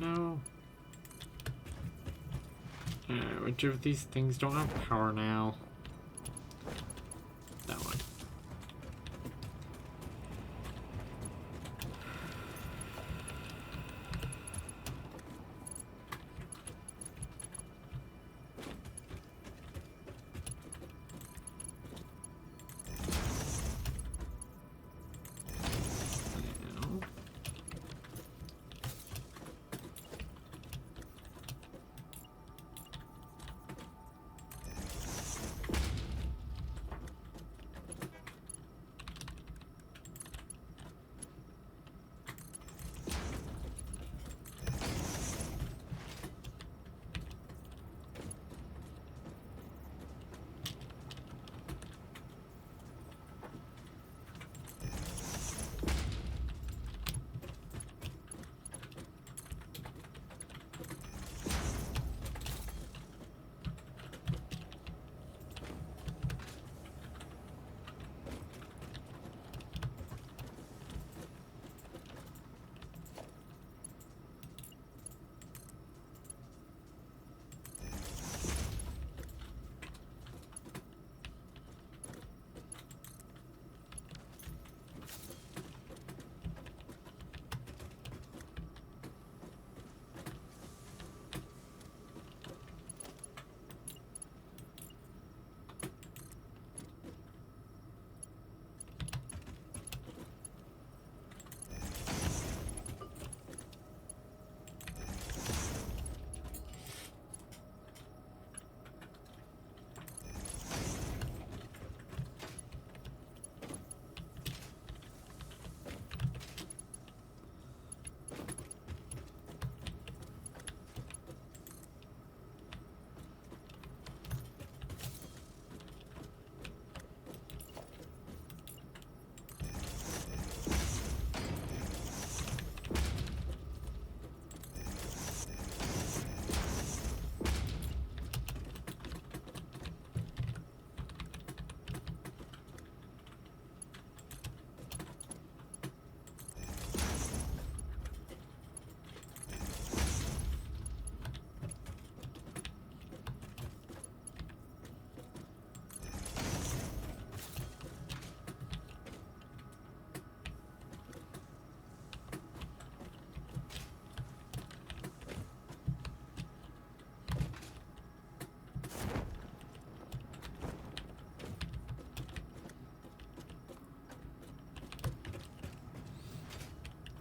S1: No. Which of these things don't have power now? That one.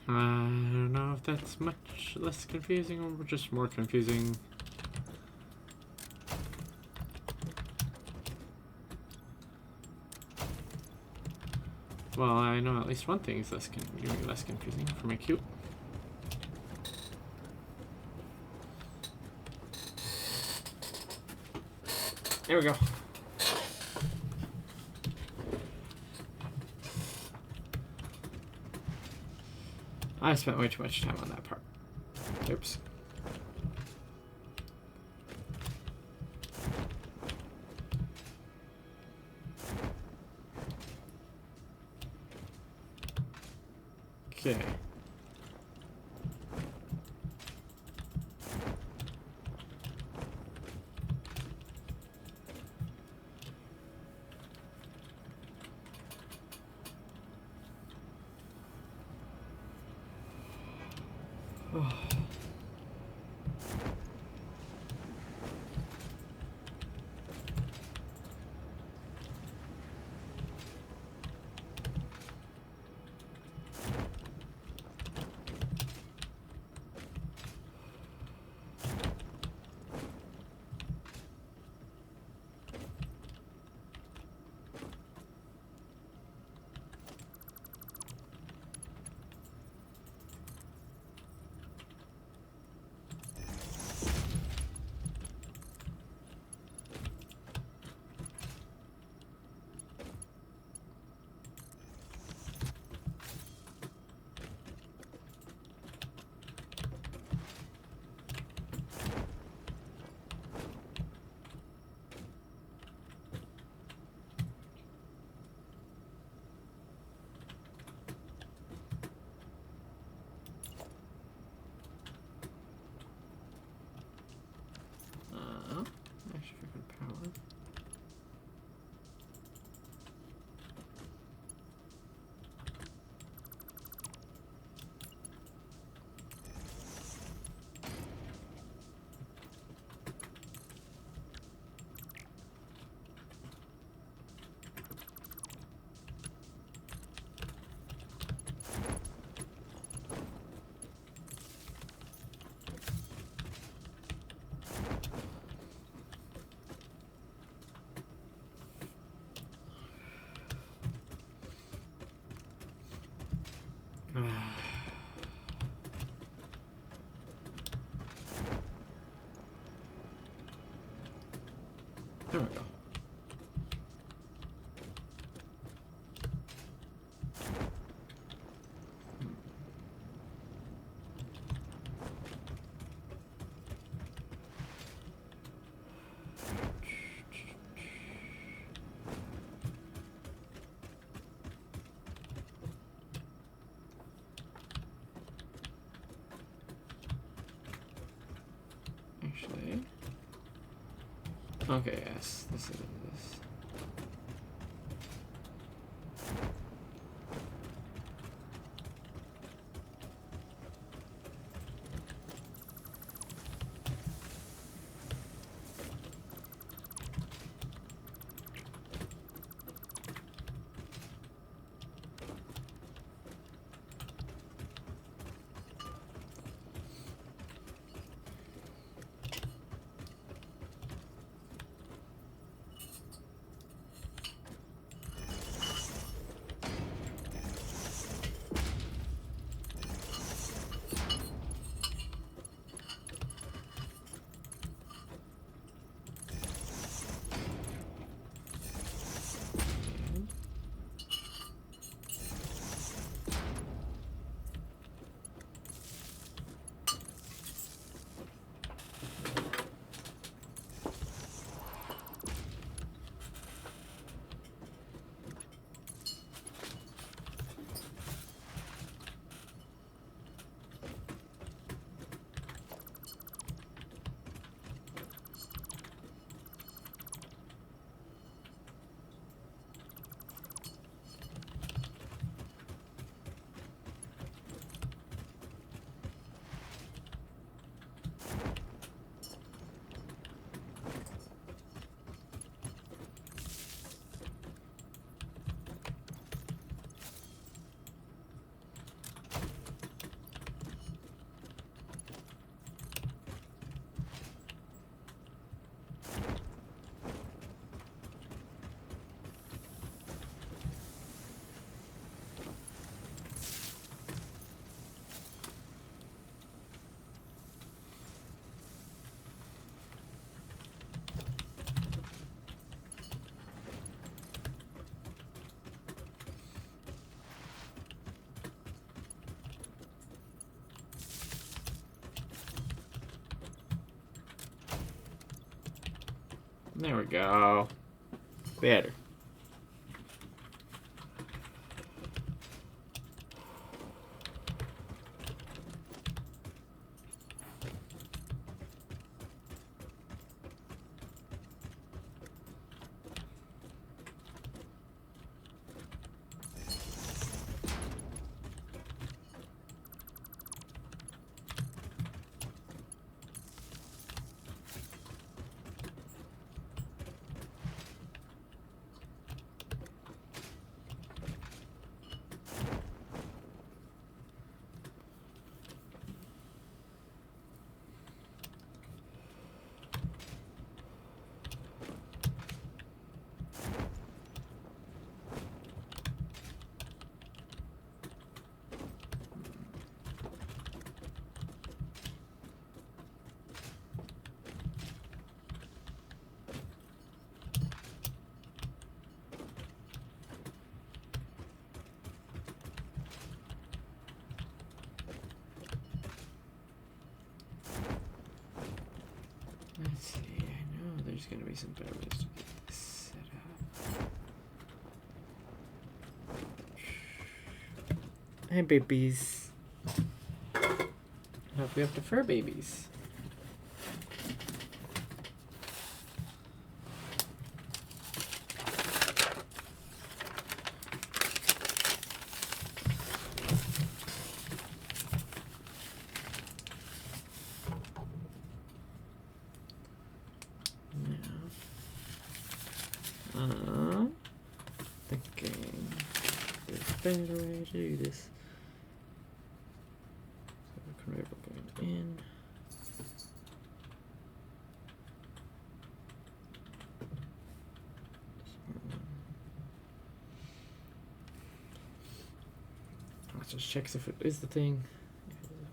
S1: I don't know if that's much less confusing or just more confusing. Well, I know at least one thing is less confusing for my cube. There we go. I spent way too much time on that part. Oops. Okay. Oh. There we go. Actually, okay, yes, this is this. There we go. Better. Let's see, I know there's gonna be some better ways to get this set up. Hey babies. I hope we have the fur babies. Thinking there's a better way to do this. So the conveyor belt going in. Let's just check if it is the thing.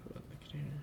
S1: Put it in the container.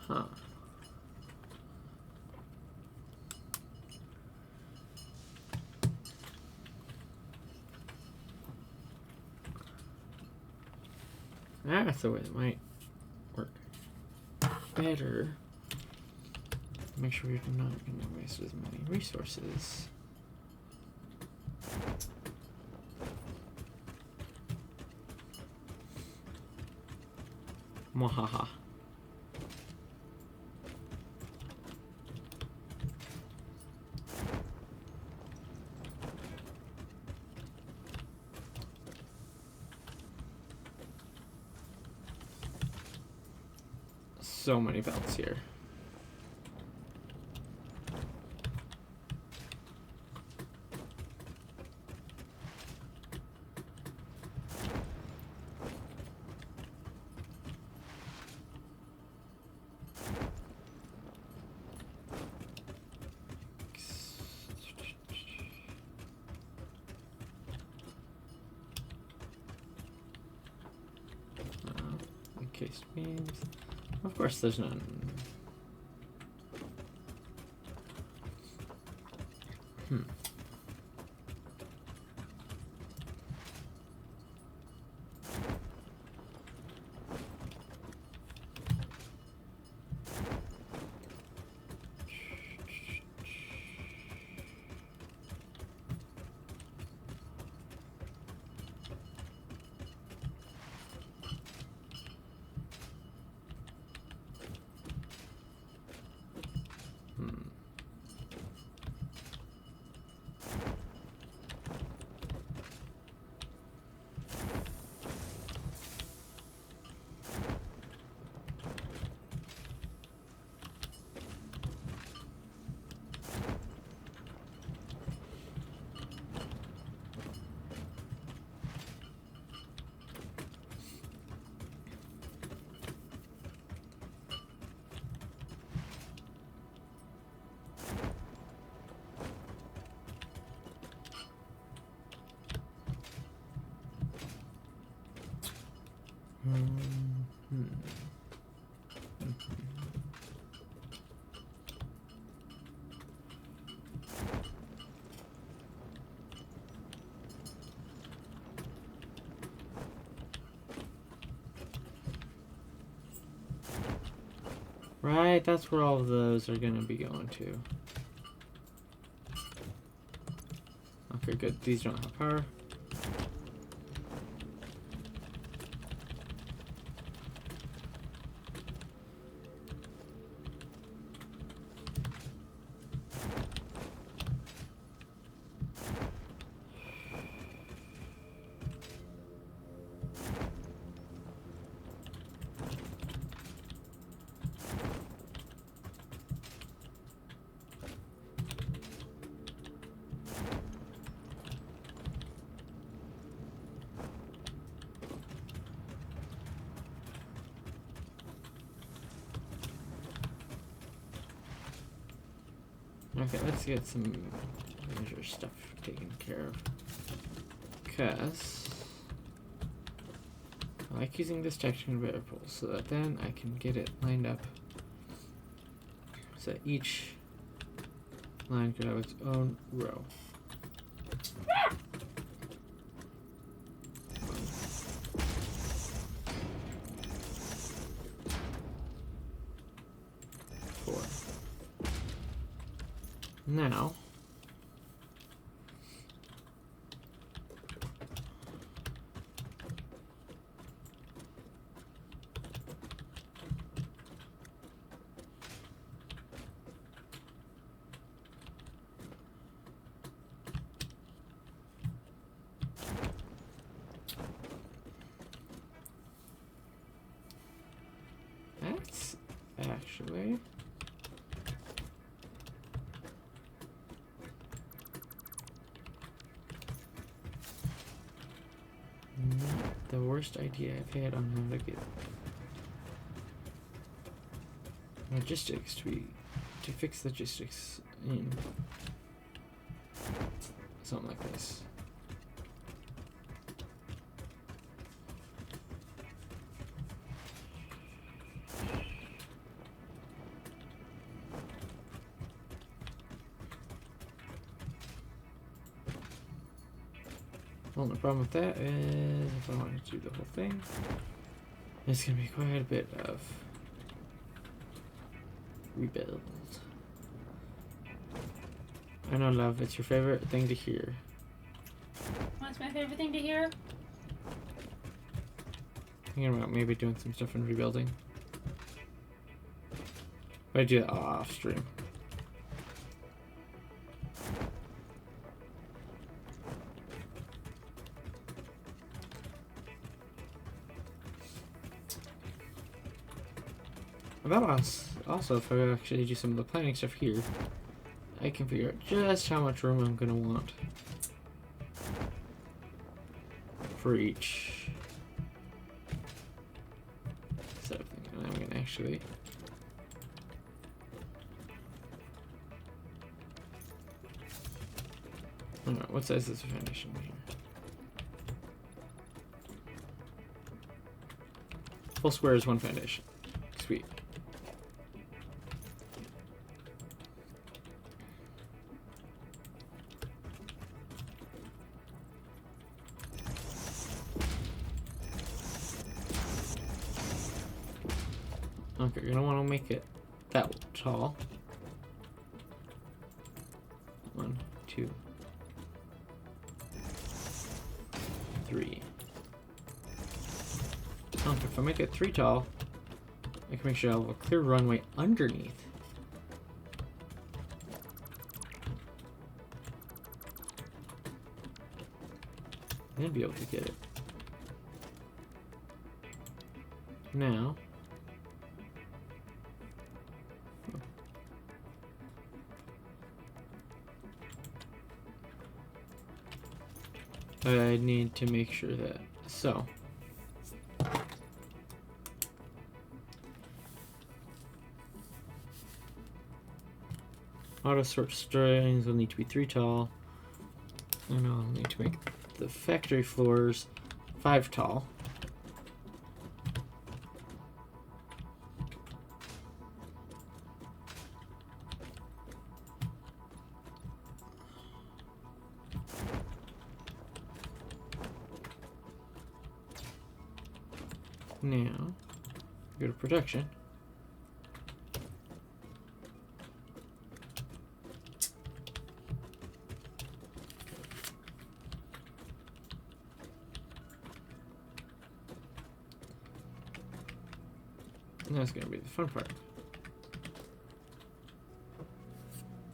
S1: Huh. That's the way it might work better. Make sure we're not going to waste as many resources. Mwahaha. So many belts here. Encased beams. Of course, there's none. Right, that's where all of those are gonna be going to. Okay, good. These don't have power. Okay, let's get some major stuff taken care of. Because I like using this texture variable so that then I can get it lined up so each line could have its own row. Now, that's actually not the worst idea I've had on how to get logistics to fix logistics in something like this. The only problem with that is if I wanted to do the whole thing, it's gonna be quite a bit of rebuild. I know, love, it's your favorite thing to hear.
S2: What's my favorite thing to hear?
S1: Thinking about maybe doing some stuff in rebuilding. But I do that off stream. That also, if I actually do some of the planning stuff here, I can figure out just how much room I'm gonna want for each set of things. And I'm gonna actually alright, what size is the foundation here? Full square is one foundation. Sweet. Okay, you're gonna want to make it that tall. 1, 2, 3. Okay, if I make it 3 tall, I can make sure I have a clear runway underneath. And then be able to get it. Now, I need to make sure that, so auto sort strings will need to be 3 tall, and I'll need to make the factory floors 5 tall. Now, go to production. And that's going to be the fun part.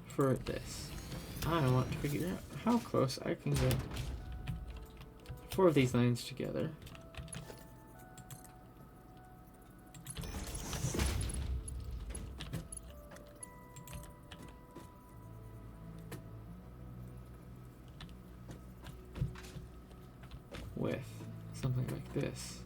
S1: For this, I want to figure out how close I can get 4 of these lines together. With something like this.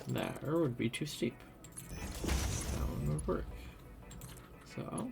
S1: That would be too steep. That one would work. So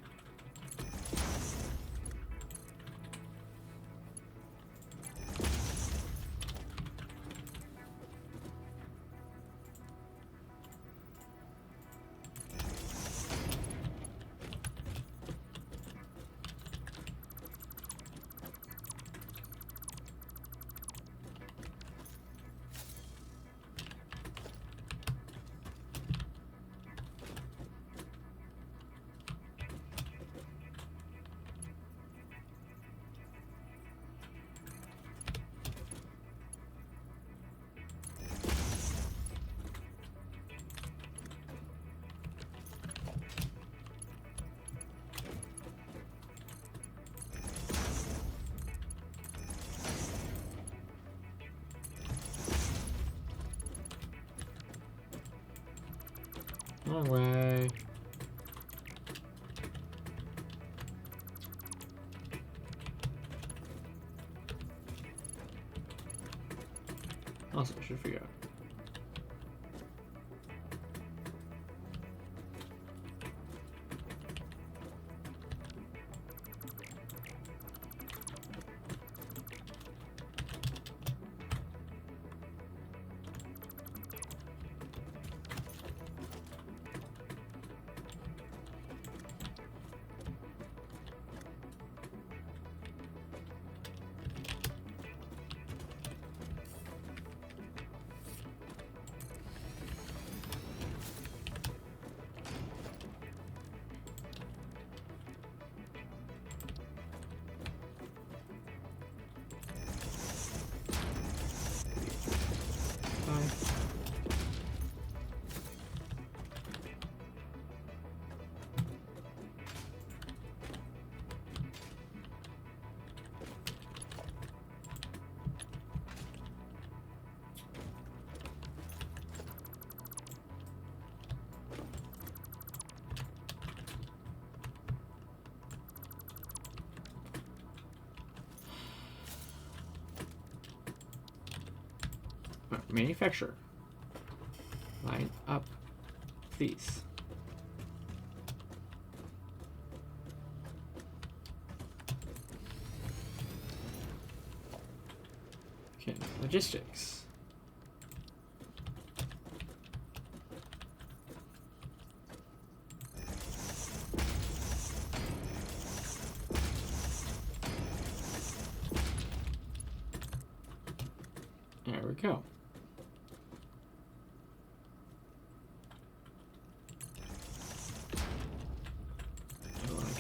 S1: wrong way. Also, I should figure out. Manufacturer. Line up, please. Okay, logistics. There we go.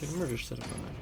S1: Get a murder set up on that.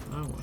S1: I wonder.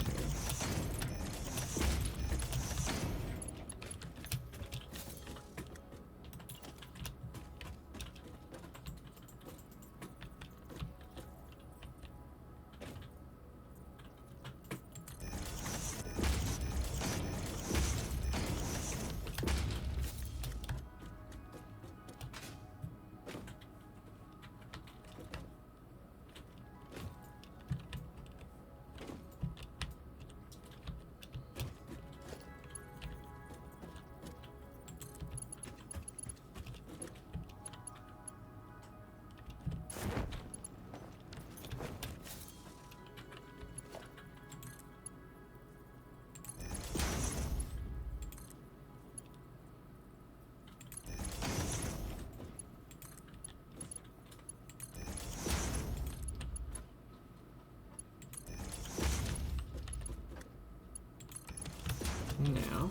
S1: Now,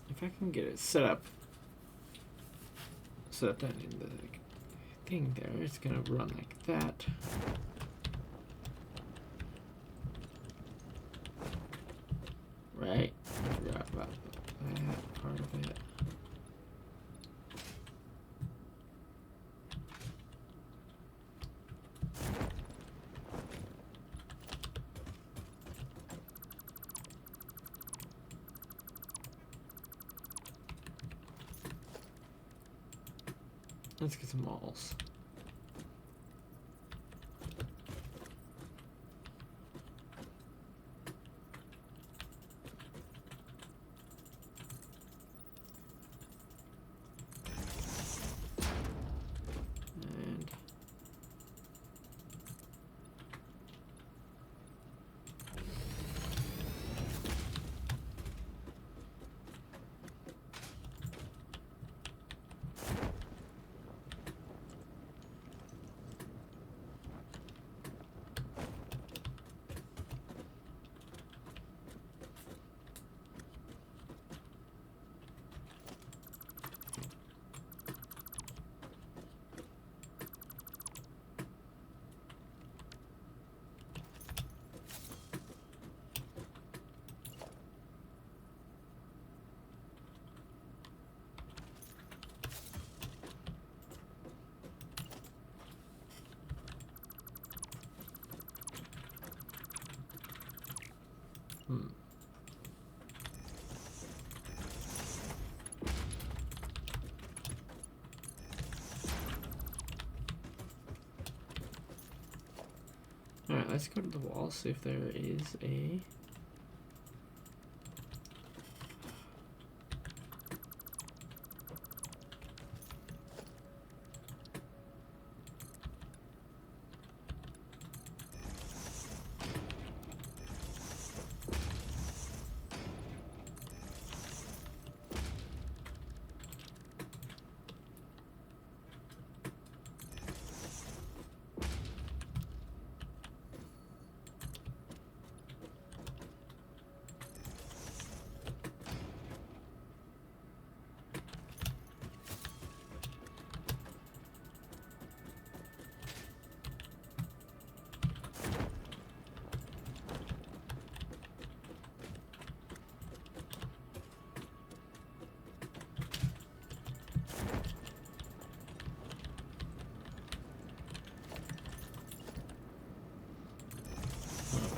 S1: if I can get it set up so that in the thing there, it's gonna run like that. Right? I forgot about that part of it. Let's get some walls. let's go to the wall, see if there is a...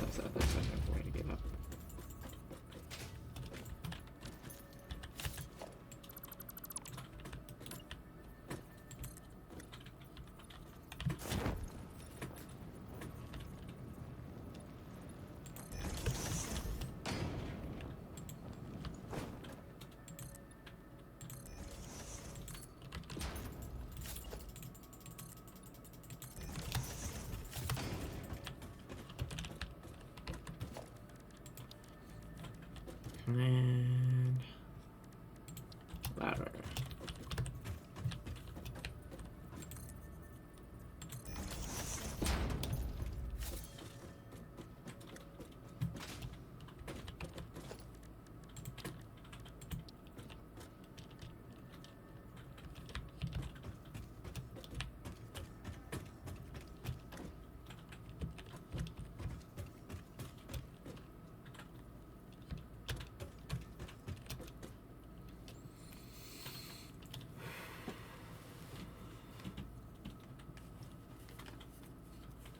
S1: That's not a way to get up. And ladder.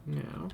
S1: Now,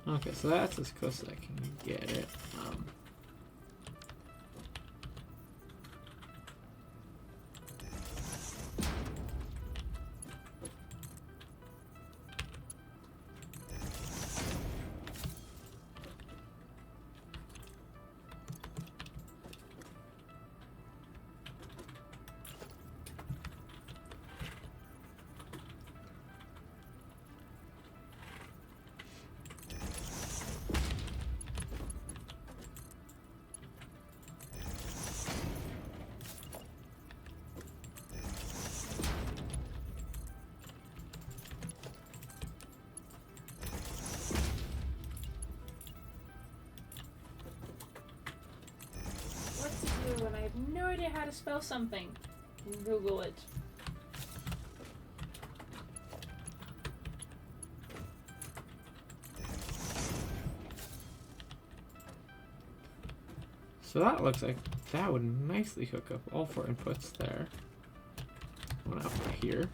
S1: okay, so that's as close as I can get it.
S2: What to do when I have no idea how to spell something? Google it.
S1: So that looks like that would nicely hook up all 4 inputs there. One up here.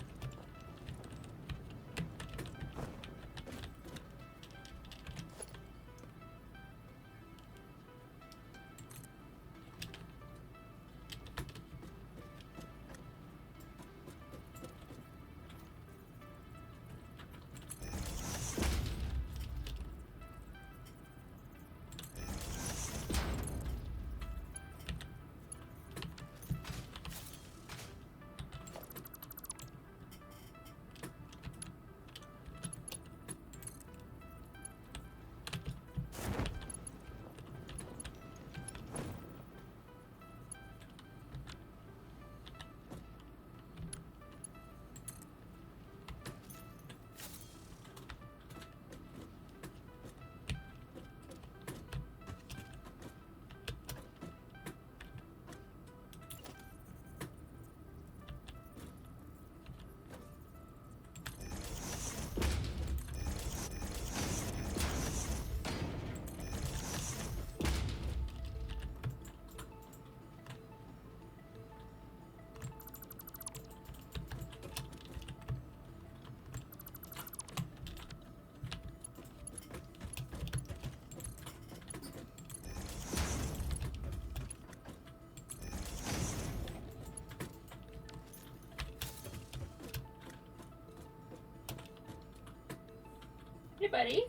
S2: Hey, buddy.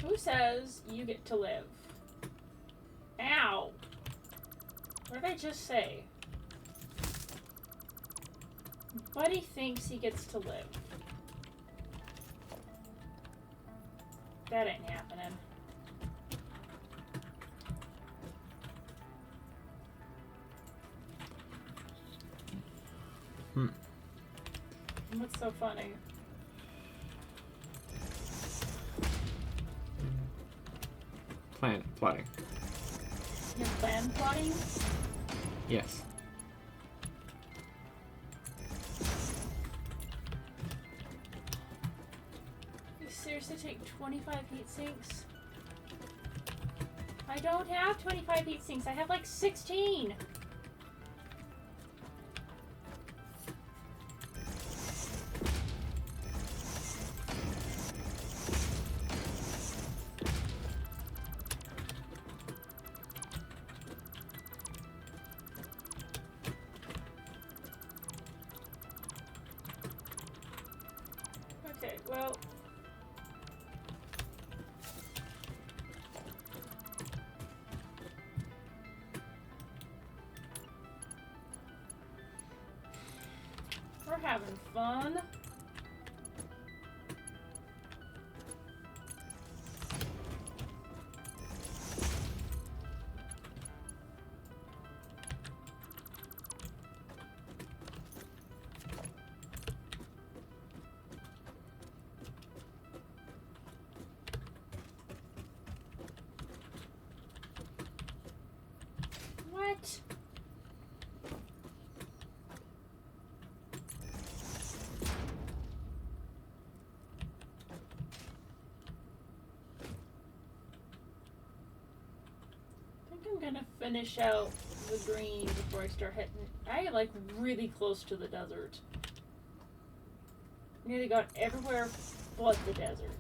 S2: Who says you get to live? Ow! What did I just say? Buddy thinks he gets to live. That ain't happening. What's so funny?
S1: Plotting.
S2: Your plan plotting?
S1: Yes.
S2: You seriously take 25 heat sinks? I don't have 25 heat sinks. I have like 16. Okay, well. We're having fun. What? I think I'm gonna finish out the green before I start hitting. I am like really close to the desert. Nearly got everywhere but the desert.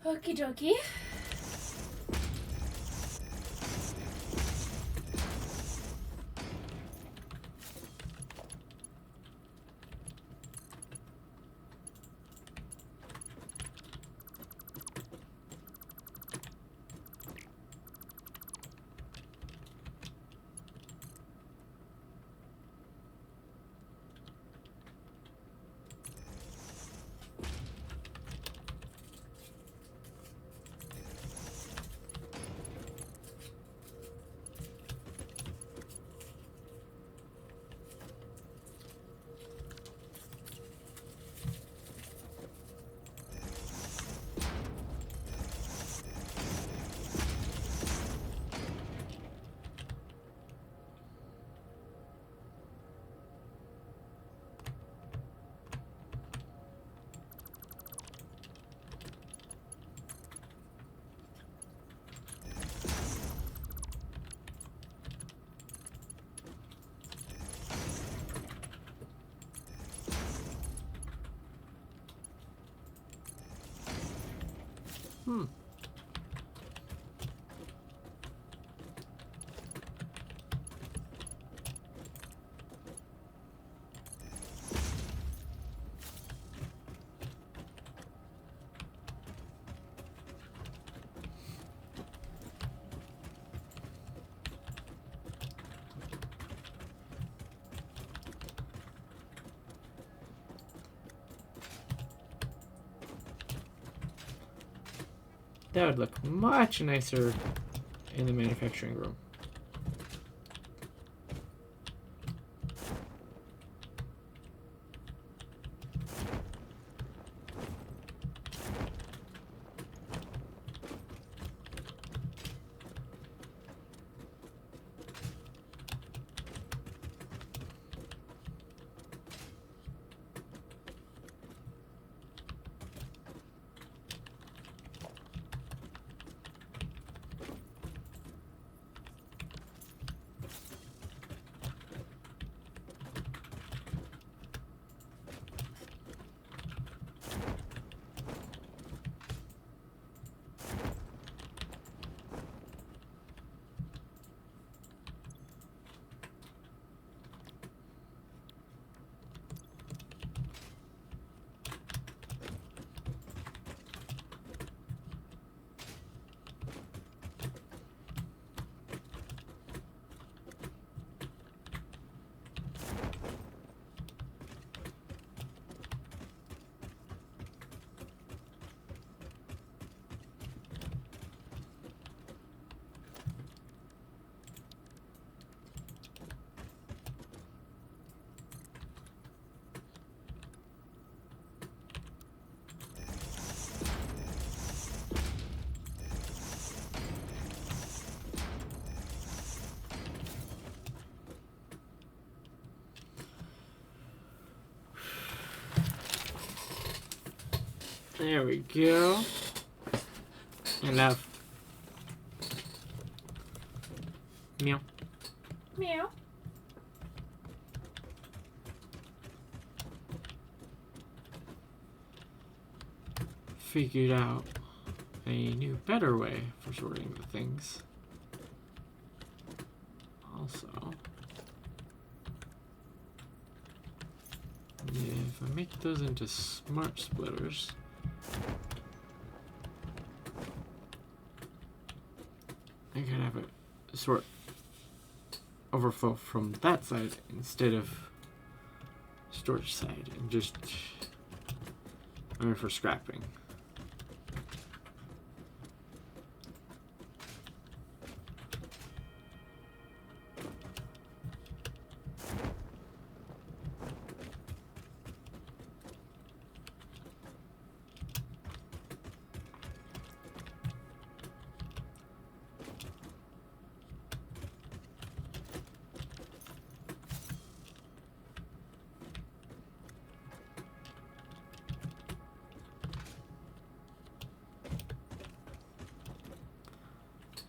S2: Okie dokie.
S1: That would look much nicer in the manufacturing room. There we go. Enough. Meow.
S2: Meow.
S1: Figured out a new, better way for sorting the things. Also, if I make those into smart splitters, I can have it sort overflow from that side instead of storage side, and just, I mean, for scrapping.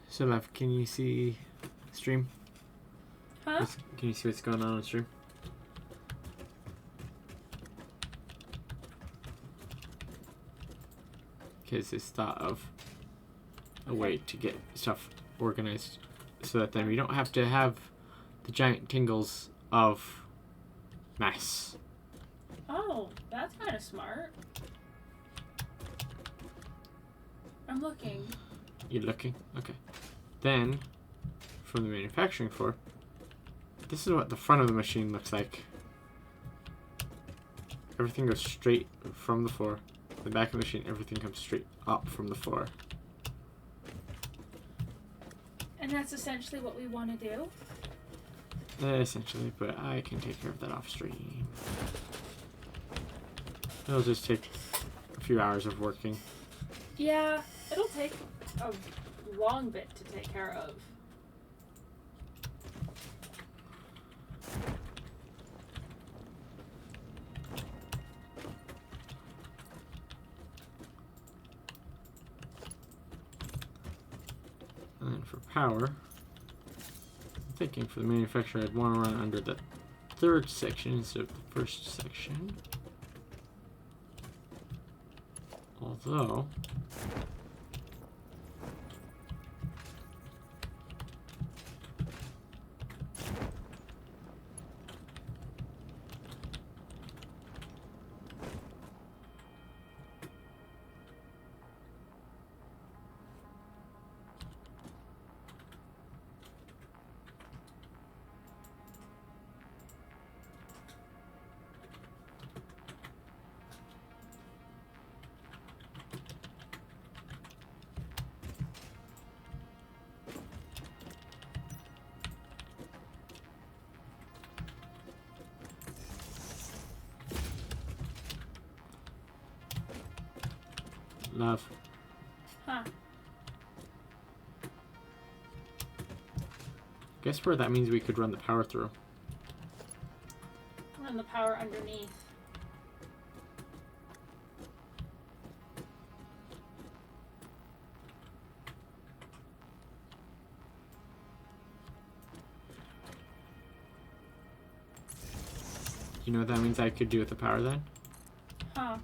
S1: So, Lev, can you see stream?
S2: Huh?
S1: Can you see what's going on stream? Because it's thought of a way to get stuff organized so that then we don't have to have the giant tingles of mess.
S2: Oh, that's kind of smart. I'm looking.
S1: You're looking? Okay. Then, from the manufacturing floor, this is what the front of the machine looks like. Everything goes straight from the floor. The back of the machine, everything comes straight up from the floor.
S2: And that's essentially what we want to do?
S1: Essentially, but I can take care of that off stream. It'll just take a few hours of working.
S2: Yeah, it'll take a long bit to take care of.
S1: And then for power, I'm thinking for the manufacturer I'd want to run under the third section instead of the first section. Although, love.
S2: Huh.
S1: Guess where that means we could run the power through.
S2: Run the power underneath.
S1: You know what that means I could do with the power then?
S2: Huh.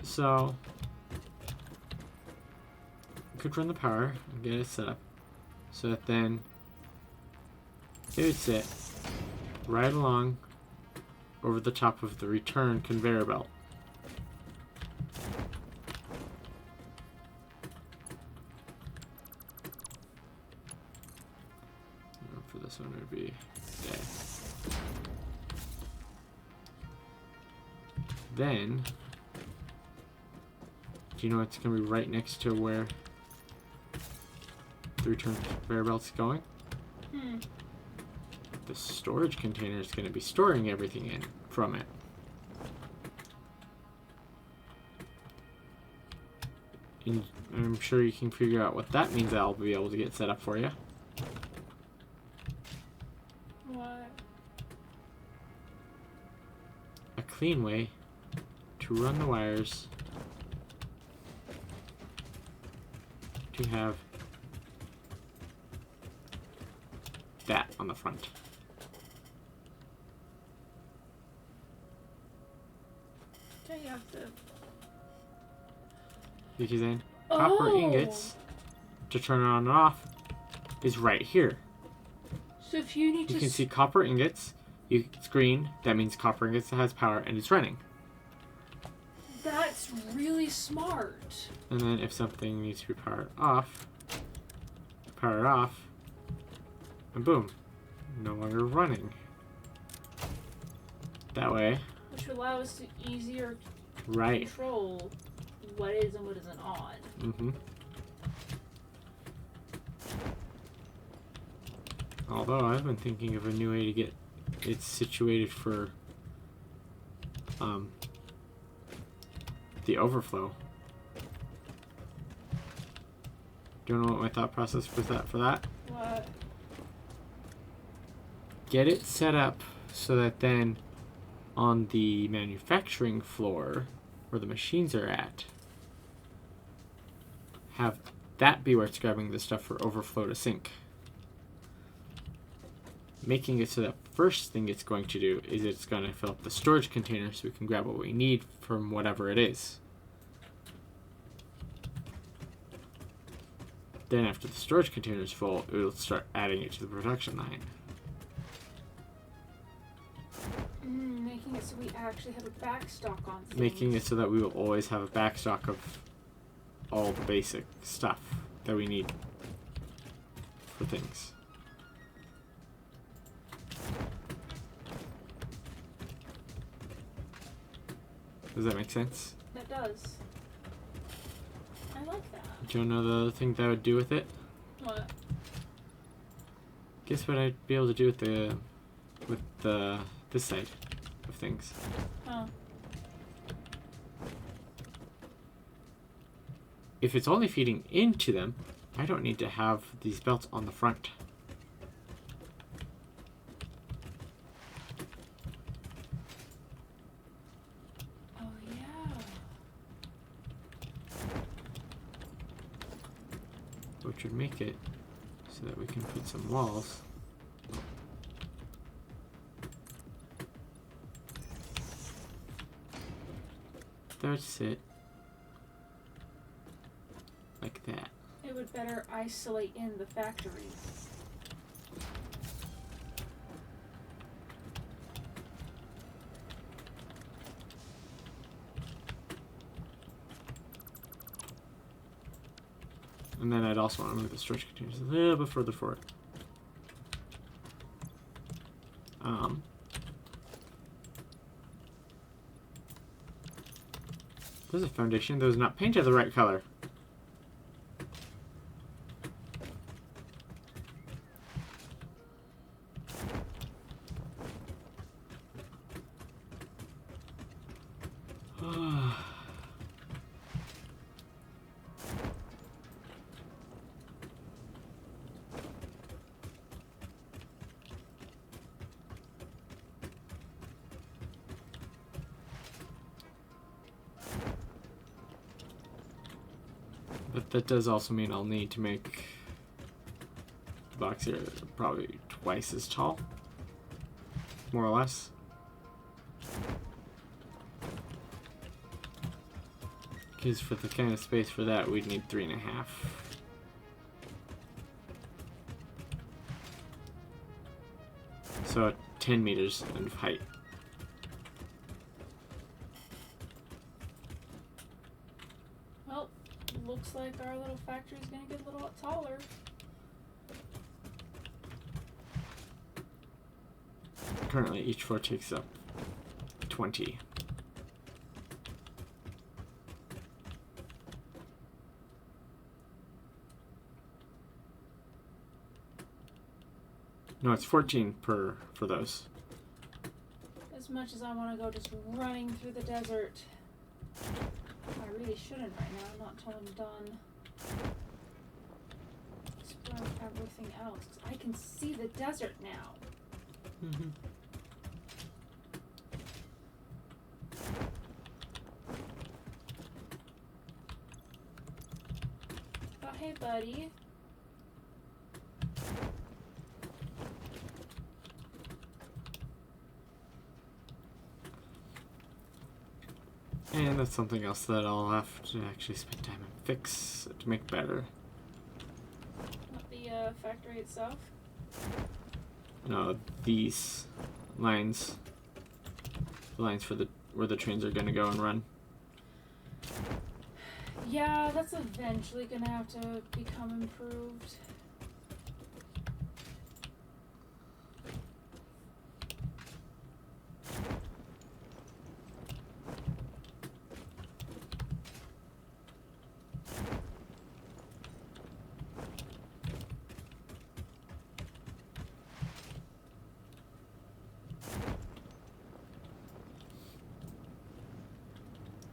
S1: So, I could run the power and get it set up so that then it would sit right along over the top of the return conveyor belt. And for this one, it would be day. Then, do you know it's going to be right next to where the return conveyor belt's going? The storage container is going to be storing everything in from it. And I'm sure you can figure out what that means. I'll be able to get set up for you.
S2: What?
S1: A clean way to run the wires to have that on the front.
S2: Okay, you have to.
S1: Because then copper ingots to turn it on and off is right here.
S2: So if you need
S1: You
S2: to.
S1: can see copper ingots. It's green. That means copper ingots has power and it's running.
S2: That's really smart.
S1: And then if something needs to be power it off, and boom, no longer running. That way,
S2: Which would allow us to easier
S1: right.
S2: control what is and what isn't on.
S1: Mm-hmm. Although I've been thinking of a new way to get it situated for the overflow. Do you know what my thought process was for that?
S2: What?
S1: Get it set up so that then on the manufacturing floor where the machines are at, have that be where it's grabbing the stuff for overflow to sink. Making it so that first thing it's going to do is it's going to fill up the storage container so we can grab what we need from whatever it is. Then after the storage container is full, it will start adding it to the production line.
S2: Making it so we actually have a backstock on things.
S1: Making it so that we will always have a backstock of all the basic stuff that we need for things. Does that make sense?
S2: That does. I like that.
S1: Do you know the other thing that I would do with it?
S2: What?
S1: Guess what I'd be able to do with this side of things.
S2: Huh.
S1: If it's only feeding into them, I don't need to have these belts on the front.
S2: Oh yeah.
S1: Which would make it so that we can put some walls. That would sit like that.
S2: It would better isolate in the factory.
S1: And then I'd also want to move the storage containers a little bit further forward. There's a foundation that was not painted the right color. But that does also mean I'll need to make the box here probably twice as tall, more or less. Because for the kind of space for that, we'd need 3.5. So 10 meters in height.
S2: Well, looks like our little factory's gonna get a little taller.
S1: Currently, each floor takes up 20. No, it's 14 for those.
S2: As much as I want to go just running through the desert, I really shouldn't right now, not until I'm done exploring everything else. 'Cause I can see the desert now. hey, buddy.
S1: And that's something else that I'll have to actually spend time and fix to make better.
S2: Not the factory itself.
S1: No, these lines. The lines for where the trains are gonna go and run.
S2: Yeah, that's eventually gonna have to become improved.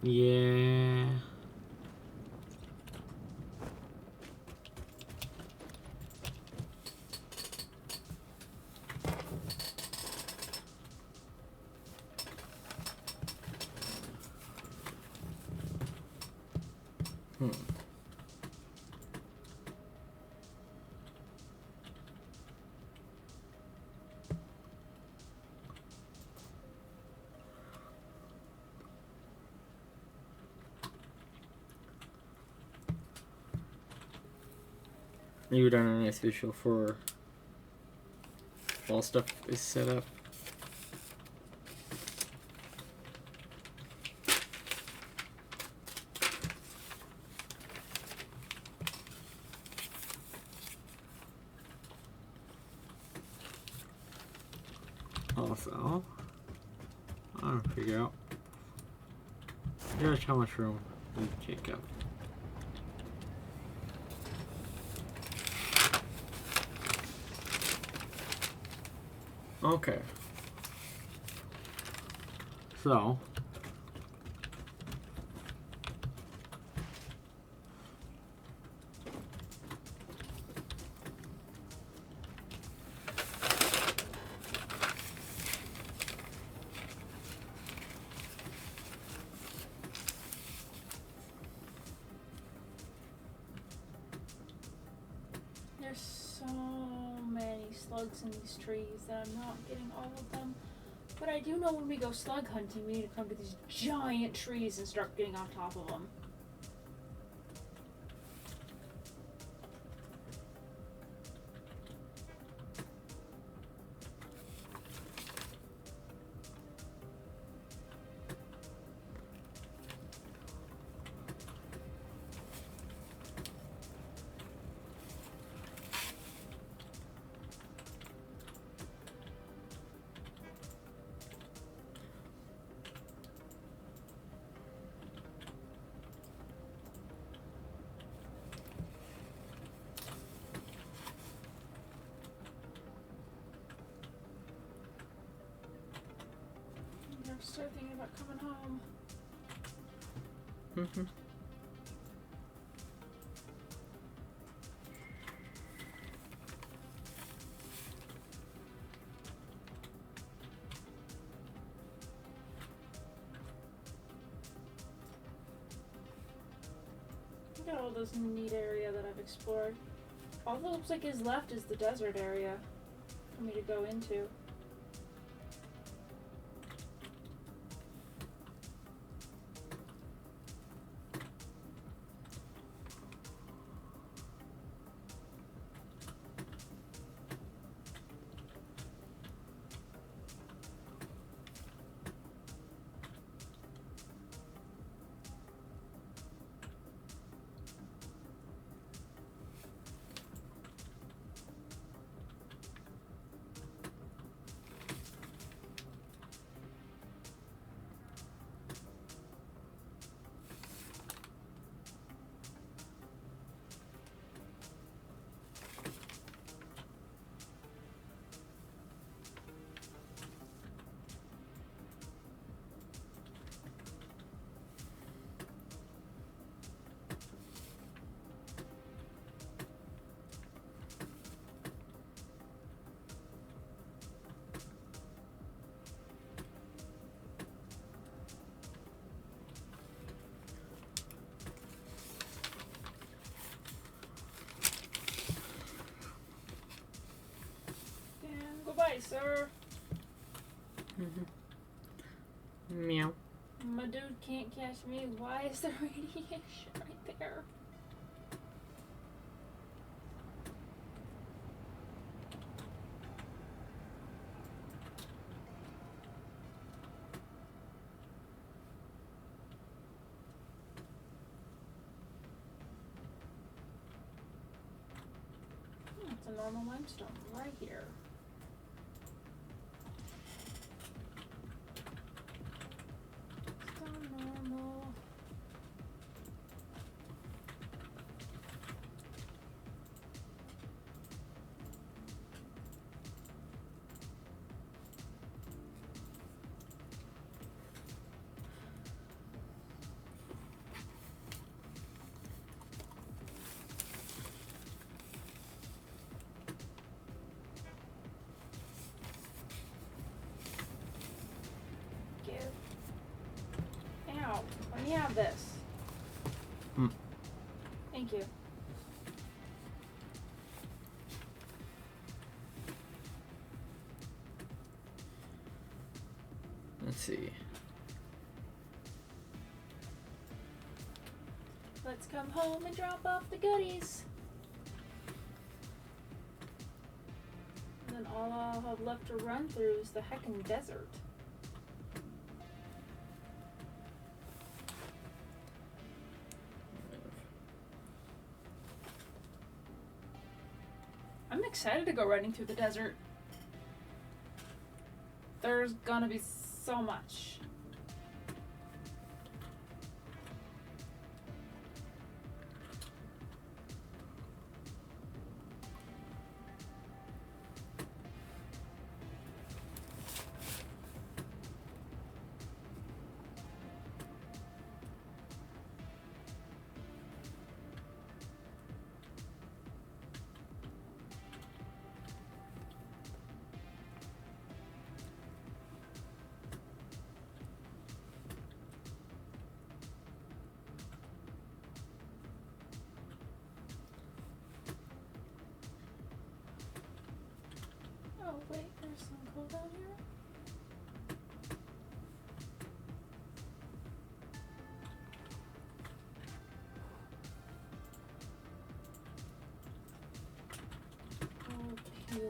S1: Yeah. You done a nice visual for all stuff is set up. Also, I don't figure out just how much room you take up. Okay. So.
S2: There's so many slugs in these trees that I'm not getting all of them. But I do know when we go slug hunting, we need to come to these giant trees and start getting on top of them. I'm gonna start thinking about coming home.
S1: Mm-hmm.
S2: Look at all this neat area that I've explored. All that looks like is left is the desert area for me to go into. sir.
S1: Meow.
S2: My dude can't catch me. Why is there radiation right there? It's a normal limestone right here. So normal. Give. Ow. Let me have this. Thank you.
S1: Let's see.
S2: Let's come home and drop off the goodies. And then all I'll have left to run through is the heckin' desert. I'm excited to go running through the desert. There's gonna be so much. Oh wait, there's some coal down here. Coal peeler.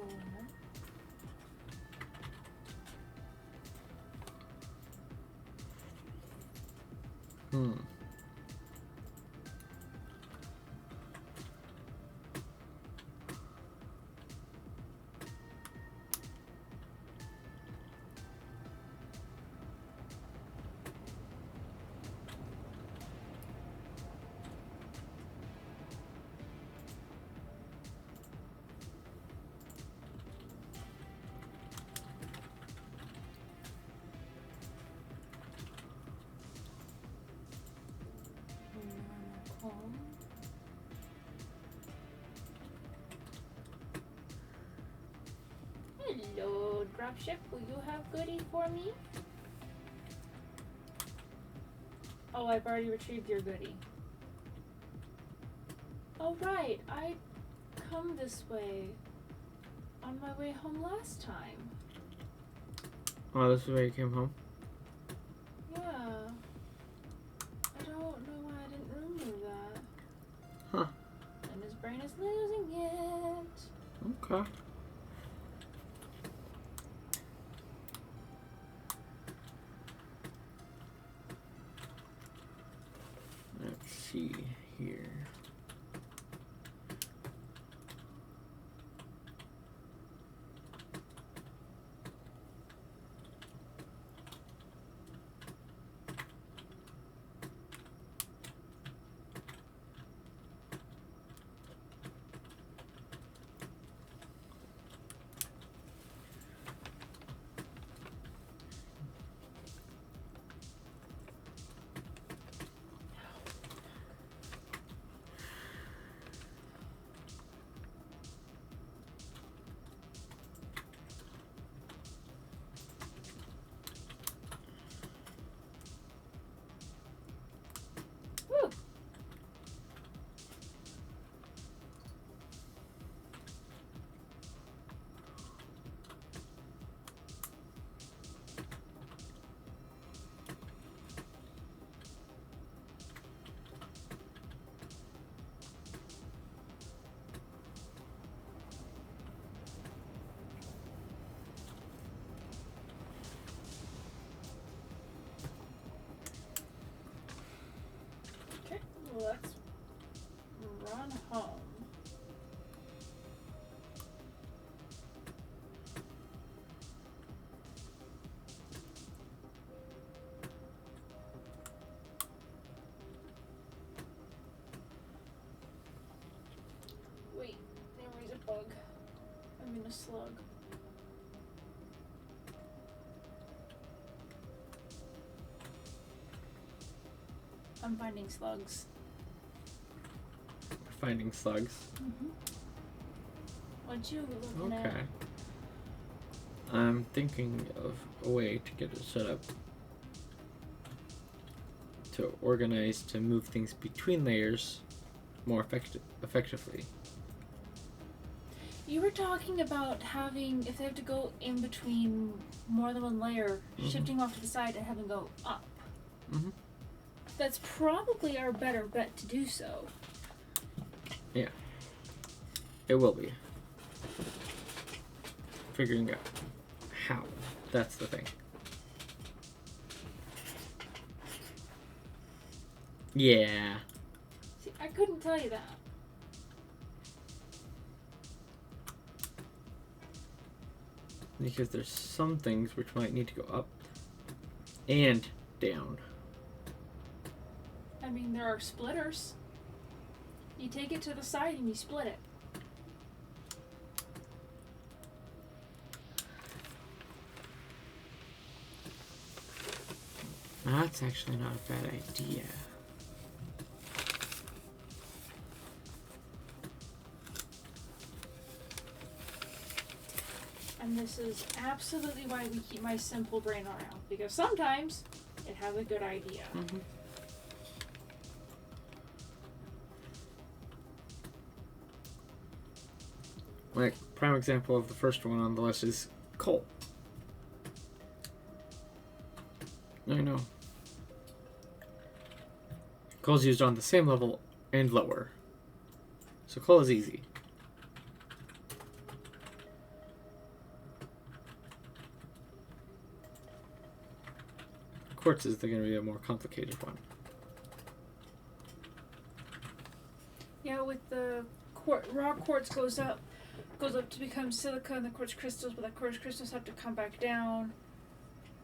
S2: Coal. Hello, dropship. Will you have goodie for me? Oh, I've already retrieved your goodie. Oh, right. I come this way on my way home last time.
S1: Oh, this is where you came home?
S2: Yeah. I don't know why I didn't remember that.
S1: Huh.
S2: And his brain is losing it.
S1: Okay. Let's see here.
S2: a slug. I'm finding slugs.
S1: Finding slugs.
S2: What you looking at?
S1: Okay. I'm thinking of a way to get it set up to organize to move things between layers more effectively.
S2: You were talking about having, if they have to go in between more than one layer, shifting off to the side and having go up.
S1: Mm-hmm.
S2: That's probably our better bet to do so.
S1: Yeah. It will be. Figuring out how. That's the thing. Yeah.
S2: See, I couldn't tell you that.
S1: Because there's some things which might need to go up and down.
S2: I mean, there are splitters. You take it to the side and you split it.
S1: That's actually not a bad idea.
S2: And this is absolutely why we keep my simple brain around. Because sometimes it has a good idea.
S1: Mm-hmm. Like, prime example of the first one on the list is coal. I know. Coal's used on the same level and lower. So coal is easy. Quartz is going to be a more complicated one.
S2: Yeah, with the raw quartz goes up to become silica and the quartz crystals, but the quartz crystals have to come back down.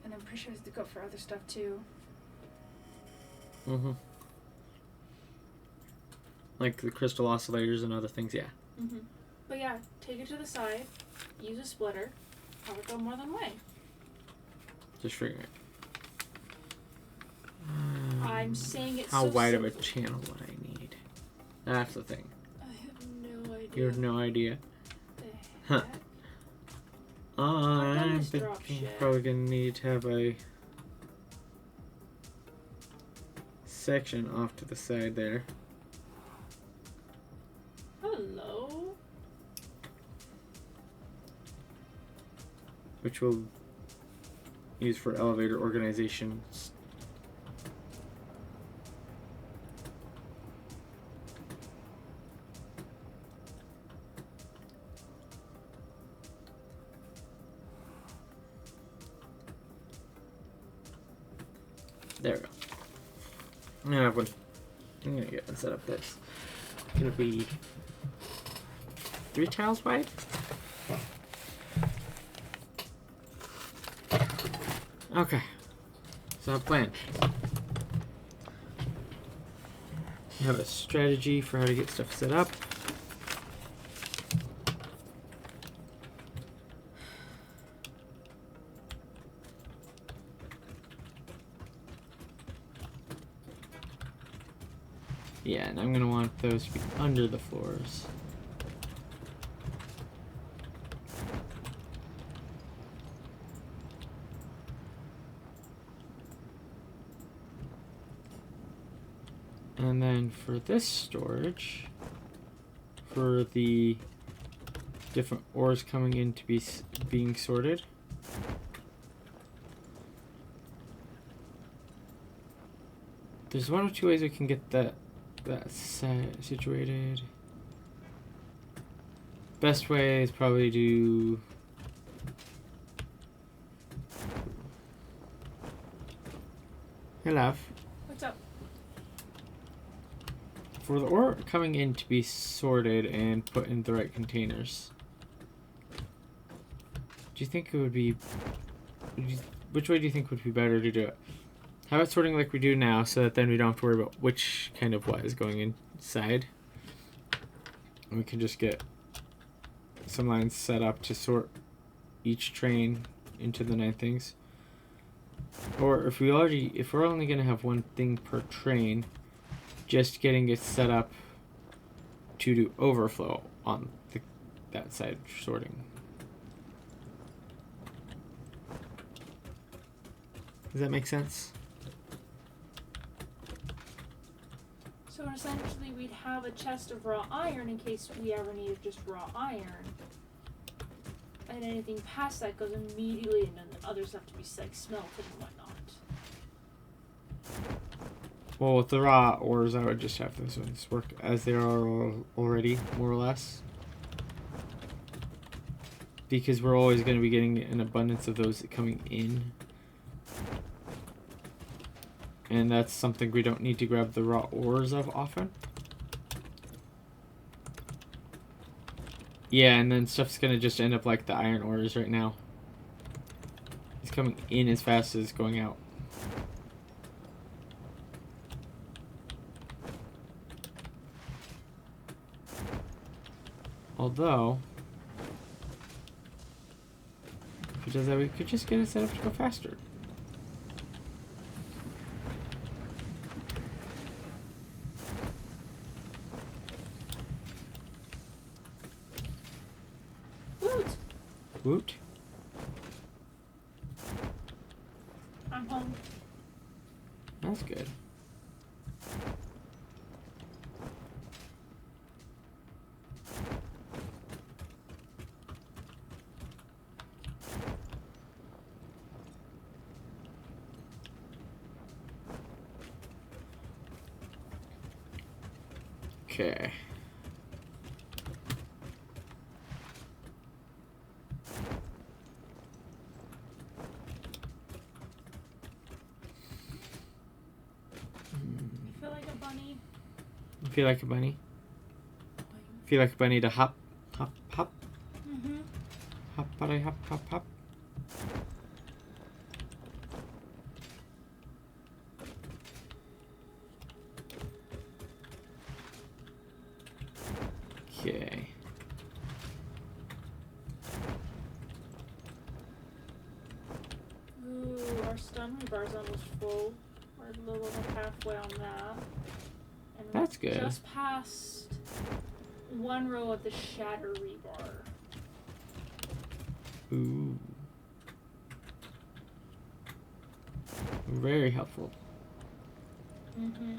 S2: And I'm pretty sure it has to go for other stuff too.
S1: Mm-hmm. Like the crystal oscillators and other things, yeah.
S2: Mm-hmm. But yeah, take it to the side, use a splitter, have it go more than one way.
S1: Just figuring it.
S2: I'm saying it
S1: How
S2: so
S1: wide of a
S2: simply.
S1: channel would I need? That's the thing.
S2: I have no idea.
S1: You have no idea.
S2: The
S1: Huh.
S2: heck?
S1: I'm
S2: this drop
S1: thinking
S2: shit.
S1: probably gonna need to have a section off to the side there.
S2: Hello?
S1: Which we'll use for elevator organization. There we go. I'm gonna have one. I'm gonna get one set up that's gonna be 3 tiles wide. Okay. So plan. You have a strategy for how to get stuff set up. Yeah, and I'm gonna want those to be under the floors. And then for this storage, for the different ores coming in to be being sorted, there's one or two ways we can get that situated. Best way is probably to Hello.
S2: What's up?
S1: For the ore coming in to be sorted and put in the right containers, do you think it would be... Which way do you think would be better to do it? How about sorting like we do now, so that then we don't have to worry about which kind of what is going inside? And we can just get some lines set up to sort each train into the 9 things. Or if we're only gonna have one thing per train, just getting it set up to do overflow on that side sorting. Does that make sense?
S2: So essentially, we'd have a chest of raw iron in case we ever needed just raw iron. And anything past that goes immediately into the other stuff to be like smelted and whatnot.
S1: Well, with the raw ores, I would just have those ones work as they are already, more or less. Because we're always going to be getting an abundance of those coming in. And that's something we don't need to grab the raw ores of often. Yeah, and then stuff's going to just end up like the iron ores right now. It's coming in as fast as it's going out. Although, if it does that, we could just get it set up to go faster.
S2: Woot!
S1: Woot.
S2: I'm home.
S1: That's good. Okay.
S2: You feel like a bunny?
S1: Feel like a bunny? Feel like a bunny to hop, hop, hop,
S2: Mm-hmm.
S1: hop, buddy, hop, hop, hop. Okay.
S2: Ooh, our stun rebar's almost full. We're a little over halfway on that. And we're
S1: That's good.
S2: just past one row of the shatter rebar.
S1: Ooh. Very helpful.
S2: Mm-hmm.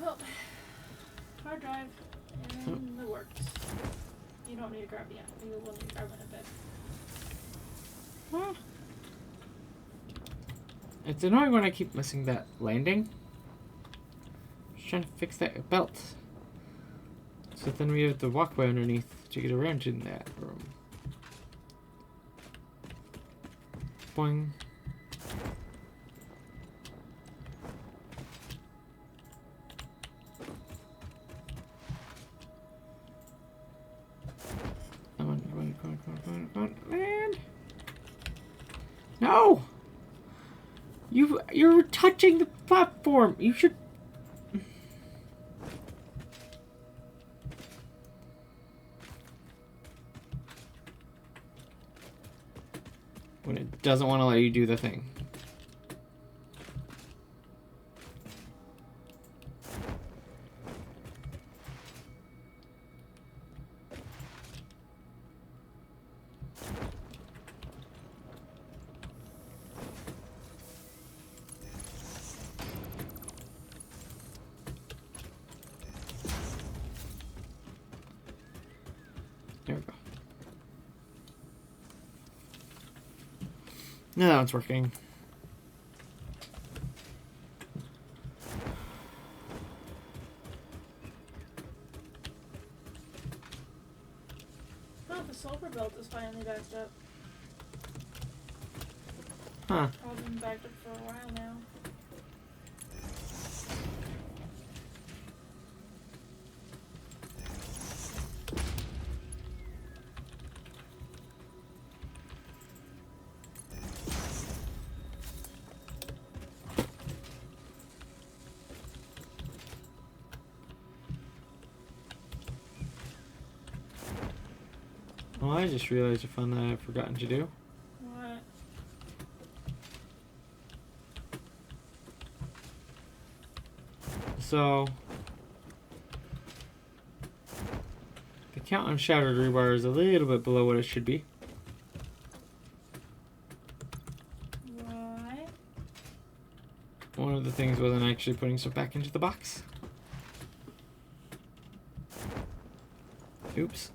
S2: Well, hard drive in the works. You don't need to grab it yet. You will need to grab it in a bit.
S1: Well, it's annoying when I keep missing that landing. Just trying to fix that belt. So then we have the walkway underneath to get around in that room. Boing. Come on, come on, come on, come on, come on, come on, land! No! You're touching the platform. You should. When it doesn't want to let you do the thing. No, that one's working.
S2: Oh, the sulfur belt is finally backed up.
S1: Huh.
S2: I've been backed up for a while now.
S1: Well, I just realized a fun that I've forgotten to do.
S2: What?
S1: So, the count on shattered rebar is a little bit below what it should be.
S2: What?
S1: One of the things wasn't actually putting stuff back into the box. Oops.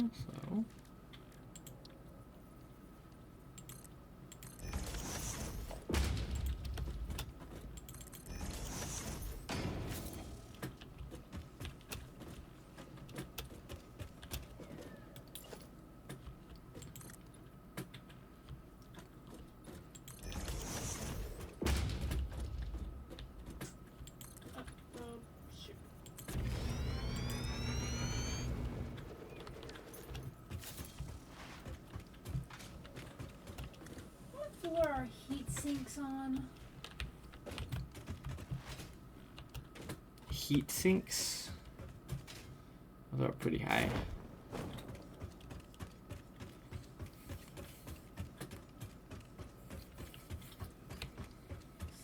S1: So
S2: Oh, shoot. What floor are heat sinks on?
S1: heat sinks. Those are pretty high.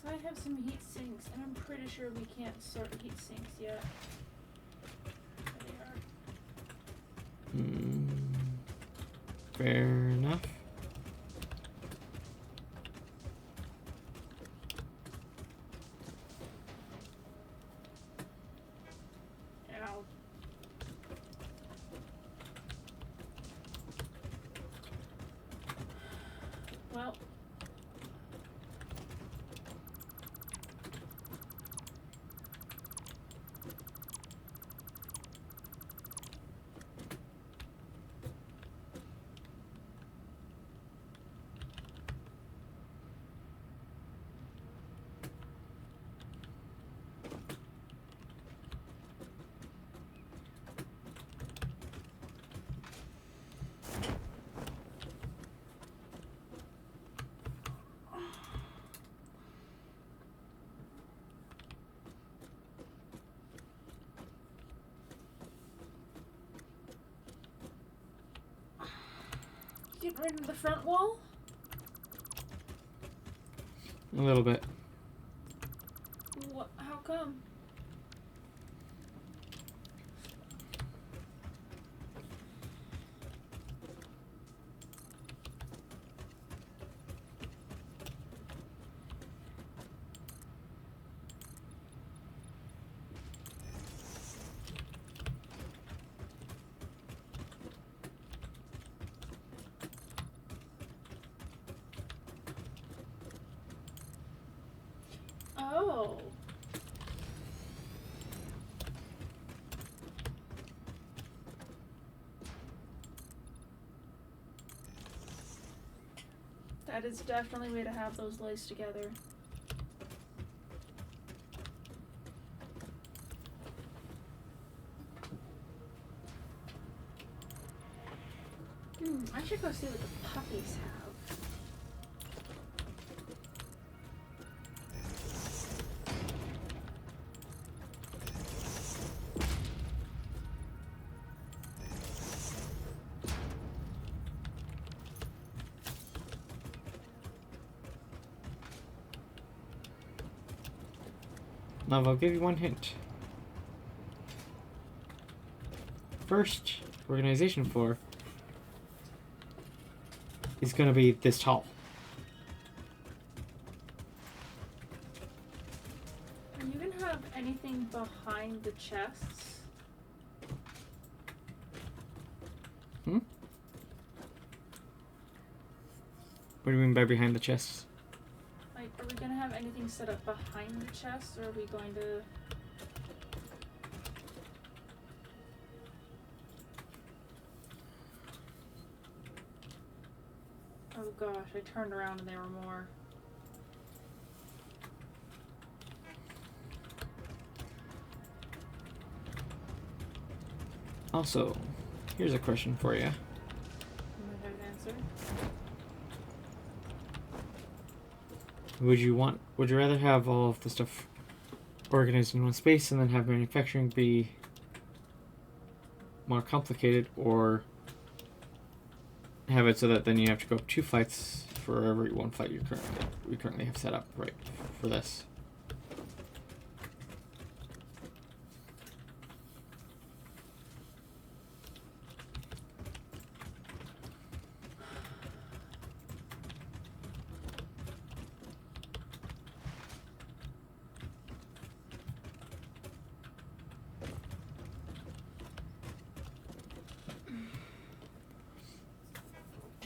S2: So I have some heat sinks, and I'm pretty sure we can't sort heat sinks yet. There they are.
S1: Fair enough.
S2: Ow. Well. Get rid of the front wall?
S1: A little bit.
S2: What? How come? Oh. That is definitely a way to have those laced together. I should go see what the puppies have.
S1: Now I'll give you one hint. first organization floor is going to be this tall.
S2: Are you gonna have anything behind the chests?
S1: Hmm? What do you mean by behind the chests?
S2: Like, are we gonna have anything set up behind the chests, or are we going to... Oh gosh, I turned around and there were more.
S1: Also, here's a question for you.
S2: You might have an answer.
S1: Would you rather have all of the stuff organized in one space and then have manufacturing be more complicated, or have it so that then you have to go up 2 flights for every 1 flight we currently have set up right for this?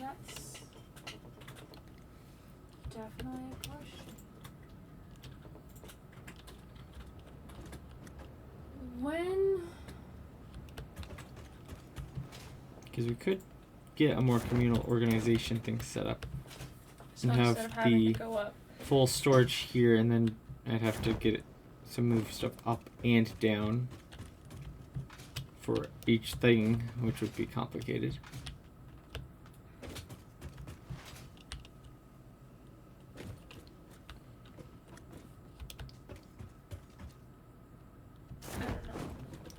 S2: That's definitely a question. When...
S1: Because we could get a more communal organization thing set up
S2: So
S1: and
S2: instead
S1: have
S2: of having
S1: the
S2: to go up...
S1: full storage here, and then I'd have to get it to move stuff up and down for each thing, which would be complicated.
S2: I don't know.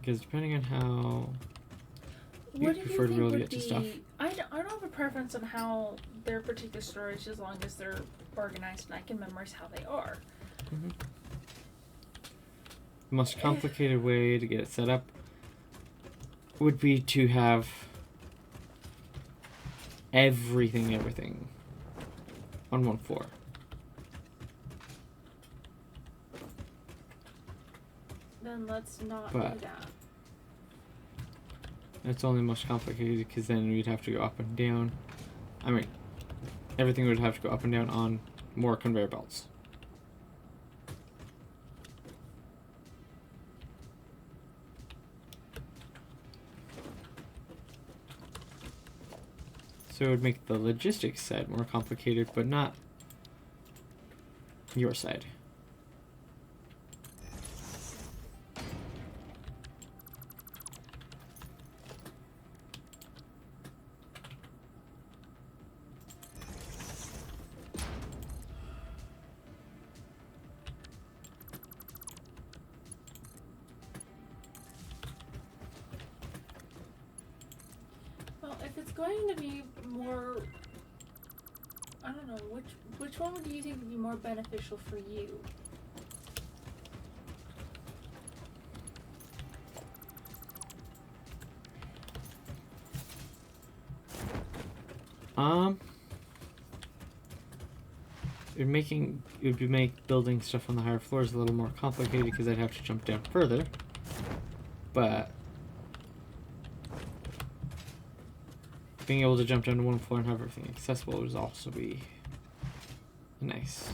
S1: Because depending on how
S2: What do you
S1: prefer to
S2: think
S1: be able to
S2: would
S1: get to
S2: be...
S1: stuff.
S2: I don't have a preference on how their particular storage, as long as they're organized and I can memorize how they are.
S1: the most complicated way to get it set up would be to have everything on one floor.
S2: Then let's not
S1: But-
S2: do that.
S1: It's only most complicated because then we'd have to go up and down. I mean, everything would have to go up and down on more conveyor belts. So it would make the logistics side more complicated, but not your side.
S2: Well, if it's going to be more... I don't know, which one do you think would be more beneficial for you?
S1: It would make building stuff on the higher floors a little more complicated because I'd have to jump down further. But being able to jump down to one floor and have everything accessible would also be nice.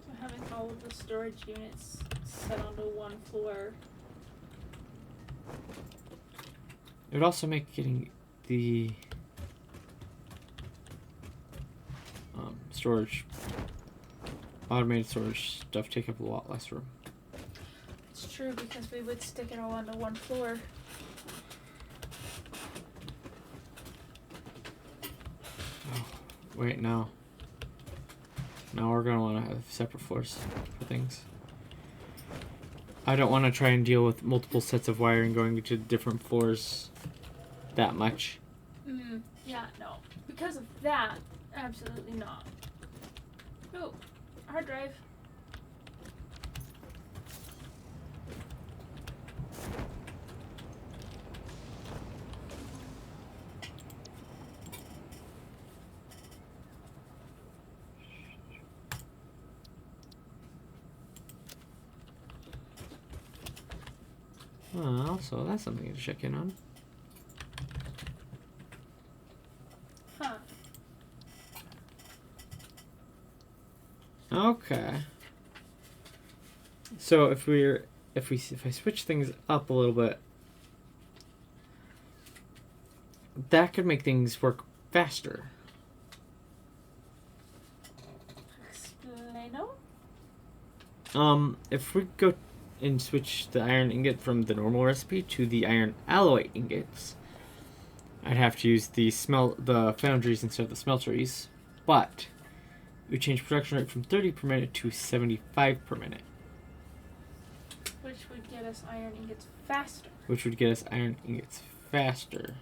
S2: So having all of the storage units set onto one floor.
S1: It would also make getting the automated storage stuff take up a lot less room.
S2: It's true, because we would stick it all onto one floor.
S1: Oh, wait, no. Now we're gonna want to have separate floors for things. I don't want to try and deal with multiple sets of wiring going to different floors that much.
S2: Yeah, no. Because of that, absolutely not. Oh, hard drive.
S1: well, so that's something to check in on.
S2: Huh.
S1: Okay. So if I switch things up a little bit, that could make things work faster.
S2: Explaino?
S1: If we go and switch the iron ingot from the normal recipe to the iron alloy ingots, I'd have to use the foundries instead of the smelteries, but it would change production rate from 30 per minute to 75 per minute.
S2: Which would get us iron ingots faster.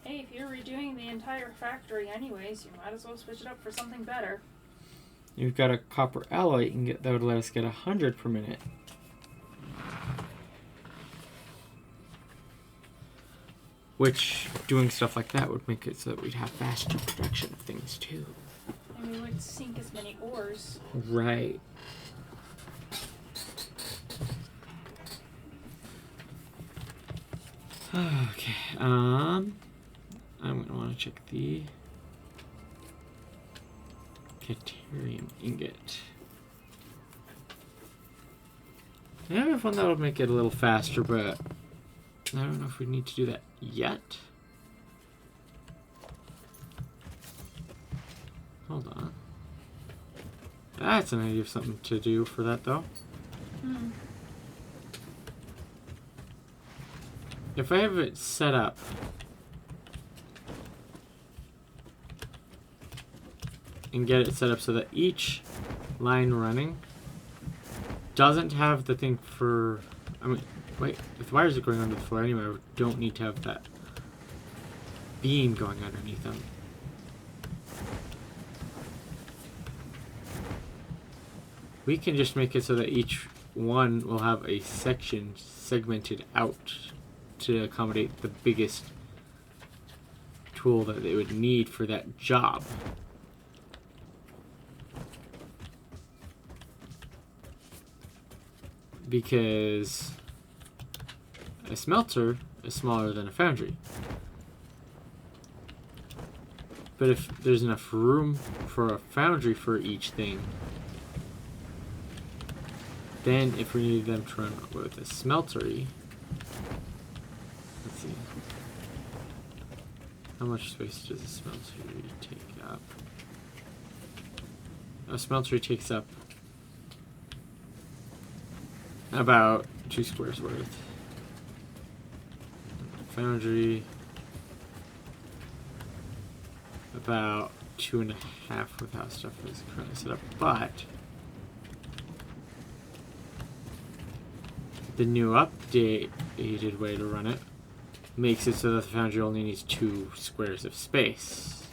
S2: Hey, if you're redoing the entire factory anyways, you might as well switch it up for something better.
S1: You've got a copper alloy ingot that would let us get 100 per minute. Which, doing stuff like that would make it so that we'd have faster production of things too.
S2: And we wouldn't sink as many ores.
S1: Right. Okay, I'm gonna want to check the Caterium ingot. I have one that'll make it a little faster, but I don't know if we need to do that yet. Hold on. That's an idea of something to do for that, though. If I have it set up and get it set up so that each line running doesn't have the thing for... I mean, wait, if the wires are going under the floor anyway, we don't need to have that beam going underneath them. We can just make it so that each one will have a section segmented out to accommodate the biggest tool that they would need for that job. Because a smelter is smaller than a foundry. But if there's enough room for a foundry for each thing, then if we needed them to run with a smeltery, let's see. How much space does a smeltery take up? A smeltery takes up about 2 squares worth. Foundry, about 2.5 with how stuff is currently set up, but the new updated way to run it makes it so that the foundry only needs 2 squares of space,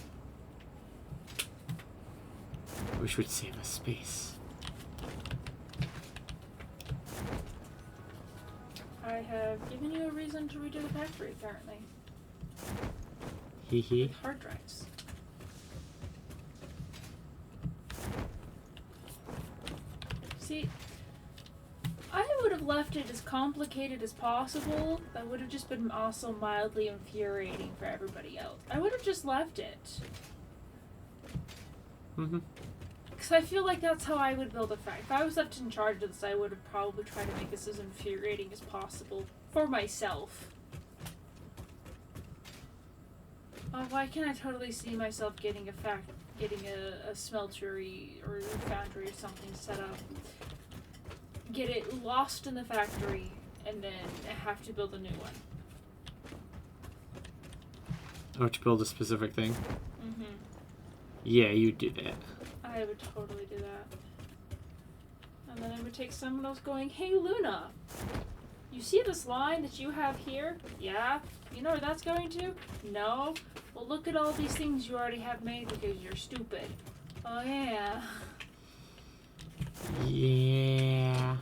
S1: which would save us space.
S2: I have given you a reason to redo the factory, apparently.
S1: Hee hee.
S2: With hard drives. See, I would have left it as complicated as possible. That would have just been also mildly infuriating for everybody else. I would have just left it. Because I feel like that's how I would build a factory. If I was left in charge of this, I would have probably tried to make this as infuriating as possible for myself. Why can't I totally see myself getting a smeltery or a foundry or something set up, get it lost in the factory, and then have to build a new one.
S1: Oh, to build a specific thing?
S2: Mm-hmm.
S1: Yeah, you do that.
S2: I would totally do that. And then I would take someone else going, "Hey Luna, you see this line that you have here? Yeah? You know where that's going to? No? Well, look at all these things you already have made because you're stupid. Oh yeah."
S1: Yeah.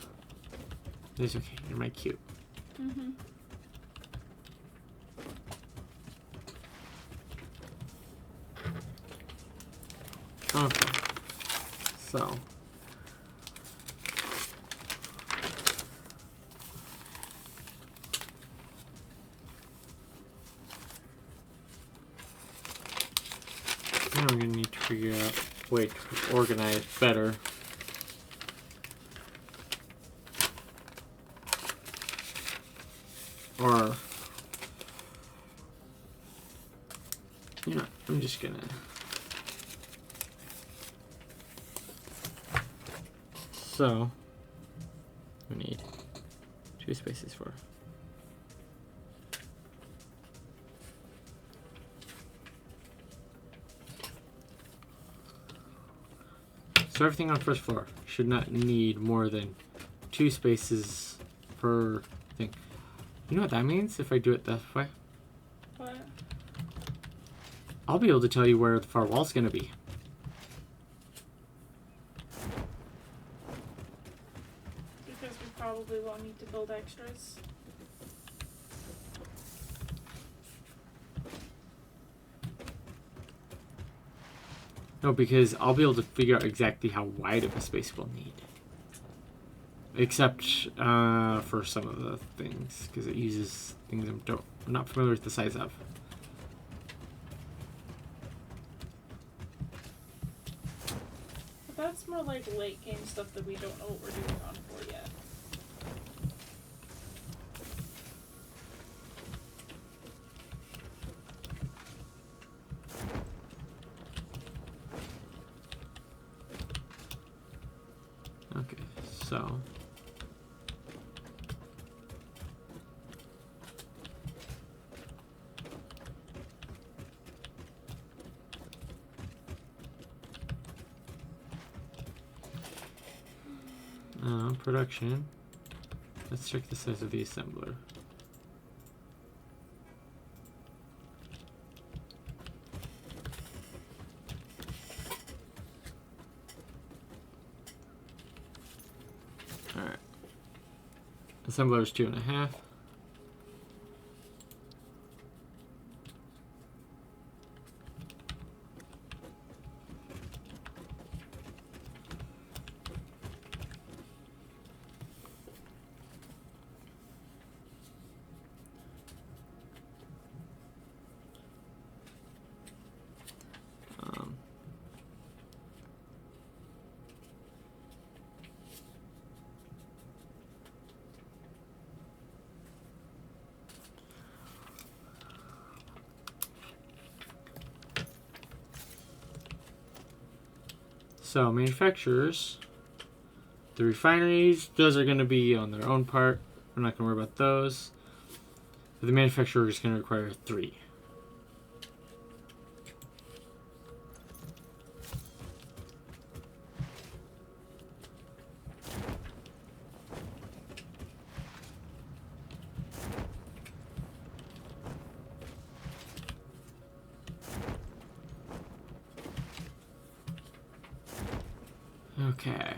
S1: It's okay. You're my cute.
S2: Mm-hmm.
S1: Okay. So. we're gonna need to figure out a way to organize better. Or, you know, I'm just gonna. So, we need 2 spaces for. So everything on first floor should not need more than 2 spaces per thing. You know what that means if I do it that way?
S2: What?
S1: I'll be able to tell you where the far wall's gonna be.
S2: Because we probably won't need to build extras.
S1: No, because I'll be able to figure out exactly how wide of a space we'll need. Except for some of the things, because it uses things I'm not familiar with the size of.
S2: But that's more like late game stuff that we don't know what we're doing on for yet.
S1: Okay, so. Production. Let's check the size of the assembler. Alright. Assembler is 2.5. So manufacturers, the refineries, those are going to be on their own part. We're not going to worry about those. But the manufacturer is going to require 3. Okay.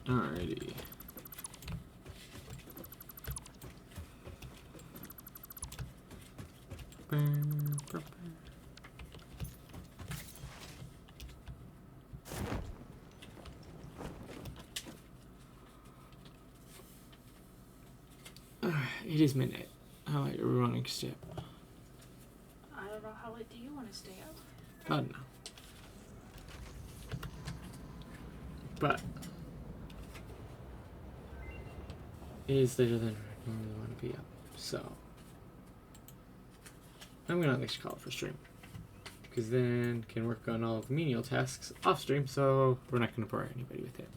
S1: Alrighty. It is midnight. How late are we running to stay up?
S2: I don't know, how late do you want to stay up?
S1: I don't know. But it is later than I normally want to be up. So I'm gonna at least call it for stream. Because then can work on all the menial tasks off stream, so we're not gonna bore anybody with it.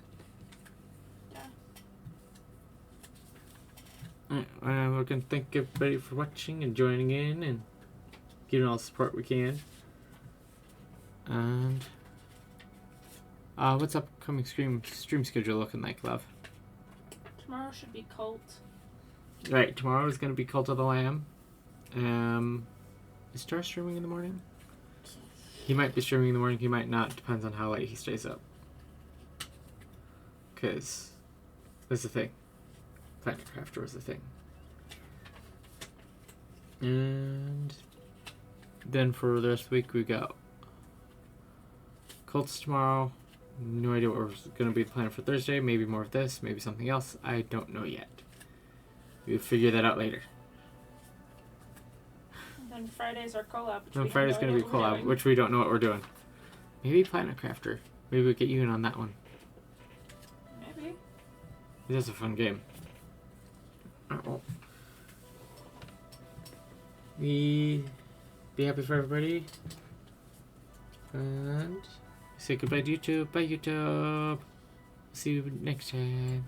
S1: Alright, we're gonna thank everybody for watching and joining in and giving all the support we can. And what's upcoming stream schedule looking like, love?
S2: Tomorrow should be Cult.
S1: Right, tomorrow is gonna be Cult of the Lamb. Is Star streaming in the morning? He might be streaming in the morning, he might not, depends on how late he stays up. Cause that's the thing. Planet Crafter was the thing. And then for the rest of the week we got Cults tomorrow. No idea what we're going to be planning for Thursday. Maybe more of this, maybe something else. I don't know yet. We'll figure that out later.
S2: And then Friday's our collab.
S1: Then Friday's going to be collab, which we don't know what we're doing. Maybe Planet Crafter. Maybe we'll get you in on that one.
S2: Maybe.
S1: It is a fun game. Oh. Be happy for everybody. And say goodbye to YouTube. Bye YouTube. See you next time.